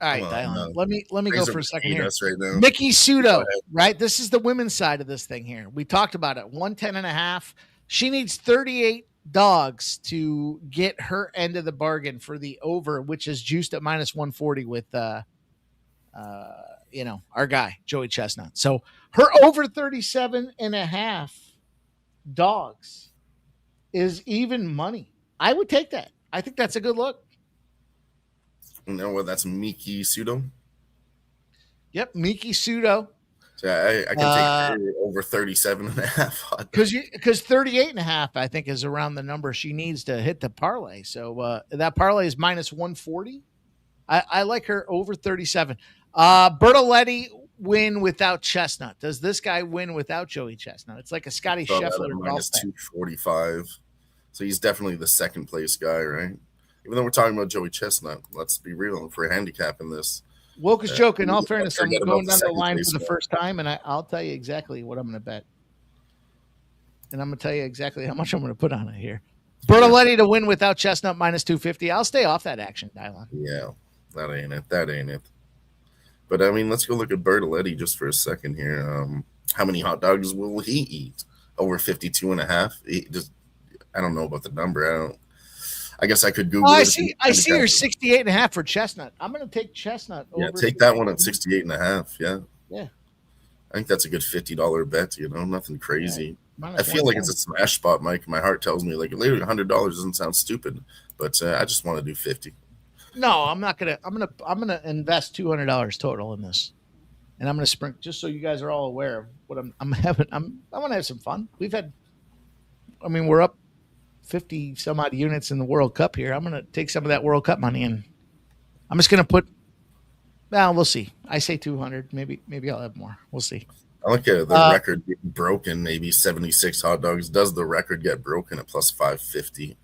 All right, Dylan. Let me go for a second here. Right now. Mickey Pseudo, right? This is the women's side of this thing here. We talked about it. 110.5. She needs 38 dogs to get her end of the bargain for the over, which is juiced at minus 140 with our guy Joey Chestnut. So her over 37.5 dogs is even money. I would take that. I think that's a good look. You know what? That's Miki Pseudo. Yep, Miki Pseudo. So I can take over 37.5. Because 38.5, I think, is around the number she needs to hit the parlay. So that parlay is minus 140. I like her over 37. Bertoletti win without Chestnut. Does this guy win without Joey Chestnut? It's like a Scotty Scheffler. Minus 245. So he's definitely the second place guy, right? Even though we're talking about Joey Chestnut, let's be real. If we're handicapping this. Woke is joking. In all fairness, I'm going down the line for the first time, and I'll tell you exactly what I'm going to bet. And I'm going to tell you exactly how much I'm going to put on it here. Bertoletti to win without Chestnut, minus 250. I'll stay off that action, Dylan. Yeah, that ain't it. But, I mean, let's go look at Bertoletti just for a second here. How many hot dogs will he eat? Over 52.5? I don't know about the number. I guess I could Google it. I see her 68.5 for Chestnut. I'm going to take Chestnut. Yeah, take that one at 68.5. Yeah. Yeah. I think that's a good $50 bet, nothing crazy. Yeah. I feel like it's a smash spot, Mike. My heart tells me, like, later $100 doesn't sound stupid, but I just want to do 50. No, I'm not going to. I'm going to invest $200 total in this. And I'm going to sprint, just so you guys are all aware of what I'm having. I want to have some fun. We're up 50 some odd units in the World Cup here. I'm going to take some of that World Cup money and I'm just going to put, we'll see. I say 200. Maybe I'll have more. We'll see. I like the record getting broken, maybe 76 hot dogs. Does the record get broken at plus 550?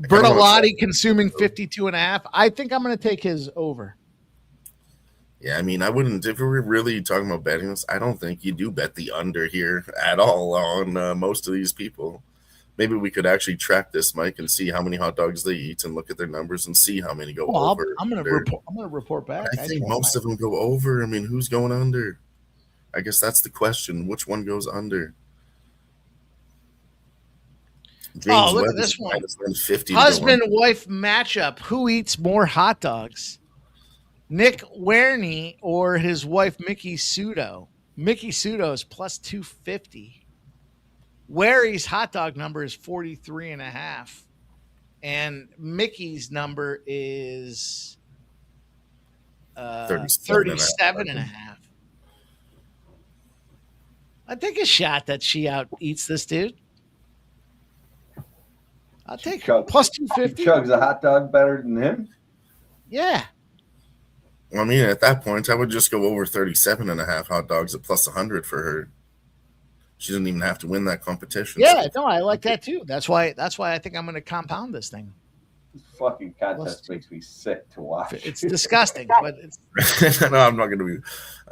Bertolotti consuming 52.5. I think I'm going to take his over. Yeah, I mean, I wouldn't, if we were really talking about betting this, I don't think you do bet the under here at all on most of these people. Maybe we could actually track this, Mike, and see how many hot dogs they eat and look at their numbers and see how many go over. I'm going to report back. I think most of them go over. I mean, who's going under? I guess that's the question. Which one goes under? James look at this one. Husband-wife matchup. Who eats more hot dogs? Nick Werney or his wife, Mickey Pseudo? Mickey Pseudo is plus 250. Wary's hot dog number is 43.5. And Mickey's number is 37.5. I take a shot that she out eats this dude. I'll take plus 250. Chugs a hot dog better than him? Yeah. Well, I mean, at that point, I would just go over 37.5 hot dogs at plus 100 for her. She doesn't even have to win that competition. Yeah, no, I like that too. That's why I think I'm going to compound this thing. This fucking contest makes me sick to watch. It's disgusting, but it's. No, I'm not going to be.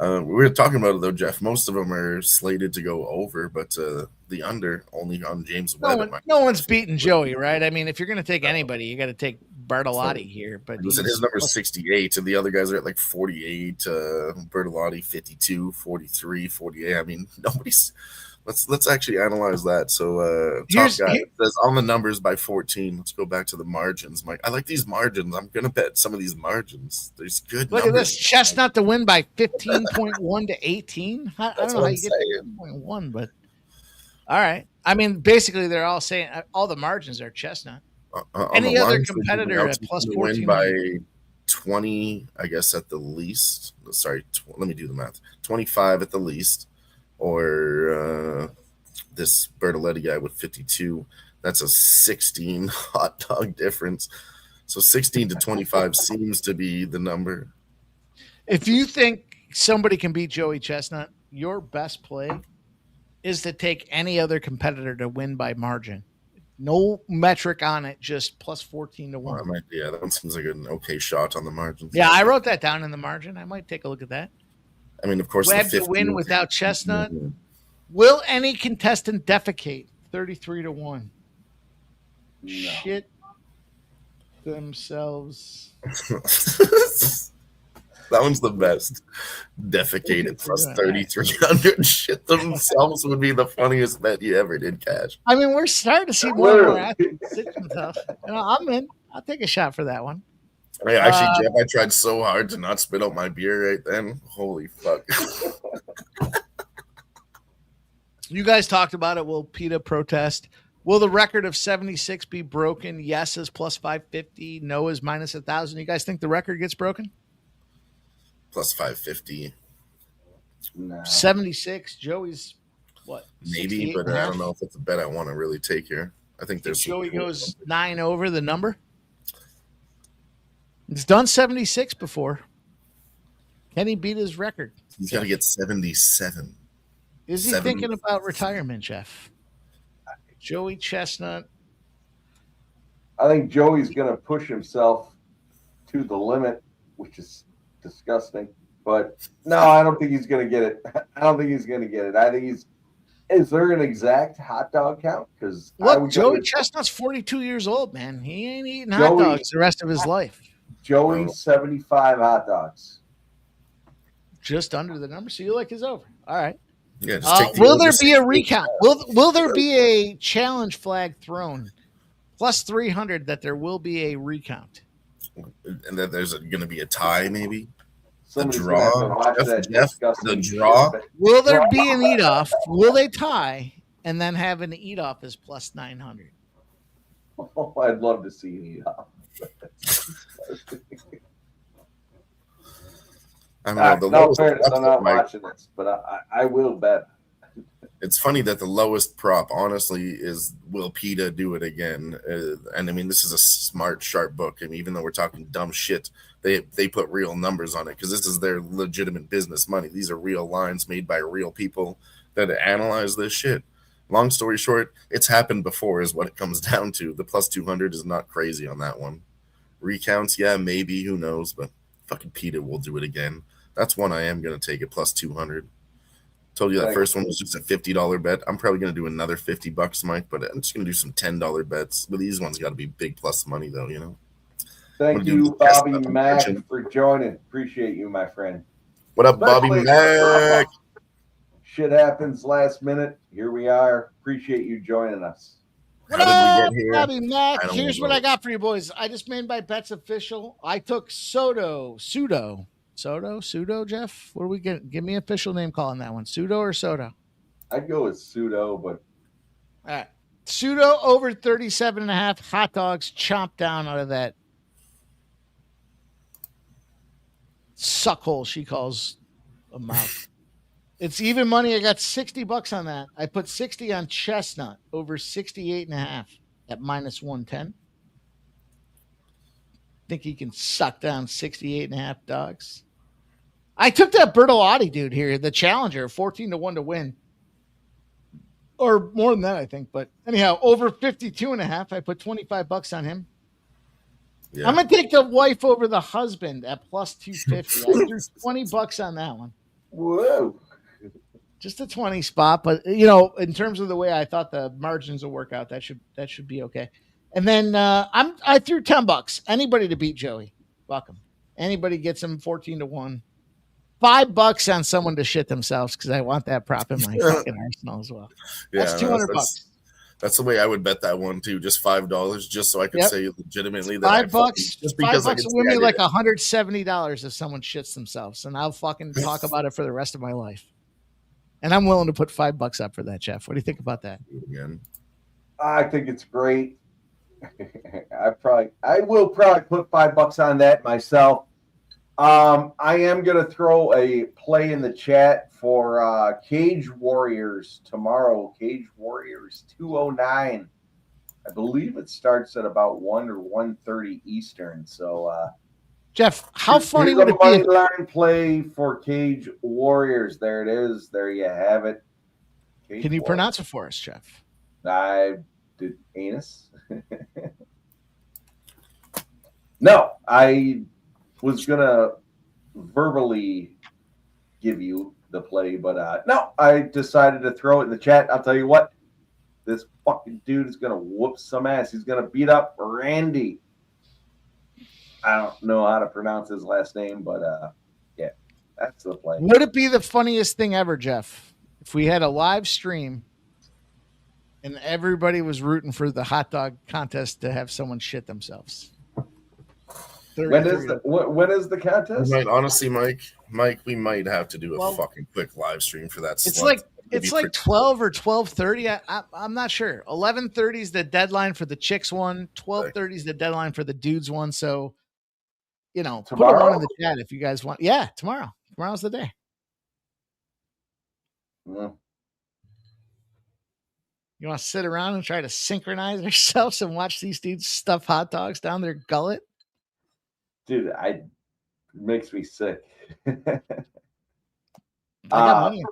We were talking about it though, Jeff. Most of them are slated to go over, but the under only on James Webb. No one's beating Joey, right? I mean, if you're going to take anybody, you got to take Bertolotti here. But his number is 68, and the other guys are at like 48. Bertolotti 52, 43, 48. I mean, nobody's. Let's actually analyze that. So top guy says on the numbers by 14. Let's go back to the margins, Mike. I like these margins. I'm gonna bet some of these margins. There's good. Look numbers. At this Chestnut to win by 15.1 to 18. I don't know how you get 15.1, but all right. I mean, basically, they're all saying all the margins are Chestnut. Any other competitor at plus 14 win by 20, I guess at the least. Sorry, let me do the math. 25 at the least. Or this Bertoletti guy with 52. That's a 16 hot dog difference. So 16 to 25 seems to be the number. If you think somebody can beat Joey Chestnut, your best play is to take any other competitor to win by margin. No metric on it, just plus 14 to 1. Yeah, that one seems like an okay shot on the margins. Yeah, I wrote that down in the margin. I might take a look at that. I mean, of course, Webb the to 50 win without Chestnut. Will any contestant defecate? 33 to 1. No. Shit themselves. That one's the best. Defecated plus 3,300. Shit themselves would be the funniest bet you ever did, Cash. I mean, we're starting to see more and more athletes sit themselves. I'm in. I'll take a shot for that one. Hey, actually, Jeff, I tried so hard to not spit out my beer right then. Holy fuck. You guys talked about it. Will PETA protest? Will the record of 76 be broken? Yes is plus 550. No is minus 1,000. You guys think the record gets broken? Plus 550. No. 76. Joey's what? Maybe, but I don't know if it's a bet I want to really take here. I think there's Joey goes 9 over the number. He's done 76 before. Can he beat his record? He's got to get 77. Is he thinking about retirement, Jeff? Joey Chestnut. I think Joey's going to push himself to the limit, which is disgusting. But no, I don't think he's going to get it. I think he's. Is there an exact hot dog count? Because look, Joey Chestnut's 42 years old, man. He ain't eating hot dogs the rest of his life. Joey, 75 hot dogs. Just under the number. So you like his over. All right. Yeah, just will there be a recount? Will there be a challenge flag thrown? Plus 300 that there will be a recount. And that there's going to be a tie, maybe? Somebody's the draw? The draw? Will there be an eat-off? Will they tie and then have an eat-off as plus 900? Oh, I'd love to see an eat-off. I don't know. I'm not watching this, but I will bet. It's funny that the lowest prop, honestly, is will PETA do it again? And I mean, this is a smart, sharp book. I mean, even though we're talking dumb shit, they put real numbers on it because this is their legitimate business money. These are real lines made by real people that analyze this shit. Long story short, it's happened before is what it comes down to. The plus 200 is not crazy on that one. Recounts, yeah, maybe, who knows, but fucking PETA will do it again. That's one I am going to take at plus 200. Told you that first one was just a $50 bet. I'm probably going to do another $50, Mike, but I'm just going to do some $10 bets. But these ones got to be big plus money, though, you know? Thank you, Bobby Mack, for joining. Appreciate you, my friend. What up, Bobby Mack? Shit happens last minute. Here we are. Appreciate you joining us. What up, Bobby Mack? Here's what I got for you, boys. I just made my bets official. I took Pseudo, Jeff? What do we get? Give me an official name call on that one. Pseudo or Soda? I'd go with Pseudo, but. All right. Pseudo over 37.5 hot dogs chomped down out of that suckhole she calls a mouth. It's even money. I got $60 on that. I put 60 on Chestnut over 68.5 at minus 110. Think he can suck down 68.5 dogs. I took that Bertolotti dude here, the challenger, 14 to 1 to win. Or more than that, I think. But anyhow, over 52.5. I put $25 on him. Yeah. I'm going to take the wife over the husband at plus 250. I threw $20 on that one. Whoa. Just a 20 spot. But, you know, in terms of the way I thought the margins will work out, that should be okay. And then I threw $10. Anybody to beat Joey. Welcome. Anybody gets him 14 to 1. $5 on someone to shit themselves because I want that prop in my fucking arsenal as well. Yeah, that's $200. That's the way I would bet that one too. Just $5, just so I could say legitimately that $5. Just because $5 will win me like $170 if someone shits themselves, and I'll fucking talk about it for the rest of my life. And I'm willing to put $5 up for that, Jeff. What do you think about that? Again, I think it's great. I will probably put $5 on that myself. I am going to throw a play in the chat for Cage Warriors tomorrow. Cage Warriors 209. I believe it starts at about 1 or 1:30 Eastern. So Jeff, how funny Here's would a it be? money If, line play for Cage Warriors. There it is. There you have it. Cage can you Warriors. pronounce it for us, Jeff? I did anus. No, I was gonna verbally give you the play, but no, I decided to throw it in the chat. I'll tell you what, this fucking dude is gonna whoop some ass. He's gonna beat up Randy. I don't know how to pronounce his last name, but yeah, that's the play. Would it be the funniest thing ever, Jeff, if we had a live stream and everybody was rooting for the hot dog contest to have someone shit themselves? When is the contest? Honestly, Mike, we might have to do a fucking quick live stream for that. It's like 12 or 12:30. I'm not sure. 11:30 is the deadline for the chicks one. 12:30 is the deadline for the dudes one. So, put a one in the chat if you guys want. Yeah, tomorrow. Tomorrow's the day. Yeah. You want to sit around and try to synchronize ourselves and watch these dudes stuff hot dogs down their gullet? Dude, it makes me sick. I got money.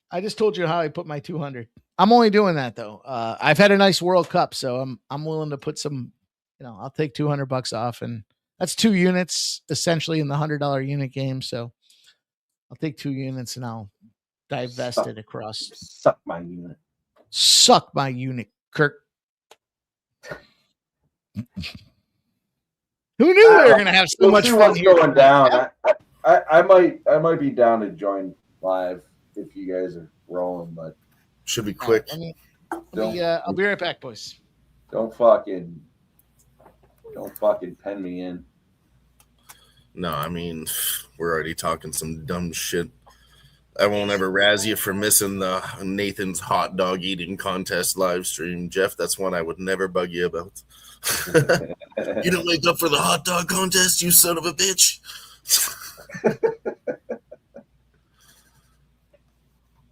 I just told you how I put my 200. I'm only doing that though. I've had a nice World Cup, so I'm willing to put some. I'll take $200 off, and that's 2 units essentially in the $100 unit game. So I'll take 2 units and I'll divest it across. Suck my unit. Suck my unit, Kirk. Who knew we were going to have so much fun here? Going down. I might be down to join live if you guys are rolling, but should be quick. I'll be right back, boys. Don't fucking pen me in. No, I mean, we're already talking some dumb shit. I won't ever razz you for missing the Nathan's hot dog eating contest live stream, Jeff. That's one I would never bug you about. You didn't wake up for the hot dog contest, you son of a bitch.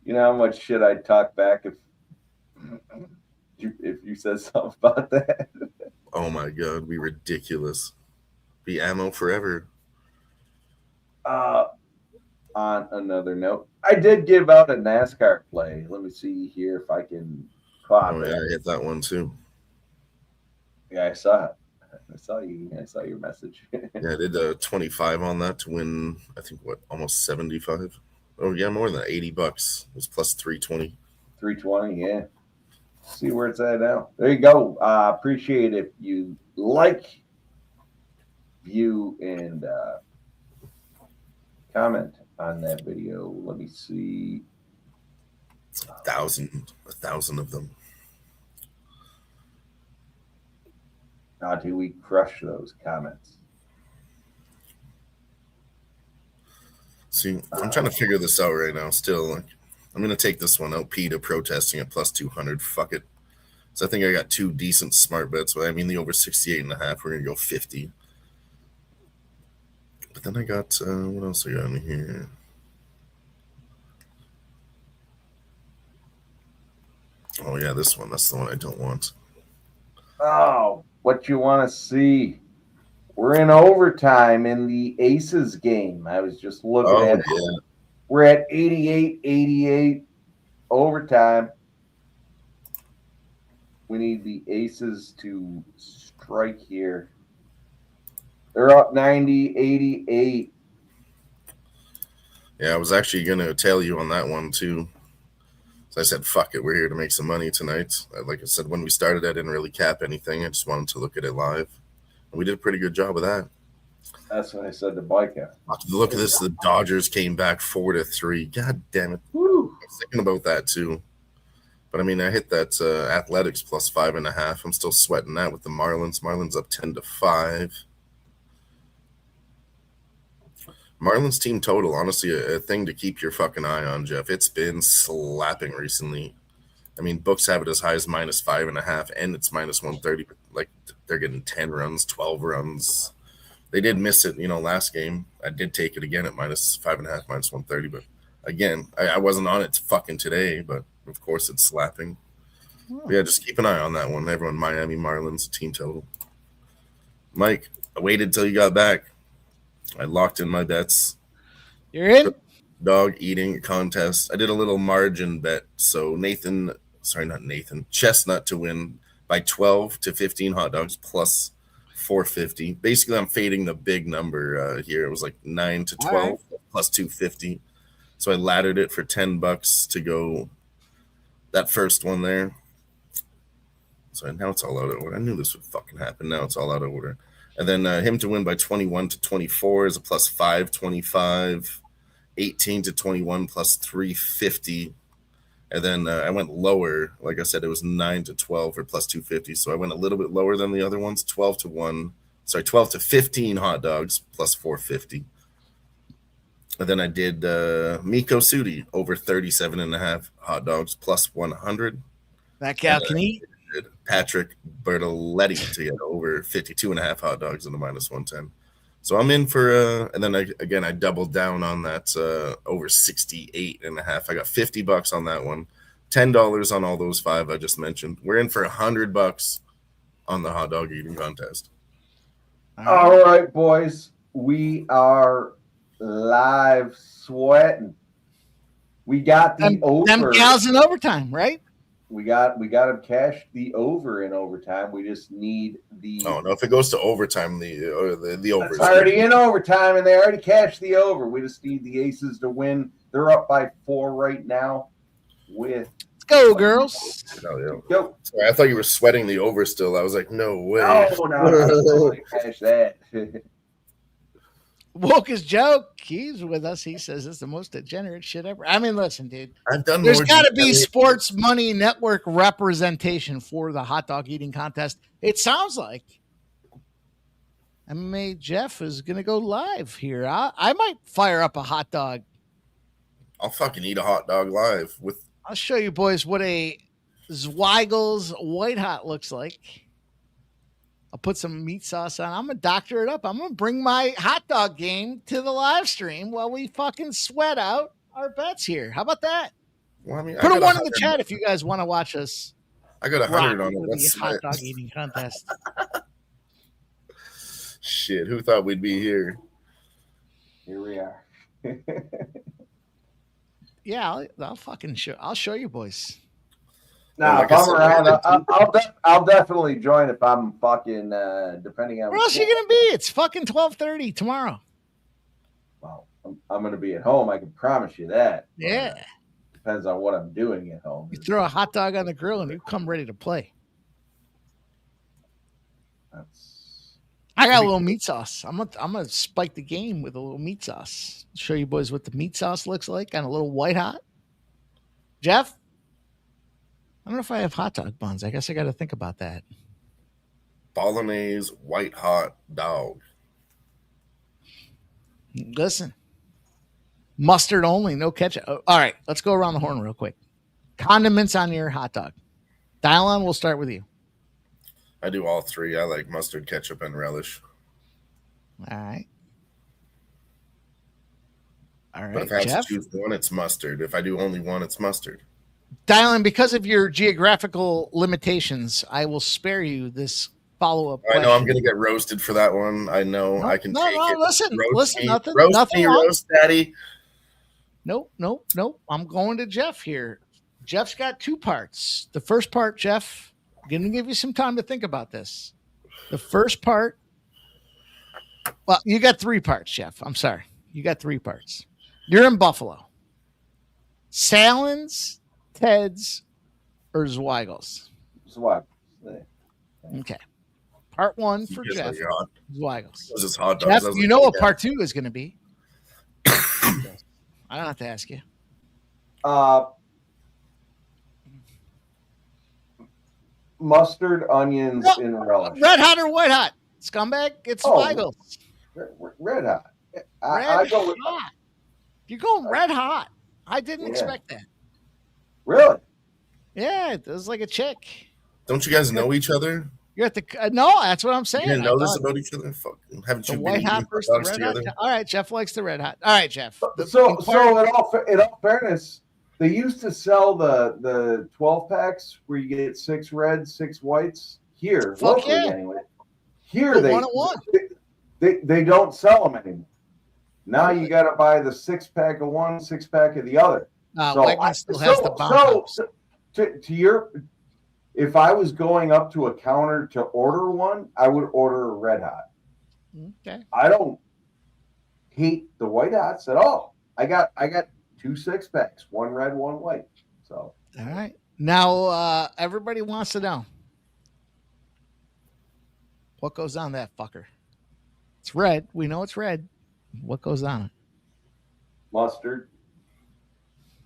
You know how much shit I'd talk back if you said something about that? Oh my god, be ridiculous. Be ammo forever. On another note, I did give out a NASCAR play. Let me see here if I can clock it. Yeah, I hit that one too. Yeah, I saw it. I saw you. I saw your message. Yeah, I did 25 on that to win, I think, almost 75? Oh, yeah, more than $80. It was plus 320. 320, yeah. See where it's at now. There you go. Appreciate it if you like, view, and comment on that video. Let me see. 1,000 of them. How do we crush those comments? See, I'm trying to figure this out right now still. I'm going to take this one out, PETA protesting at plus 200. Fuck it. So I think I got 2 decent smart bets. I mean, the over 68.5, we're going to go 50. But then I got, what else I got in here? Oh, yeah, this one. That's the one I don't want. Oh, what you want to see? We're in overtime in the Aces game. I was just looking at it. Yeah. We're at 88-88 overtime. We need the Aces to strike here. They're up 90-88. Yeah, I was actually going to tell you on that one, too. So I said, fuck it, we're here to make some money tonight. Like I said, when we started, I didn't really cap anything. I just wanted to look at it live. And we did a pretty good job of that. That's what I said to Micah. Look at this. The Dodgers came back 4-3. God damn it. Woo. I was thinking about that, too. But, I mean, I hit that Athletics plus 5.5. I'm still sweating that with the Marlins. Marlins up 10-5. Marlins team total, honestly, a thing to keep your fucking eye on, Jeff. It's been slapping recently. I mean, books have it as high as minus 5.5, and it's minus 130. But, like, they're getting 10 runs, 12 runs. They did miss it, last game. I did take it again at minus 5.5, minus 130. But, again, I wasn't on it fucking today, but, of course, it's slapping. But yeah, just keep an eye on that one. Everyone, Miami Marlins team total. Mike, I waited till you got back. I locked in my bets. You're in? Dog eating contest. I did a little margin bet. So Chestnut to win by 12 to 15 hot dogs plus 450. Basically, I'm fading the big number here. It was like 9 to 12 right. plus 250. So I laddered it for $10 to go that first one there. So now it's all out of order. I knew this would fucking happen. Now it's all out of order. And then him to win by 21 to 24 is a plus 525. 18 to 21 plus 350. And then I went lower. Like I said, it was 9 to 12 or plus 250. So I went a little bit lower than the other ones. 12 to 15 hot dogs plus 450. And then I did Miko Sudi over 37.5 hot dogs plus 100. That gal can eat. Patrick Bertoletti to get over 52.5 hot dogs in the minus 110. So I'm in for, and then I doubled down on that over 68.5. I got $50 on that one, $10 on all those 5 I just mentioned. We're in for $100 on the hot dog eating contest. All right, boys, we are live sweating. We got the over. Them gals in overtime, right? We got to cash the over in overtime. We just need the. Oh no! If it goes to overtime, the over. It's already in overtime, and they already cashed the over. We just need the Aces to win. They're up by 4 right now. Let's go, girls. Oh, yeah. Go. Sorry, I thought you were sweating the over still. I was like, no way. No, cash that. Woke as Joe. He's with us. He says it's the most degenerate shit ever. I mean, listen, dude. I've done. There's got to be Sports Money Network representation for the hot dog eating contest. It sounds like MMA Jeff is going to go live here. I might fire up a hot dog. I'll fucking eat a hot dog live with. I'll show you boys what a Zweigel's White Hot looks like. I'll put some meat sauce on. I'm going to doctor it up. I'm going to bring my hot dog game to the live stream while we fucking sweat out our bets here. How about that? Well, I mean, put a 1 in the chat if you guys want to watch us. I got 100 on it. That's the hot dog eating contest. Shit, who thought we'd be here? Here we are. Yeah, I'll fucking show. I'll show you boys. Nah, if I'm around, I'll definitely join if I'm fucking depending on where else are you gonna be? It's fucking 12:30 tomorrow. Well, I'm gonna be at home. I can promise you that. Yeah. Depends on what I'm doing at home. You throw a hot dog on the grill and you come ready to play. I got a little meat sauce. I'm gonna spike the game with a little meat sauce. Show you boys what the meat sauce looks like on a little white hot. Jeff? I don't know if I have hot dog buns. I guess I got to think about that. Bolognese white hot dog. Listen, mustard only, no ketchup. All right, let's go around the horn real quick. Condiments on your hot dog. Dylan, we'll start with you. I do all 3. I like mustard, ketchup, and relish. All right. But if I have to choose one, it's mustard. If I do only one, it's mustard. Dylan, because of your geographical limitations, I will spare you this follow-up question. I know I'm going to get roasted for that one. I know I can take it. Listen, nothing roast daddy. Nope. I'm going to Jeff here. Jeff's got 2 parts. The first part, Jeff, I'm going to give you some time to think about this. The first part, well, you got 3 parts, Jeff. I'm sorry. You got 3 parts. You're in Buffalo. Salins, Ted's, or Zweigel's? Zweigels. Okay. Part 1 for Jeff. Zweigel's. This is hot dogs. Jeff, you know what part 2 is going to be. I don't have to ask you. Mustard, onions, and relish. Red hot or white hot? Scumbag, it's Zweigel's. Red hot. I go with hot. You're going red hot. I didn't expect that. Really? Yeah, it was like a chick. Don't you guys know each other? You're at the no. That's what I'm saying. You didn't know this about each other? Fuck. Haven't you the been white hot versus the red together? hot? All right, Jeff likes the red hot. All right, Jeff. So in all fairness, they used to sell the 12 packs where you get 6 reds, 6 whites here locally anyway. Here they don't sell them anymore. Now you got to buy the 6-pack of one, 6-pack of the other. Wegmans still has the bomb. To your, if I was going up to a counter to order one, I would order a Red Hot. Okay. I don't hate the White Hots at all. I got 2 6-packs, one red, one white. So all right. Now everybody wants to know what goes on that fucker. It's red. We know it's red. What goes on it? Mustard.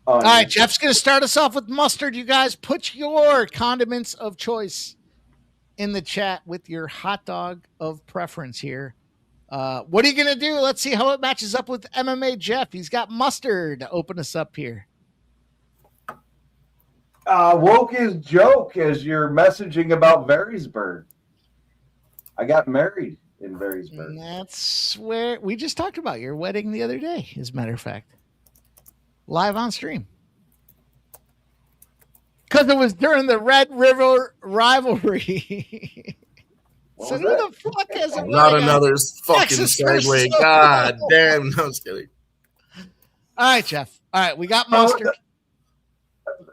All right, Jeff's going to start us off with mustard. You guys put your condiments of choice in the chat with your hot dog of preference here. What are you going to do? Let's see how it matches up with MMA Jeff. He's got mustard to open us up here. Woke is joke as you're messaging about Varysburg. I got married in Varysburg. And that's where we just talked about your wedding the other day, as a matter of fact. Live on stream. Because it was during the Red River rivalry. So who the fuck has a Not another fucking segue. God damn. No, I was kidding. All right, Jeff. All right, we got mustard.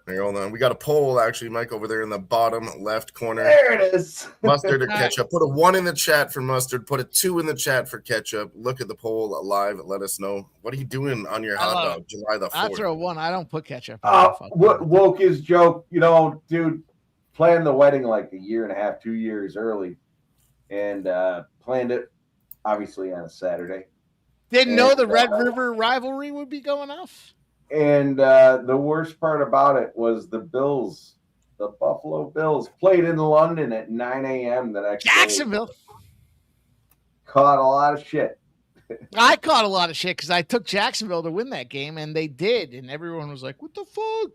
Hold on. We got a poll, actually, Mike, over there in the bottom left corner. There it is. Mustard or ketchup. Put a 1 in the chat for mustard. Put a 2 in the chat for ketchup. Look at the poll live. Let us know. What are you doing on your hot dog July the 4th? I throw 1. I don't put ketchup. Woke is joke. You know, dude, planned the wedding like a year and a half, 2 years early. And planned it, obviously, on a Saturday. Didn't know the Red River rivalry would be going off. And the worst part about it was the Bills, the Buffalo Bills, played in London at 9 a.m. the next Jacksonville. day. Caught a lot of shit. I caught a lot of shit because I took Jacksonville to win that game, and they did. And everyone was like, what the fuck?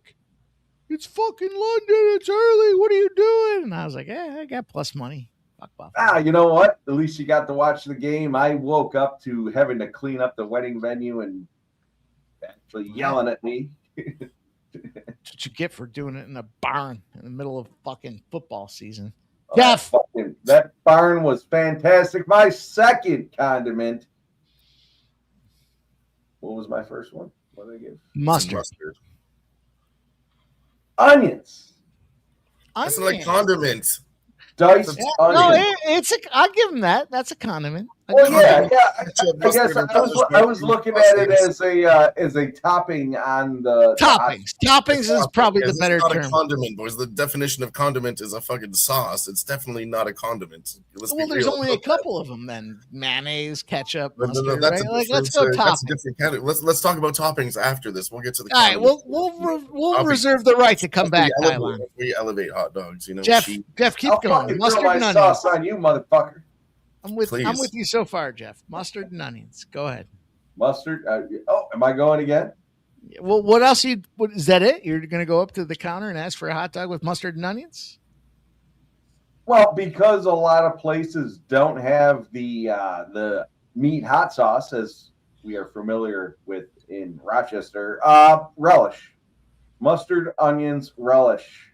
It's fucking London. It's early. What are you doing? And I was like, I got plus money. Fuck Buffalo. You know what? At least you got to watch the game. I woke up to having to clean up the wedding venue and actually yelling at me. That's what you get for doing it in a barn in the middle of fucking football season. Jeff, that barn was fantastic. My second condiment. What was my first one? What did I give? Mustard. Onions. That's like condiments. Diced onions. I'll give him that. That's a condiment. Well, yeah. I guess I was looking at it as a topping on the toppings. Toppings is probably the better term. It's not a condiment, boys. The definition of condiment is a fucking sauce. It's definitely not a condiment. Well, there's only a couple of them then: mayonnaise, ketchup, mustard. Right? Let's go toppings. Let's talk about toppings after this. We'll get to the. All right, we'll reserve the right to come back. We elevate hot dogs. You know, Jeff, keep going. Mustard and onions. Sauce on you, motherfucker. I'm with you so far, Jeff. Mustard and onions. Go ahead. Mustard. Am I going again? Well, what else? Is that it? You're going to go up to the counter and ask for a hot dog with mustard and onions? Well, because a lot of places don't have the meat hot sauce, as we are familiar with in Rochester. Relish. Mustard, onions, relish.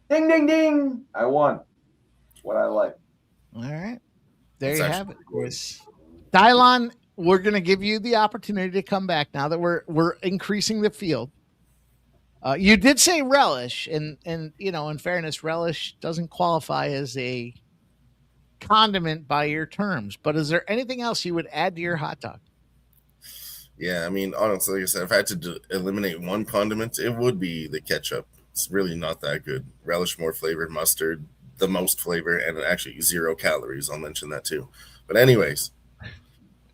Ding, ding, ding. I won. What I like. All right. There you have it, boys. Dylon, we're going to give you the opportunity to come back now that we're increasing the field. You did say relish, and you know, in fairness, relish doesn't qualify as a condiment by your terms. But is there anything else you would add to your hot dog? Yeah, I mean, honestly, like I said, if I had to eliminate one condiment, it would be the ketchup. It's really not that good. Relish more flavor, mustard the most flavor, and actually 0 calories. I'll mention that too. But anyways,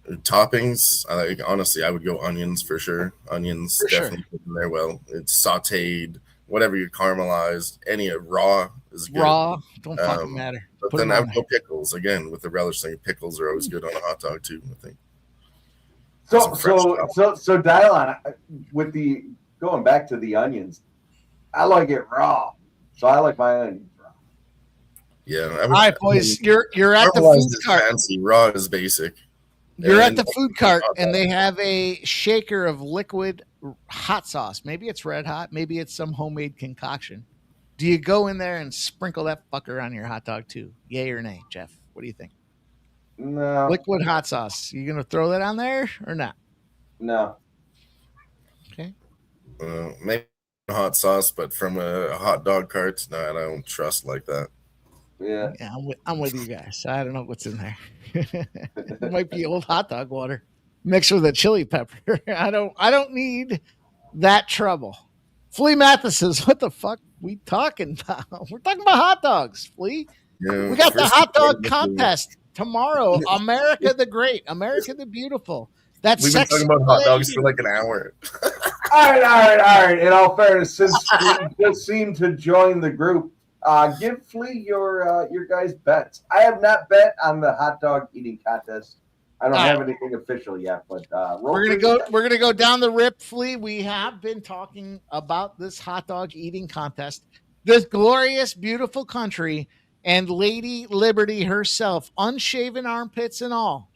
toppings, honestly, I would go onions for sure. Onions definitely put in there well. It's sauteed, whatever you caramelized, any raw is good. Raw, don't fucking matter. But then I would go pickles again with the relish thing. Pickles are always good on a hot dog too, I think. So Dylon, with the going back to the onions, I like it raw. So I like my onions raw. Yeah. All right, boys, you're at the food cart. Fancy. Raw is basic. You're at the food cart, and they have a shaker of liquid hot sauce. Maybe it's red hot. Maybe it's some homemade concoction. Do you go in there and sprinkle that fucker on your hot dog too? Yay or nay, Jeff? What do you think? No. Liquid hot sauce. You going to throw that on there or not? No. Okay. Maybe hot sauce, but from a hot dog cart, no, I don't trust like that. Yeah. Yeah, I'm with you guys. I don't know what's in there. It might be old hot dog water mixed with a chili pepper. I don't need that trouble. Flea Mathis says, "What the fuck we talking about? We're talking about hot dogs, Flea. Yeah, We got the first hot dog we've contest tomorrow. America the Great, America the Beautiful. That's been talking sexy about hot dogs lady. for like an hour. All right. In all fairness, since Flea just seemed to join the group, give Flea your guys' bets. I have not bet on the hot dog eating contest. I don't have anything official yet, but We're gonna go down the rip, Flea. We have been talking about this hot dog eating contest, this glorious, beautiful country, and Lady Liberty herself, unshaven armpits and all,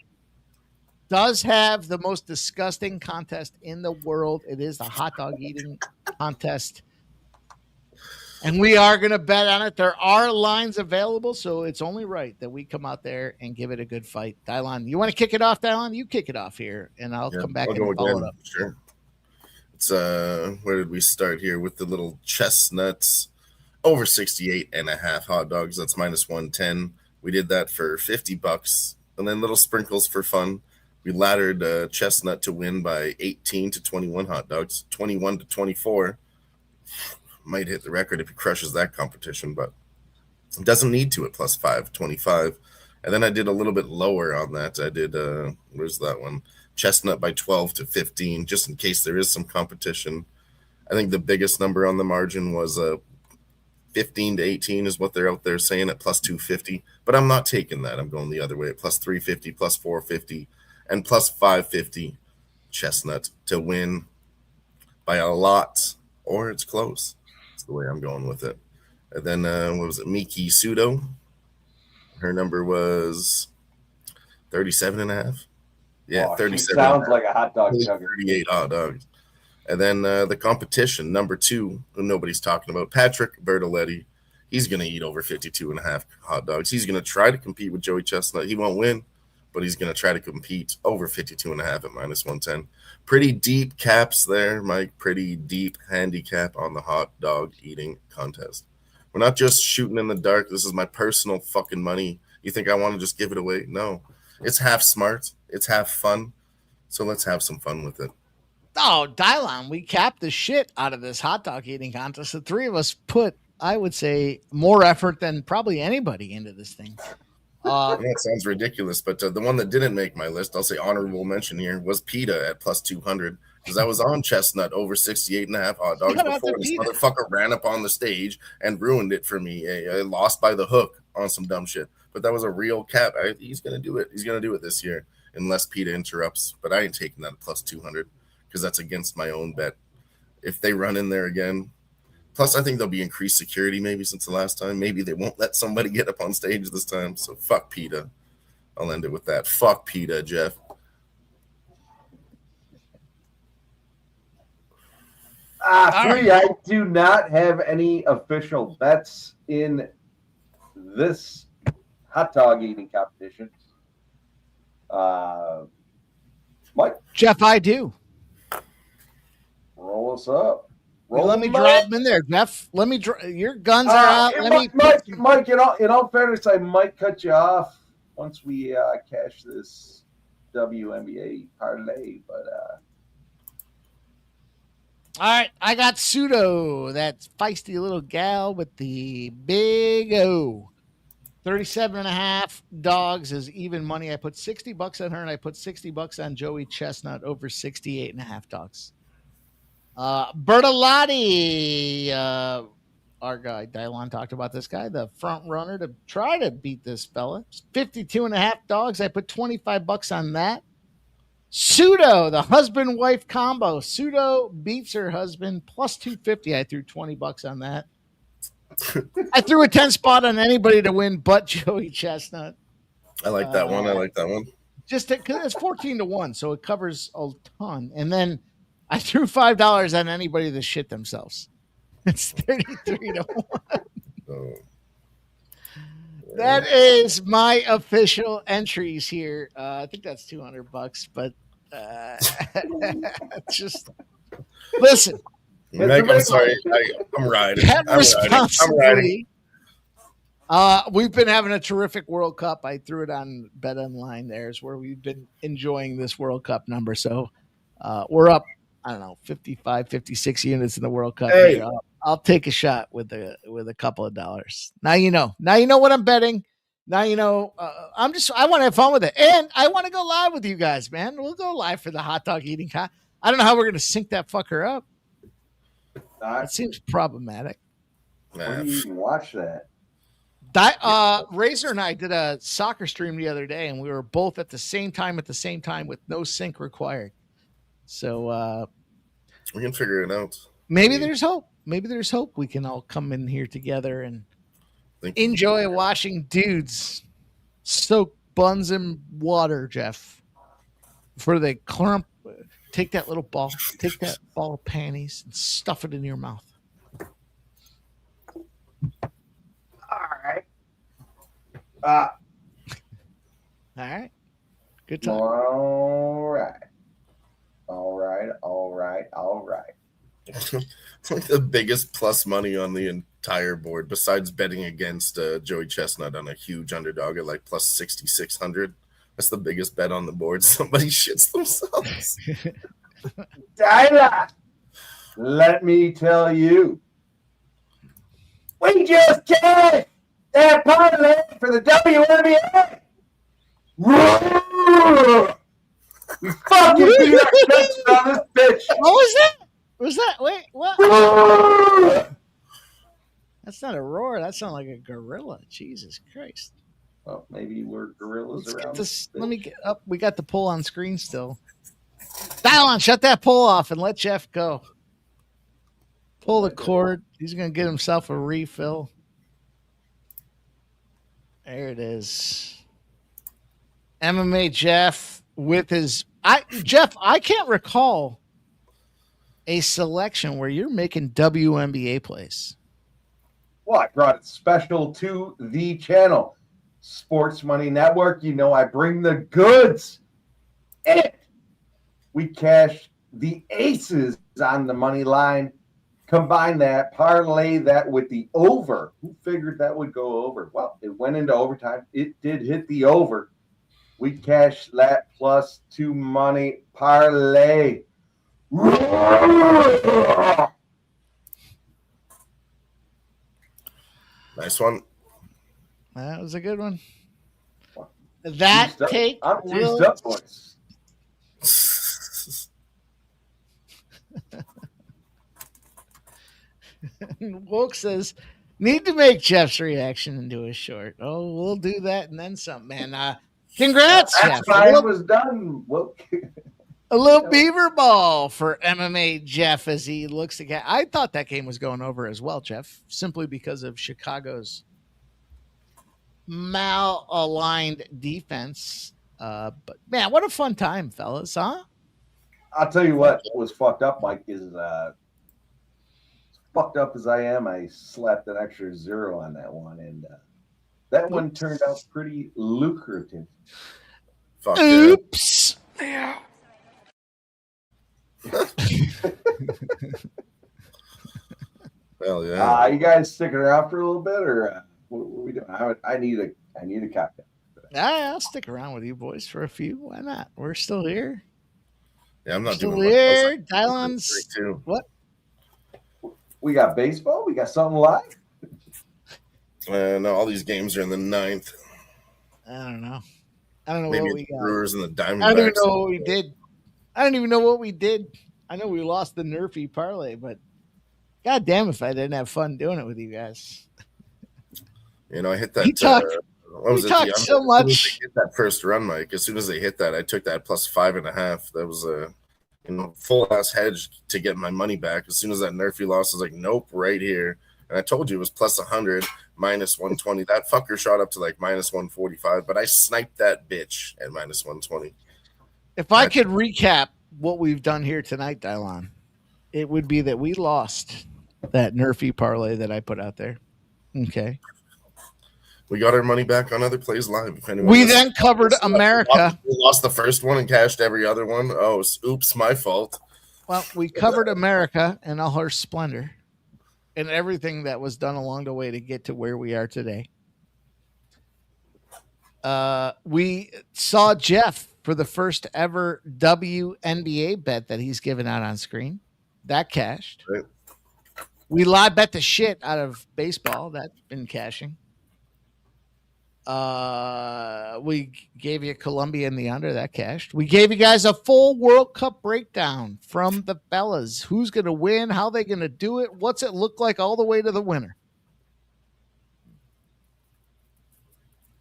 does have the most disgusting contest in the world. It is the hot dog eating contest. And we are going to bet on it. There are lines available, so it's only right that we come out there and give it a good fight. Dylon, you want to kick it off, Dylon? You kick it off here, and I'll come back and follow it up. Sure. It's where did we start here with the little chestnuts? Over 68.5 hot dogs. That's minus 110. We did that for $50, and then little sprinkles for fun. We laddered chestnut to win by 18 to 21 hot dogs, 21 to 24. Might hit the record if he crushes that competition, but it doesn't need to at plus 525. And then I did a little bit lower on that. I did where's that one? Chestnut by 12 to 15, just in case there is some competition. I think the biggest number on the margin was 15 to 18 is what they're out there saying at plus 250. But I'm not taking that. I'm going the other way at plus 350, plus 450, and plus 550 chestnut to win by a lot, or it's close. The way I'm going with it. And then what was it? Miki Sudo. Her number was 37.5. Yeah, 37. Sounds like a hot dog chugger. 38 hot dogs. And then the competition, number 2, who nobody's talking about, Patrick Bertoletti. He's going to eat over 52.5 hot dogs. He's going to try to compete with Joey Chestnut. He won't win, but he's going to try to compete over 52.5 at minus 110. Pretty deep caps there, Mike. Pretty deep handicap on the hot dog eating contest. We're not just shooting in the dark. This is my personal fucking money. You think I want to just give it away? No. It's half smart. It's half fun. So let's have some fun with it. Oh, Dylon, we capped the shit out of this hot dog eating contest. The three of us put, I would say, more effort than probably anybody into this thing. That sounds ridiculous, but the one that didn't make my list, I'll say honorable mention here, was PETA at plus 200, because I was on Chestnut over 68.5 hot dogs before this motherfucker ran up on the stage and ruined it for me. I lost by the hook on some dumb shit, but that was a real cap. He's going to do it. He's going to do it this year unless PETA interrupts, but I ain't taking that at plus 200 because that's against my own bet. If they run in there again, plus, I think there'll be increased security maybe since the last time. Maybe they won't let somebody get up on stage this time. So fuck PETA. I'll end it with that. Fuck PETA, Jeff. I do not have any official bets in this hot dog eating competition. Mike? Jeff, I do. Roll us up. Let me drop them in there, Jeff. Let me your guns are out. Mike, in all fairness, I might cut you off once we cash this WNBA parlay. But all right, I got Pseudo, that feisty little gal with the big O. 37.5 dogs is even money. I put $60 on her, and I put $60 on Joey Chestnut over 68.5 dogs. Bertolotti, our guy Dylon talked about this guy, the front runner to try to beat this fella. 52.5 dogs. I put $25 on that. Pseudo, the husband-wife combo. Pseudo beats her husband plus 250. I threw $20 on that. I threw a 10 spot on anybody to win but Joey Chestnut. I like that one. Just because it's 14 to 1, so it covers a ton. And then I threw $5 on anybody to shit themselves. It's 33 to 1. Oh. That is my official entries here. I think that's $200, but Just listen. Meg, I'm sorry. I'm riding. Bet I'm responsibly. We've been having a terrific World Cup. I threw it on Bet Online. There's where we've been enjoying this World Cup number. So we're up, I don't know, 55, 56 units in the World Cup. Hey. Here. I'll take a shot with a couple of dollars. Now you know. Now you know what I'm betting. Now you know. I want to have fun with it, and I want to go live with you guys, man. We'll go live for the hot dog eating. I don't know how we're gonna sync that fucker up. It seems problematic. Where do you even watch that? Razor and I did a soccer stream the other day, and we were both at the same time with no sync required. So we can figure it out. Maybe there's hope. Maybe there's hope we can all come in here together and enjoy watching dudes soak buns in water, Jeff, before they clump. Take that little ball, take that ball of panties and stuff it in your mouth. All right. All right. Good time. All right. It's like the biggest plus money on the entire board, besides betting against Joey Chestnut on a huge underdog at like plus 6,600. That's the biggest bet on the board. Somebody shits themselves. Tyler, let me tell you, we just cashed that parlay for the WNBA. We fucking beat our chips on this bitch. What was that? Wait, what? That's not a roar. That sounds like a gorilla. Jesus Christ. Well, maybe we're gorillas around. Let me get up. We got the poll on screen still. Dial on, shut that poll off and let Jeff go. Pull the cord. He's going to get himself a refill. There it is. MMA Jeff with his... Jeff, I can't recall a selection where you're making WNBA plays. Well, I brought it special to the channel. Sports Money Network. You know I bring the goods. And we cash the aces on the money line. Combine that, parlay that with the over. Who figured that would go over? Well, it went into overtime. It did hit the over. We cashed that plus 2 money parlay. Nice one. That was a good one. That take I'm teased up, boys. Woke says, need to make Jeff's reaction into a short. Oh, we'll do that and then some, man. Congrats, Jeff. I was done. A little beaver ball for MMA Jeff as he looks to get. I thought that game was going over as well, Jeff, simply because of Chicago's malaligned defense. But man, what a fun time, fellas, huh? I'll tell you what was fucked up, Mike, is fucked up as I am, I slapped an extra 0 on that one, and that one turned out pretty lucrative. Fuck Oops. Yeah. Hell yeah. You guys sticking around for a little bit, or what are we doing? I need a cocktail. I'll stick around with you boys for a few. Why not? We're still here. Yeah, I'm not still doing here. Dylon's what? We got baseball. We got something live. No, all these games are in the 9th. I don't know. I don't know Maybe what we got. Brewers and the Diamondbacks. I don't even know what we did. I don't even know what we did. I know we lost the NRFI parlay, but god damn if I didn't have fun doing it with you guys. You know, I hit that. You talked so much. Hit that first run, Mike. As soon as they hit that, I took that plus 5.5. That was a full ass hedge to get my money back. As soon as that NRFI lost, I was like, nope, right here. And I told you it was plus 100, minus 120. That fucker shot up to like minus 145, but I sniped that bitch at minus 120. If I could recap what we've done here tonight, Dylon, it would be that we lost that NRFI parlay that I put out there. Okay. We got our money back on other plays live. If anyone We then covered America. We lost the first one and cashed every other one. Oh, oops, my fault. Well, we covered America in all her splendor and everything that was done along the way to get to where we are today. We saw Jeff for the first ever WNBA bet that he's given out on screen. That cashed. Right. We live bet the shit out of baseball. That's been cashing. We gave you Colombia in the under. That cashed. We gave you guys a full World Cup breakdown from the fellas. Who's going to win? How they going to do it? What's it look like all the way to the winner?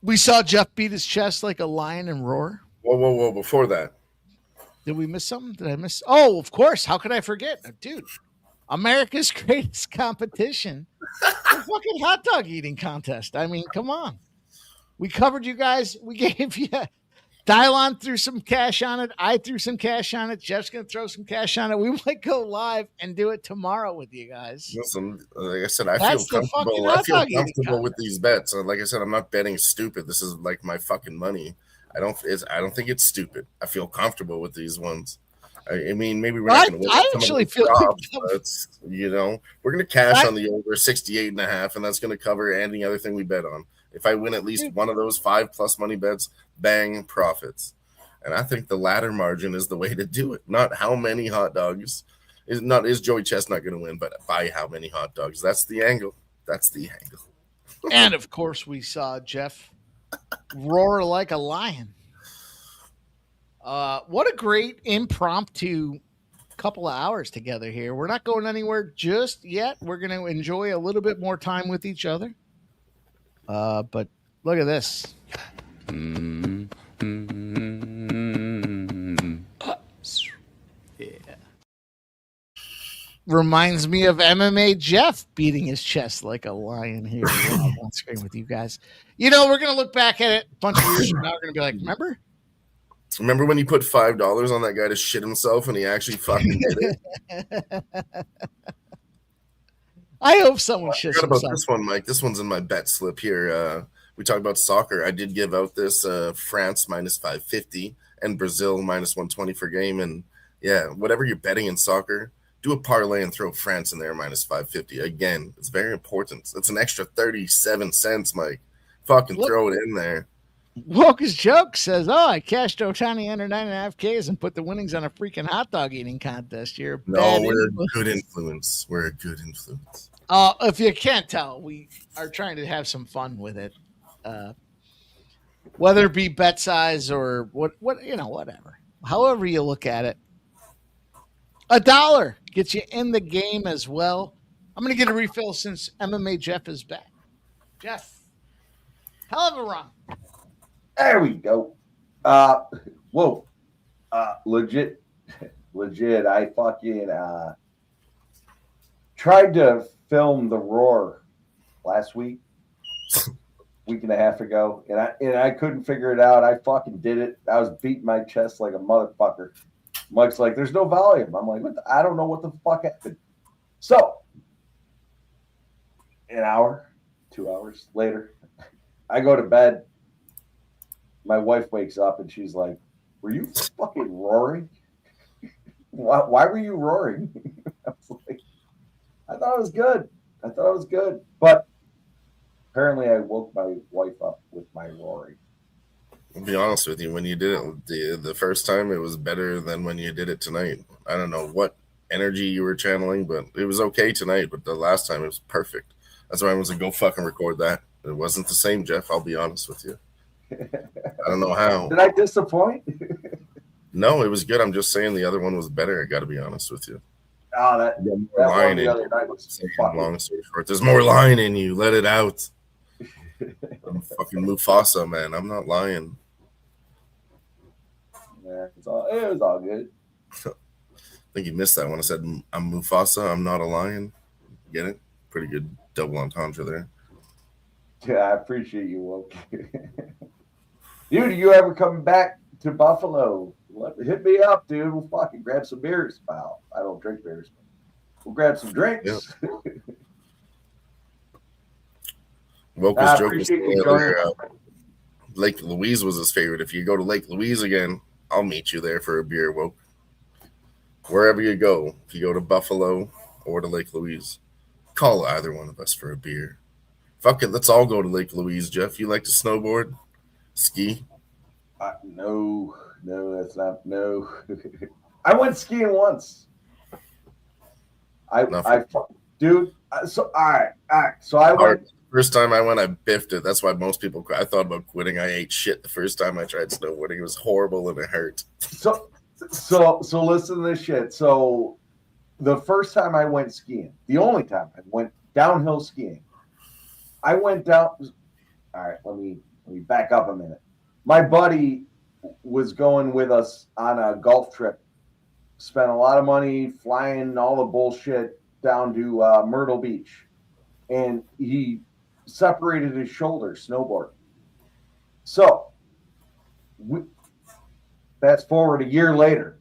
We saw Jeff beat his chest like a lion and roar. Whoa. Before that. Did we miss something? Did I miss? Oh, of course. How could I forget? Dude, America's greatest competition. The fucking hot dog eating contest. I mean, come on. We covered you guys. We gave you Dylon threw some cash on it. I threw some cash on it. Jeff's going to throw some cash on it. We might go live and do it tomorrow with you guys. Listen, like I said, I feel comfortable with these bets. Like I said, I'm not betting stupid. This is like my fucking money. I don't think it's stupid. I feel comfortable with these ones. I mean, maybe we're not going to win. I actually feel we're going to cash on the over 68.5, and that's going to cover any other thing we bet on. If I win at least one of those 5+ money bets, bang, profits. And I think the ladder margin is the way to do it. Not how many hot dogs. Is Joey Chestnut going to win, but by how many hot dogs. That's the angle. And, of course, we saw Jeff roar like a lion. What a great impromptu couple of hours together here. We're not going anywhere just yet. We're going to enjoy a little bit more time with each other. But look at this. Yeah. Reminds me of MMA Jeff beating his chest like a lion here on screen with you guys. You know, we're going to look back at it a bunch of years from now. We're going to be like, remember when you put $5 on that guy to shit himself and he actually fucking did it? I hope someone shits himself. About this one, Mike. This one's in my bet slip here. We talked about soccer. I did give out this France minus 550 and Brazil minus 120 for game. And yeah, whatever you're betting in soccer, do a parlay and throw France in there minus 550. Again, it's very important. It's an extra 37 cents, Mike. Fucking throw it in there. Woke's joke says, I cashed Otani under 9.5 Ks and put the winnings on a freaking hot dog eating contest. We're a good influence. We're a good influence. If you can't tell, we are trying to have some fun with it. Whether it be bet size or whatever. However you look at it. $1 gets you in the game as well. I'm going to get a refill since MMA Jeff is back. Jeff, hell of a run. There we go. Legit. I fucking tried to film the roar last week and a half ago, and I couldn't figure it out. I fucking did it. I was beating my chest like a motherfucker. Mike's like, "There's no volume." I'm like, I don't know what the fuck happened. So, an hour, 2 hours later, I go to bed. My wife wakes up and she's like, "Were you fucking roaring? Why were you roaring?" I was like, I thought it was good. But apparently I woke my wife up with my roaring. I'll be honest with you. When you did it the first time, it was better than when you did it tonight. I don't know what energy you were channeling, but it was okay tonight. But the last time, it was perfect. That's why I was like, go fucking record that. It wasn't the same, Jeff. I'll be honest with you. I don't know how. Did I disappoint? No, it was good. I'm just saying the other one was better. I got to be honest with you. Oh, that one the other night was long story short. There's more lying in you. Let it out. I'm fucking Mufasa, man. I'm not lying. Yeah, it was all good. I think you missed that one. I said, I'm Mufasa. I'm not a lion. Get it? Pretty good double entendre there. Yeah, I appreciate you, Woke. Dude, you ever coming back to Buffalo? Hit me up, dude. We'll fucking grab some beers. Wow, I don't drink beers. We'll grab some drinks. Yeah. Woke I was joking appreciate you joining. earlier. Lake Louise was his favorite. If you go to Lake Louise again, I'll meet you there for a beer, Woke. Wherever you go, if you go to Buffalo or to Lake Louise, call either one of us for a beer. Fuck it, let's all go to Lake Louise, Jeff. You like to snowboard? Ski? No, that's not, no. I went skiing once. Dude, so, all right. So I went. First time I went, I biffed it. That's why most people, I thought about quitting. I ate shit the first time I tried snowboarding. It was horrible and it hurt. So listen to this shit. So the first time I went skiing, the only time I went downhill skiing, I went down. All right, let me back up a minute. My buddy was going with us on a golf trip. Spent a lot of money flying all the bullshit down to Myrtle Beach, and he separated his shoulder snowboarding. So fast forward a year later.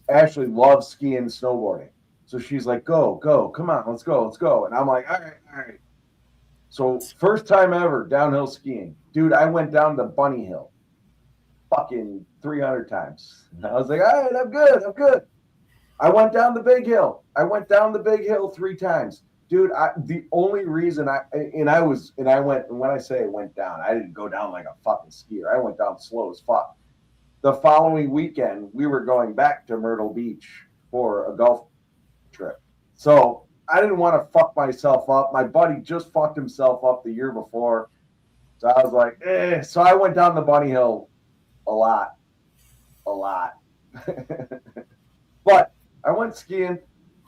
Ashley loves skiing and snowboarding. So she's like, go, come on, let's go. And I'm like, all right. So first time ever downhill skiing. Dude, I went down the Bunny Hill fucking 300 times. And I was like, all right, I'm good. I went down the big hill. 3 times. Dude, the only reason when I say it went down, I didn't go down like a fucking skier. I went down slow as fuck. The following weekend, we were going back to Myrtle Beach for a golf trip. So I didn't want to fuck myself up. My buddy just fucked himself up the year before. So I was like, So I went down the Bunny Hill a lot. But I went skiing.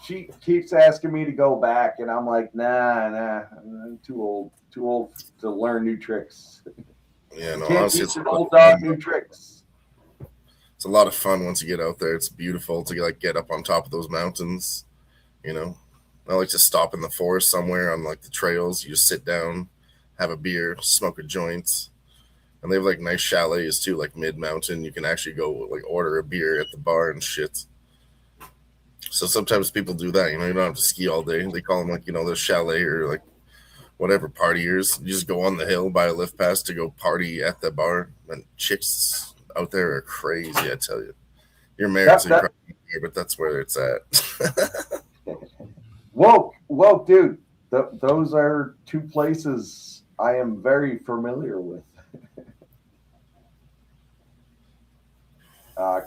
She keeps asking me to go back, and I'm like, nah, I'm too old to learn new tricks. Yeah, no, Can't honestly, teach an old dog new tricks. It's a lot of fun once you get out there. It's beautiful to get up on top of those mountains. You know, I like to stop in the forest somewhere on like the trails. You just sit down, have a beer, smoke a joint, and they have like nice chalets too, like mid mountain. You can actually go like order a beer at the bar and shit. So sometimes people do that. You know, you don't have to ski all day. They call them like, the chalet or like whatever partiers. You just go on the hill, buy a lift pass to go party at the bar. And chicks out there are crazy, I tell you. You're married, so you're probably here, but that's where it's at. Whoa, dude. Those are two places I am very familiar with.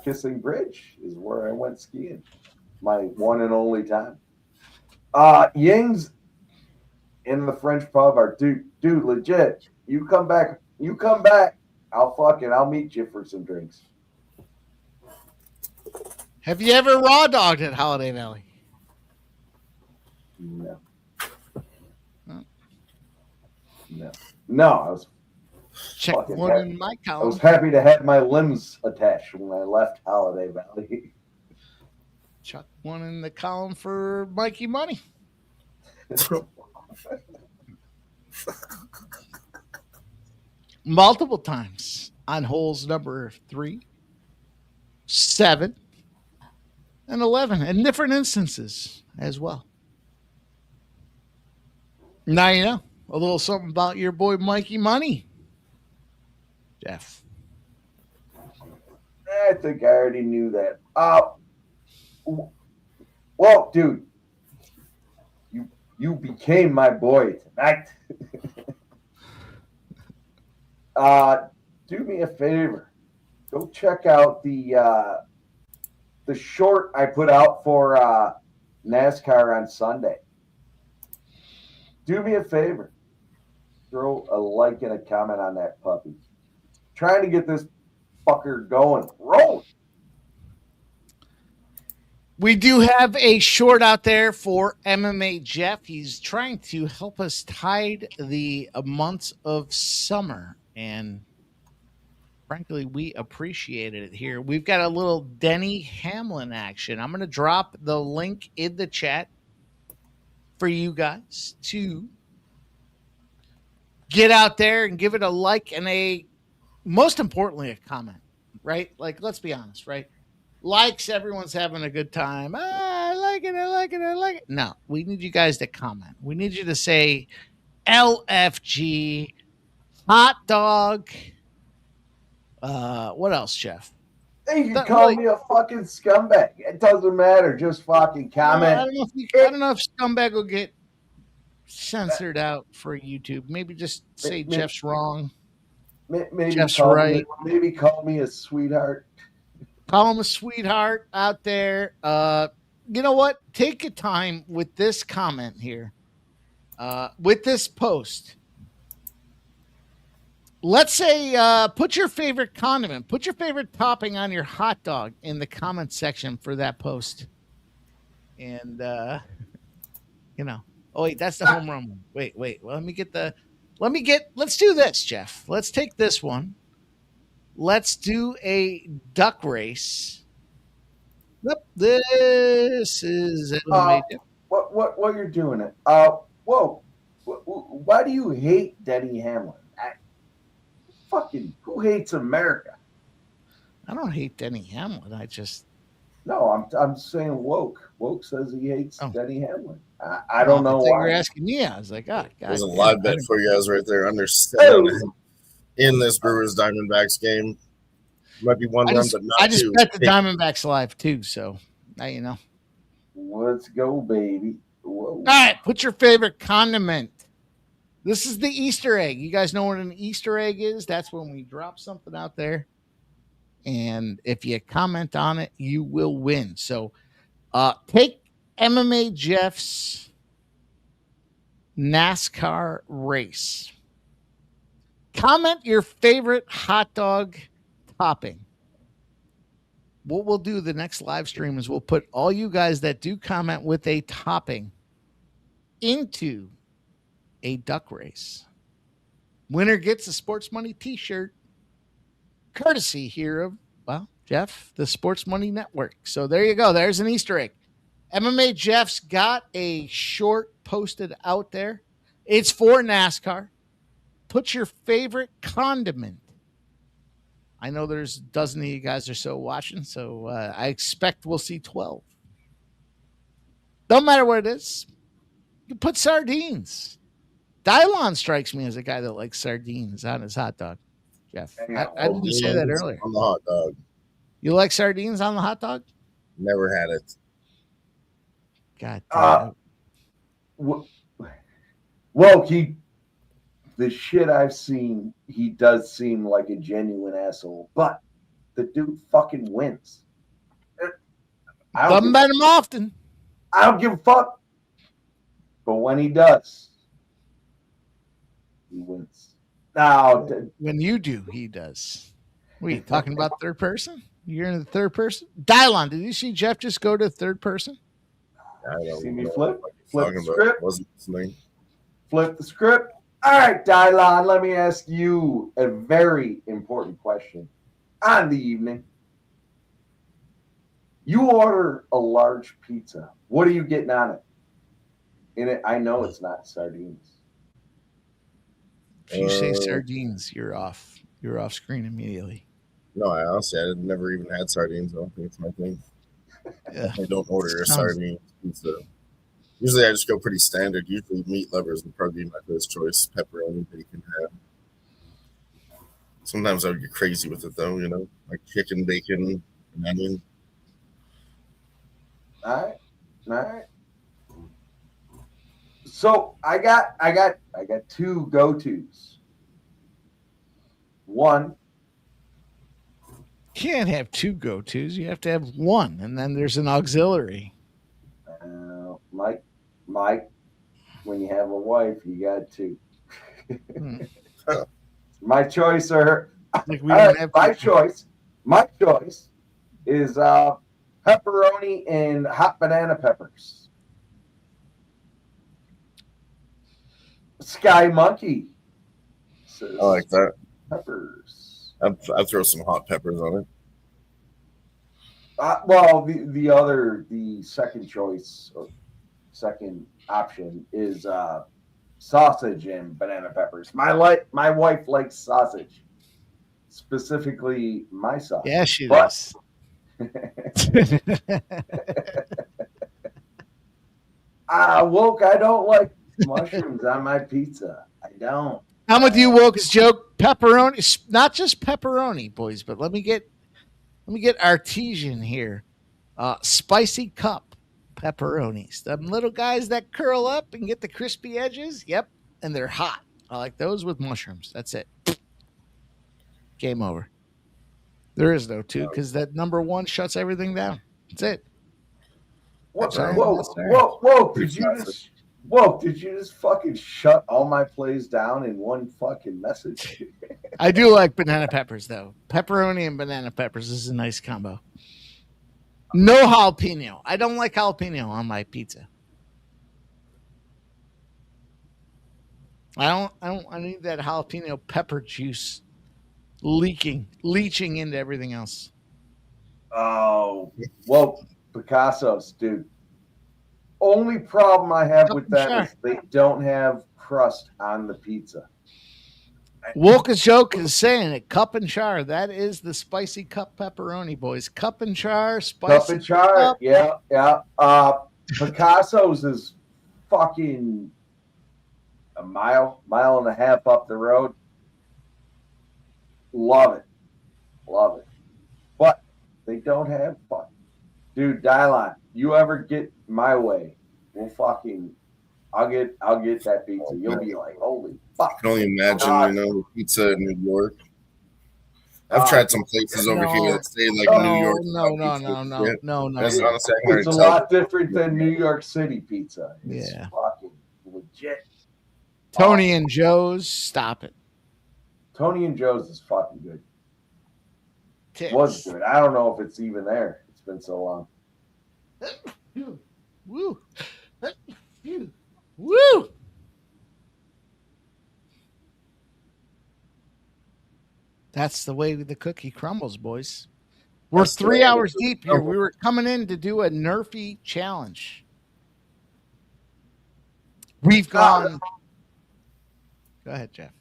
Kissing Bridge is where I went skiing. My one and only time. Ying's in the French pub are dude, legit. You come back. I'll meet you for some drinks. Have you ever raw dogged at Holiday Valley? No. I was check one in my column. I was happy to have my limbs attached when I left Holiday Valley. Chuck one in the column for Mikey Money. Multiple times on holes number 3, 7, and 11, in different instances as well. Now you know a little something about your boy Mikey Money, Jeff. I think I already knew that. Well, dude, you became my boy tonight. Do me a favor. Go check out the short I put out for NASCAR on Sunday. Do me a favor. Throw a like and a comment on that puppy. Trying to get this fucker going. Roll. We do have a short out there for MMA Jeff. He's trying to help us tide the months of summer. And frankly, we appreciated it here. We've got a little Denny Hamlin action. I'm going to drop the link in the chat for you guys to get out there and give it a like and most importantly, a comment, right? Like, let's be honest, right? Likes, everyone's having a good time. I like it. No, we need you guys to comment. We need you to say, LFG, hot dog. What else, Jeff? Hey, you can call me a fucking scumbag. It doesn't matter. Just fucking comment. I don't know if scumbag will get censored out for YouTube. Maybe just say Jeff's wrong. Maybe Jeff's right. Maybe call me a sweetheart. Call him a sweetheart out there. You know what? Take your time with this comment here. With this post. Let's say put your favorite condiment, put your favorite topping on your hot dog in the comment section for that post. And, oh, wait, that's the home run one. Wait. Well, let's do this, Jeff. Let's take this one. Let's do a duck race. Yep, this is what you're doing it. Whoa. Why do you hate Denny Hamlin? Who hates America? I don't hate Denny Hamlin. I'm saying woke. Woke says he hates Denny Hamlin. I don't know why. You're asking me. I was like, God. There's a live bet for you guys right there. Under 7 in this Brewers Diamondbacks game. Might be one run, but not two. I just bet the Diamondbacks live too, so now you know. Let's go, baby. Whoa. All right, put your favorite condiment. This is the Easter egg. You guys know what an Easter egg is? That's when we drop something out there. And if you comment on it, you will win. So take MMA Jeff's NASCAR race. Comment your favorite hot dog topping. What we'll do the next live stream is we'll put all you guys that do comment with a topping into a duck race. Winner gets a Sports Money t-shirt, courtesy here of, Jeff, the Sports Money Network. So there you go. There's an Easter egg. MMA Jeff's got a short posted out there. It's for NASCAR. Put your favorite condiment. I know there's a dozen of you guys or so watching, so I expect we'll see 12. Don't matter what it is. You put sardines. Dylon strikes me as a guy that likes sardines on his hot dog. Jeff, I didn't say that earlier. On the hot dog. You like sardines on the hot dog? Never had it. God damn. Well, the shit I've seen, he does seem like a genuine asshole, but the dude fucking wins. I haven't bet him often. I don't give a fuck. But when he does, he wins. Now, when you do, he does. What are you talking about? Third person? You're in the third person? Dylon, did you see Jeff just go to third person? I don't see me flip the script. Wasn't listening. Flip the script. All right, Dylon, let me ask you a very important question on the evening. You order a large pizza. What are you getting on it? In it, I know it's not sardines. If you say sardines, you're off. You're off screen immediately. No, I honestly, I've never even had sardines. I don't think it's my thing. Yeah. I don't order a sardine pizza. Usually, I just go pretty standard. Usually, meat lovers would probably be my first choice. Pepperoni, bacon, ham. Sometimes I would get crazy with it, though. Like chicken, bacon, and onion. All right. So I got two go-tos. One. You can't have two go-tos. You have to have one, and then there's an auxiliary. Mike, when you have a wife, you got two. My choice, sir. My choice is pepperoni and hot banana peppers. Sky Monkey says, I like that. Peppers. I'd throw some hot peppers on it. The second choice, or second option is sausage and banana peppers. My wife likes sausage, specifically my sausage. Yeah, she does. Woke, I don't like mushrooms on my pizza. I don't. I'm with you, Woke's joke. Pepperoni, not just pepperoni, boys, but let me get artesian here. Spicy cup pepperonis. Them little guys that curl up and get the crispy edges. Yep, and they're hot. I like those with mushrooms. That's it. Game over. There is no two because that number one shuts everything down. That's it. Whoa! Did you just fucking shut all my plays down in one fucking message? I do like banana peppers though. Pepperoni and banana peppers is a nice combo. No jalapeno. I don't like jalapeno on my pizza. I need that jalapeno pepper juice leaching into everything else. Oh, well, Picasso's, dude. Only problem I have with that is they don't have crust on the pizza. Woke's joke is saying it. Cup and char. That is the spicy cup pepperoni, boys. Cup and char, spicy cup and char. Cup. Yeah. Picasso's is fucking a mile and a half up the road. Love it. But they don't have fun. Dude, Dylon, you ever get my way, I'll get that pizza. You'll be like, holy fuck. I can only imagine, the pizza in New York. I've tried some places over here that say like New York. No. It's a lot different than New York City pizza. It's fucking legit. Tony and Joe's, stop it. Tony and Joe's is fucking good. Tits. Was good. I don't know if it's even there. It's been so long. Woo. Woo. That's the way the cookie crumbles, boys. We're 3 hours deep here. We were coming in to do a NRFI challenge. We've gone. Go ahead, Jeff.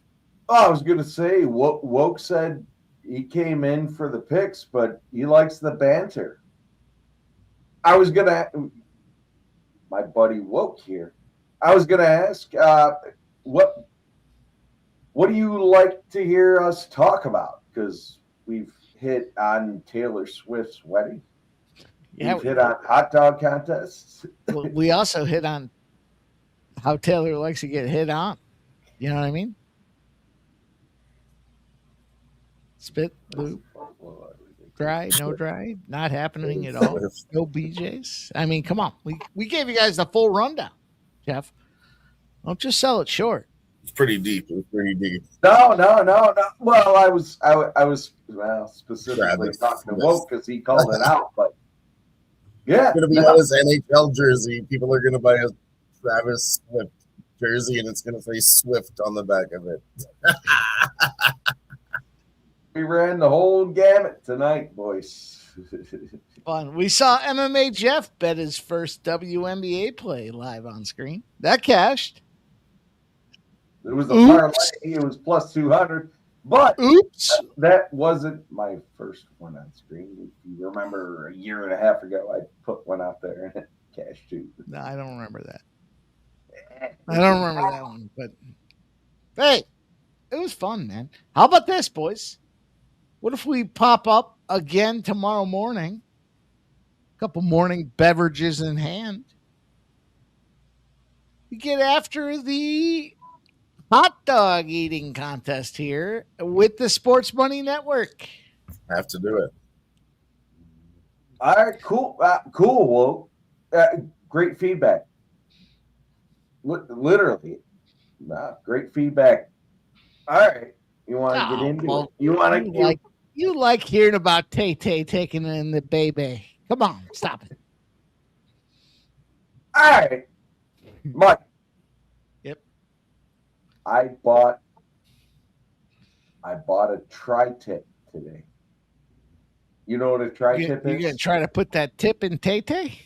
Oh, I was going to say, Woke said he came in for the picks, but he likes the banter. I was going to, my buddy Woke here, I was going to ask, what do you like to hear us talk about? Because we've hit on Taylor Swift's wedding. We've hit on hot dog contests. Well, we also hit on how Taylor likes to get hit on. You know what I mean? Spit, loop, dry, no dry, not happening at all. No BJs. I mean, come on. We gave you guys the full rundown, Jeff. Don't just sell it short. It's pretty deep. It was pretty deep. No. Well, I was specifically talking to Woke because he called it out. But yeah, it's gonna be on his NHL jersey. People are gonna buy a Travis Swift jersey, and it's gonna say Swift on the back of it. We ran the whole gamut tonight, boys. Fun. We saw MMA Jeff bet his first WNBA play live on screen. That cashed. It was a parlay. It was plus 200. But that wasn't my first one on screen. If you remember, a year and a half ago, I put one out there and it cashed too. No, I don't remember that. I don't remember that one. But hey, it was fun, man. How about this, boys? What if we pop up again tomorrow morning? A couple morning beverages in hand. We get after the hot dog eating contest here with the Sports Money Network. I have to do it. All right, cool. Cool. Well, great feedback. Literally. Great feedback. All right. You want to get into it? You like hearing about Tay-Tay taking in the baby. Come on, stop it. All right. Mike. Yep. I bought a tri-tip today. You know what a tri-tip is? You're going to try to put that tip in Tay-Tay?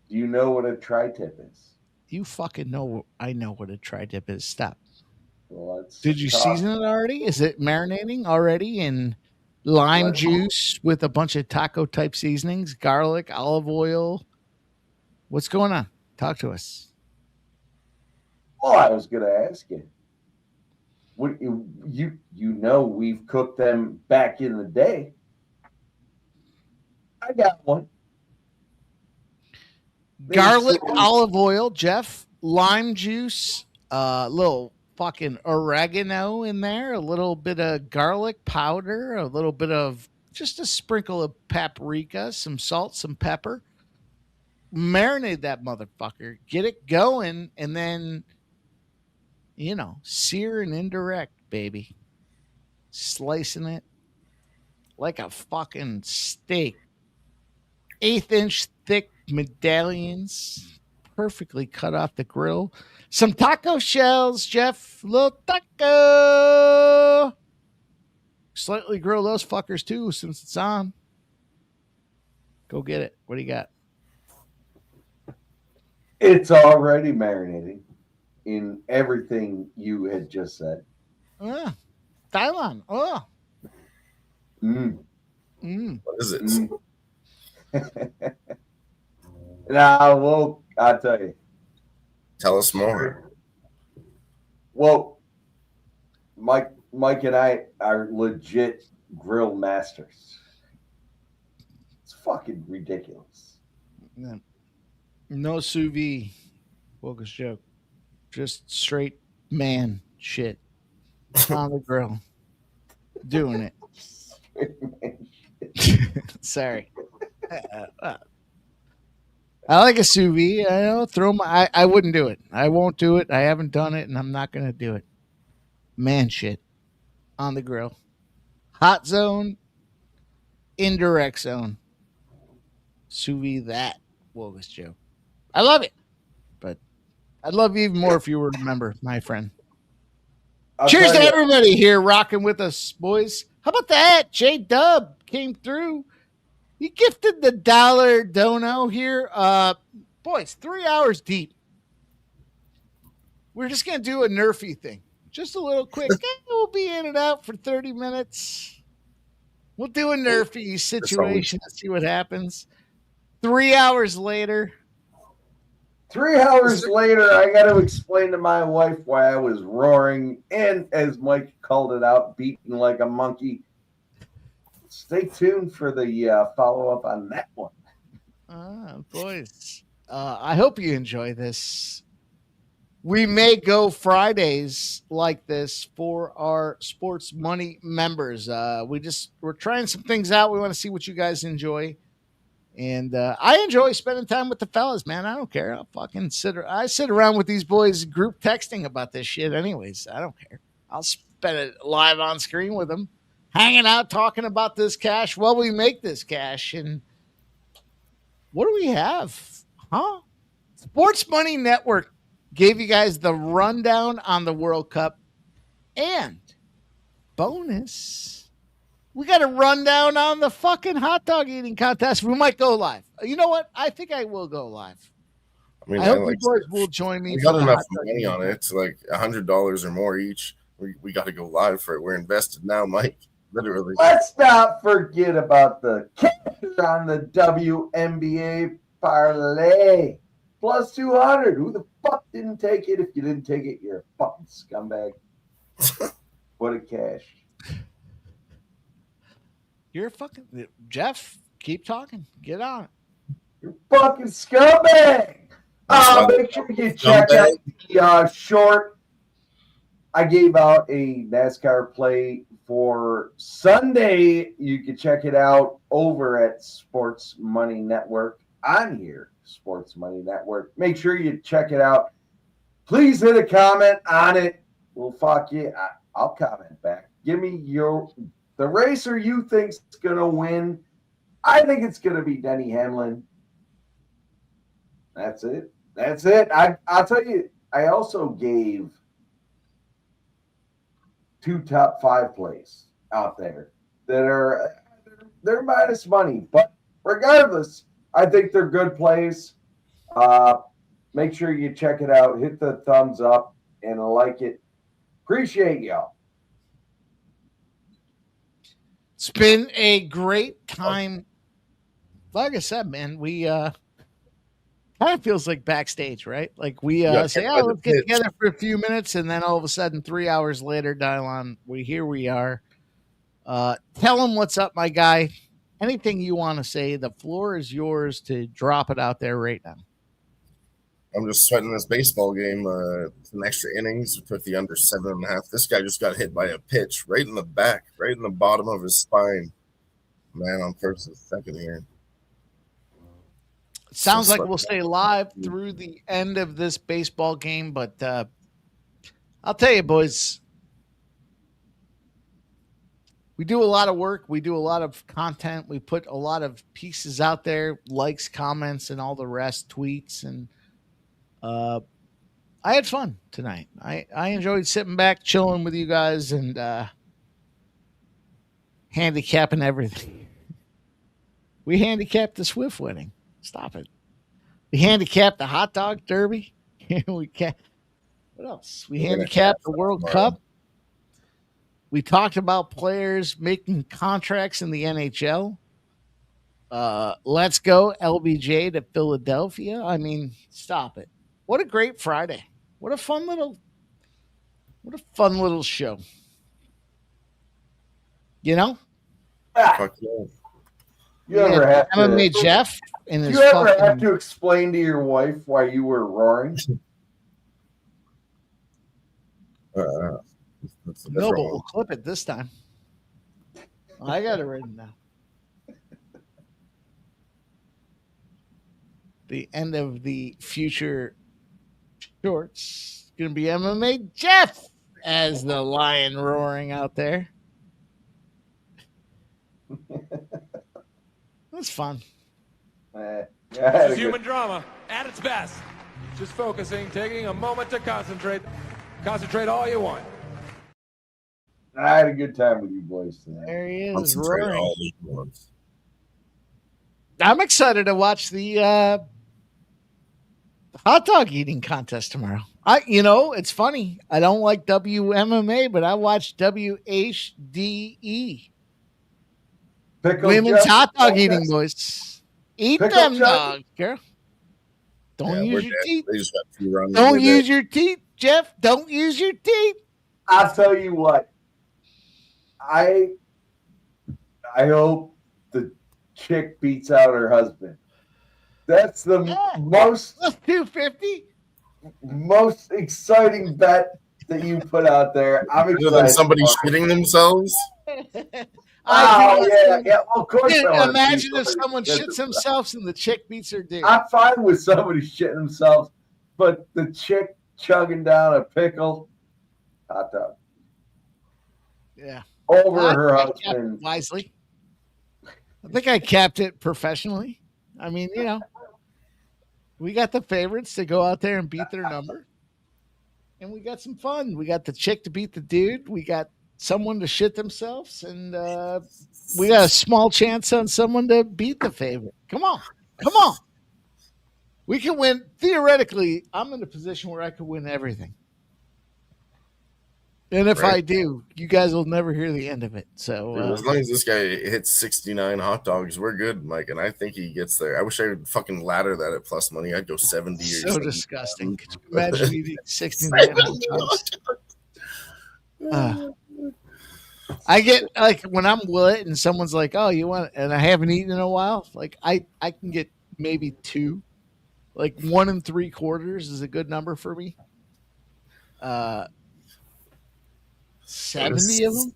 Do you know what a tri-tip is? You fucking know. I know what a tri-tip is. Stop. Well, did you season it already? Is it marinating already in lime juice with a bunch of taco type seasonings, garlic, olive oil? What's going on? Talk to us. Oh, I was going to ask you. What you know we've cooked them back in the day. I got one. Garlic, olive oil, Jeff, lime juice, little fucking oregano in there, a little bit of garlic powder, a little bit of just a sprinkle of paprika, some salt, some pepper. Marinate that motherfucker, get it going, and then, sear and indirect, baby. Slicing it like a fucking steak. 1/8-inch thick medallions, perfectly cut off the grill. Some taco shells, Jeff. Little taco. Slightly grill those fuckers too, since it's on. Go get it. What do you got? It's already marinating in everything you had just said. Thailand. Oh. What is it? Now, well, I'll tell you. Tell us more. Well, Mike and I are legit grill masters. It's fucking ridiculous. Yeah. No sous vide. Focus joke. Just straight man shit on the grill. Doing it. Sorry. I like a sous vide. I don't throw my. I wouldn't do it. I won't do it. I haven't done it, and I'm not gonna do it. Man shit on the grill. Hot zone. Indirect zone. Sous vide that. Bogus joke. I love it, but I'd love you even more if you were a member, my friend. Cheers to everybody here rocking with us, boys. How about that? J Dub came through. He gifted the $1 dono here. Boys, 3 hours deep. We're just going to do a NRFI thing. Just a little quick. We'll be in and out for 30 minutes. We'll do a NRFI situation and see what happens. 3 hours later. 3 hours later, I got to explain to my wife why I was roaring and, as Mike called it out, beating like a monkey. Stay tuned for the follow-up on that one. Boys, I hope you enjoy this. We may go Fridays like this for our sports money members. We're trying some things out. We want to see what you guys enjoy. And I enjoy spending time with the fellas, man. I don't care. I'll fucking sit around with these boys group texting about this shit anyways. I don't care. I'll spend it live on screen with them, hanging out, talking about this cash while we make this cash. And what do we have? Huh? Sports Money Network gave you guys the rundown on the World Cup. And bonus, we got a rundown on the fucking hot dog eating contest. We might go live. You know what? I think I will go live. I hope you boys will join me. We got enough money on it. It's like $100 or more each. We got to go live for it. We're invested now, Mike. Literally. Let's not forget about the cash on the WNBA parlay. Plus 200. Who the fuck didn't take it? If you didn't take it, you're a fucking scumbag. What a cash. You're fucking Jeff. Keep talking. Get on it. You're fucking scumbag. Make sure you check out the short. I gave out a NASCAR play for Sunday. You can check it out over at Sports Money Network on here. Sports Money Network. Make sure you check it out. Please hit a comment on it. Well, fuck you. I'll comment back. Give me the racer you think's gonna win. I think it's gonna be Denny Hamlin. That's it. I'll tell you. I also gave 2 top 5 plays out there that they're minus money, but regardless, I think they're good plays. Make sure you check it out. Hit the thumbs up and like it. Appreciate y'all. It's been a great time. Like I said, man, we Kind of feels like backstage, right? Like we say, by "Oh, the let's get pitch. together for a few minutes," and then all of a sudden, 3 hours later, dial on. Here we are. Tell them what's up, my guy. Anything you want to say, the floor is yours to drop it out there right now. I'm just sweating this baseball game. Some extra innings. We took the under 7.5. This guy just got hit by a pitch right in the back, right in the bottom of his spine. Man on first and second here. Sounds like we'll stay live through the end of this baseball game, but I'll tell you, boys, we do a lot of work. We do a lot of content. We put a lot of pieces out there, likes, comments, and all the rest, tweets. And I had fun tonight. I enjoyed sitting back, chilling with you guys, and handicapping everything. We handicapped the Swift wedding. Stop it. We handicapped the hot dog derby. What else? We handicapped the World Cup. We talked about players making contracts in the NHL. Let's go LBJ to Philadelphia. I mean, stop it. What a great Friday. What a fun little show. You know? Fuck yeah. You ever have to MMA Jeff in his you ever have to explain to your wife why you were roaring? No, but we'll clip it this time. I got it written down. The end of the future shorts. Going to be MMA Jeff as the lion roaring out there. That's fun. This is human drama at its best. Just focusing, taking a moment to concentrate. Concentrate all you want. I had a good time with you boys tonight. There he is, roaring. I'm excited to watch the hot dog eating contest tomorrow. It's funny. I don't like WMMA, but I watch WHDE. Women's hot dog eating, boys. Eat them dogs, girl. Don't use your teeth. Don't use your teeth, Jeff. Don't use your teeth. I'll tell you what. I hope the chick beats out her husband. That's the most 250. Most exciting bet that you put out there. I'm excited. Other than somebody shitting themselves. Yeah. Of course. Dude, imagine if someone shits themselves and the chick beats her dude. I'm fine with somebody shitting themselves, but the chick chugging down a pickle, hot dog. Yeah. Over her husband. Wisely. I think I capped it professionally. I mean, we got the favorites to go out there and beat their number. And we got some fun. We got the chick to beat the dude. We got someone to shit themselves. And we got a small chance on someone to beat the favorite. Come on. We can win. Theoretically, I'm in a position where I could win everything. And if I do, you guys will never hear the end of it. So as long as this guy hits 69 hot dogs, we're good, Mike. And I think he gets there. I wish I could fucking ladder that at plus money. I'd go 70 or so 70. Disgusting. Could you imagine eating 69 hot dogs? I get like when I'm lit and someone's like, "Oh, you want?" and I haven't eaten in a while. Like I can get maybe 2. Like 1 3/4 is a good number for me. 70 of them.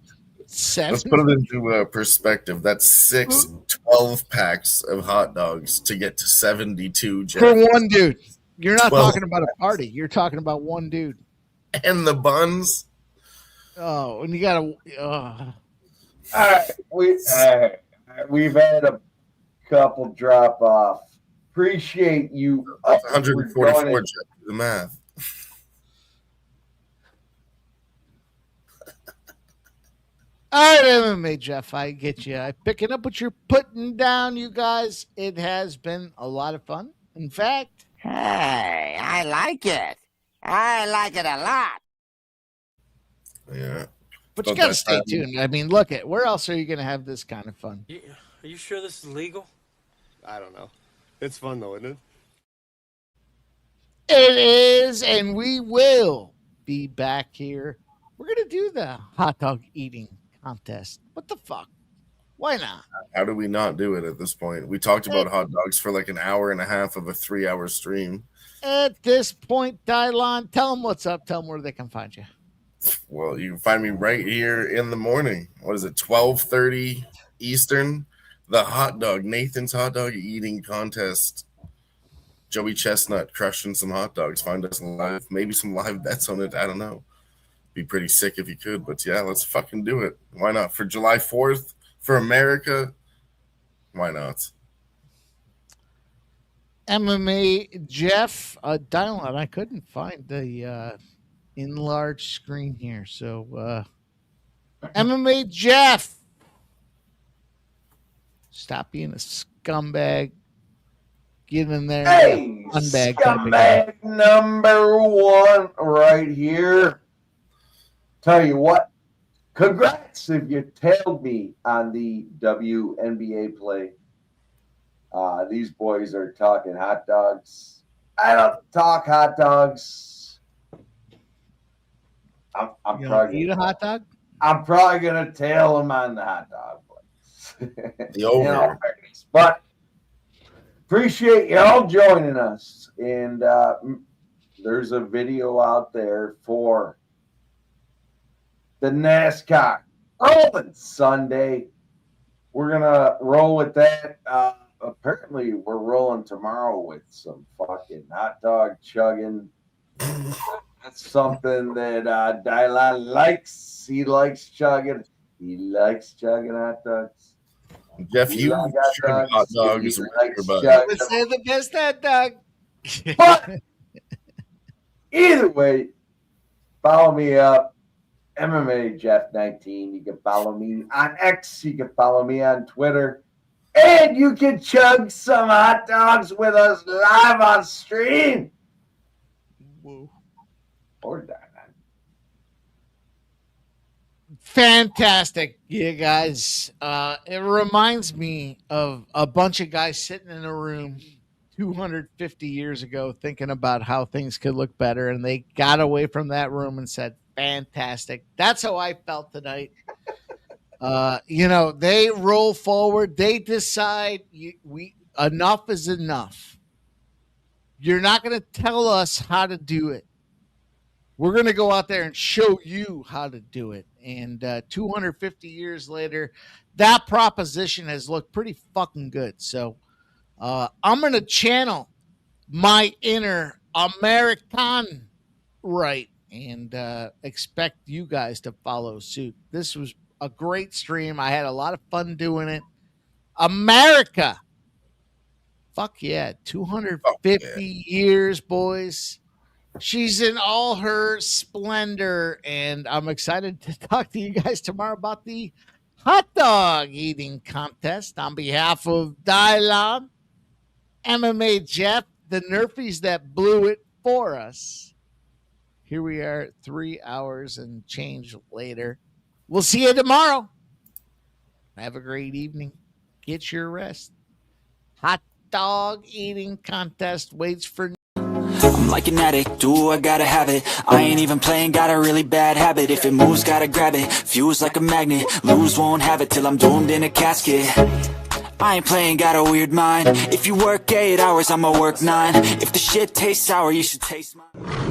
70? Let's put it into perspective. That's 6 12-packs of hot dogs to get to 72. Jeff. For one dude. You're not talking about a party. You're talking about one dude. And the buns. Oh, and you got to. All right, we've had a couple drop off. Appreciate you. 144. Jeff, the math. All right, MMA Jeff, I get you. I'm picking up what you're putting down, you guys. It has been a lot of fun. In fact, hey, I like it. I like it a lot. Yeah. But you got to stay tuned. I mean, look at where else are you going to have this kind of fun? Are you sure this is legal? I don't know. It's fun though, isn't it? It is, and we will be back here. We're going to do the hot dog eating contest. What the fuck? Why not? How do we not do it at this point? We talked about hot dogs for like an hour and a half of a 3-hour stream. At this point, Dylon, tell them what's up. Tell them where they can find you. Well, you can find me right here in the morning. What is it, 12:30 Eastern? The hot dog, Nathan's hot dog eating contest. Joey Chestnut crushing some hot dogs. Find us live. Maybe some live bets on it. I don't know. Be pretty sick if you could. But yeah, let's fucking do it. Why not? For July 4th, for America, why not? MMA Jeff Dylon. I couldn't find the enlarged screen here. So MMA Jeff. Stop being a scumbag. Get in there. Hey, scumbag number one right here. Tell you what, congrats if you tailed me on the WNBA play. These boys are talking hot dogs. I don't talk hot dogs. I'm probably eat a hot dog. I'm probably gonna tail them on the hot dog place. The over. But appreciate y'all joining us. And there's a video out there for the NASCAR Rolling Sunday. We're going to roll with that. Apparently, we're rolling tomorrow with some fucking hot dog chugging. That's something that Dylon likes. He likes chugging. He likes chugging hot dogs. Jeff, you chug hot dogs. Let's say the best hot dog. But either way, follow me up. MMA Jeff 19. You can follow me on X. You can follow me on Twitter. And you can chug some hot dogs with us live on stream. Whoa. Or that. Fantastic. Yeah, guys. It reminds me of a bunch of guys sitting in a room 250 years ago thinking about how things could look better, and they got away from that room and said, fantastic. That's how I felt tonight. They roll forward. They decide enough is enough. You're not going to tell us how to do it. We're going to go out there and show you how to do it. And 250 years later, that proposition has looked pretty fucking good. So I'm going to channel my inner American right and expect you guys to follow suit. This was a great stream. I had a lot of fun doing it. America. Fuck yeah. 250 years, boys. She's in all her splendor, and I'm excited to talk to you guys tomorrow about the hot dog eating contest on behalf of Dylon, MMA Jeff, the Nerfies that blew it for us. Here we are 3 hours and change later. We'll see you tomorrow. Have a great evening. Get your rest. Hot dog eating contest waits for I'm like an addict, do I gotta have it. I ain't even playing, got a really bad habit. If it moves, gotta grab it, fuse like a magnet. Lose, won't have it till I'm doomed in a casket. I ain't playing, got a weird mind. If you work 8 hours, I'ma work 9. If the shit tastes sour, you should taste mine.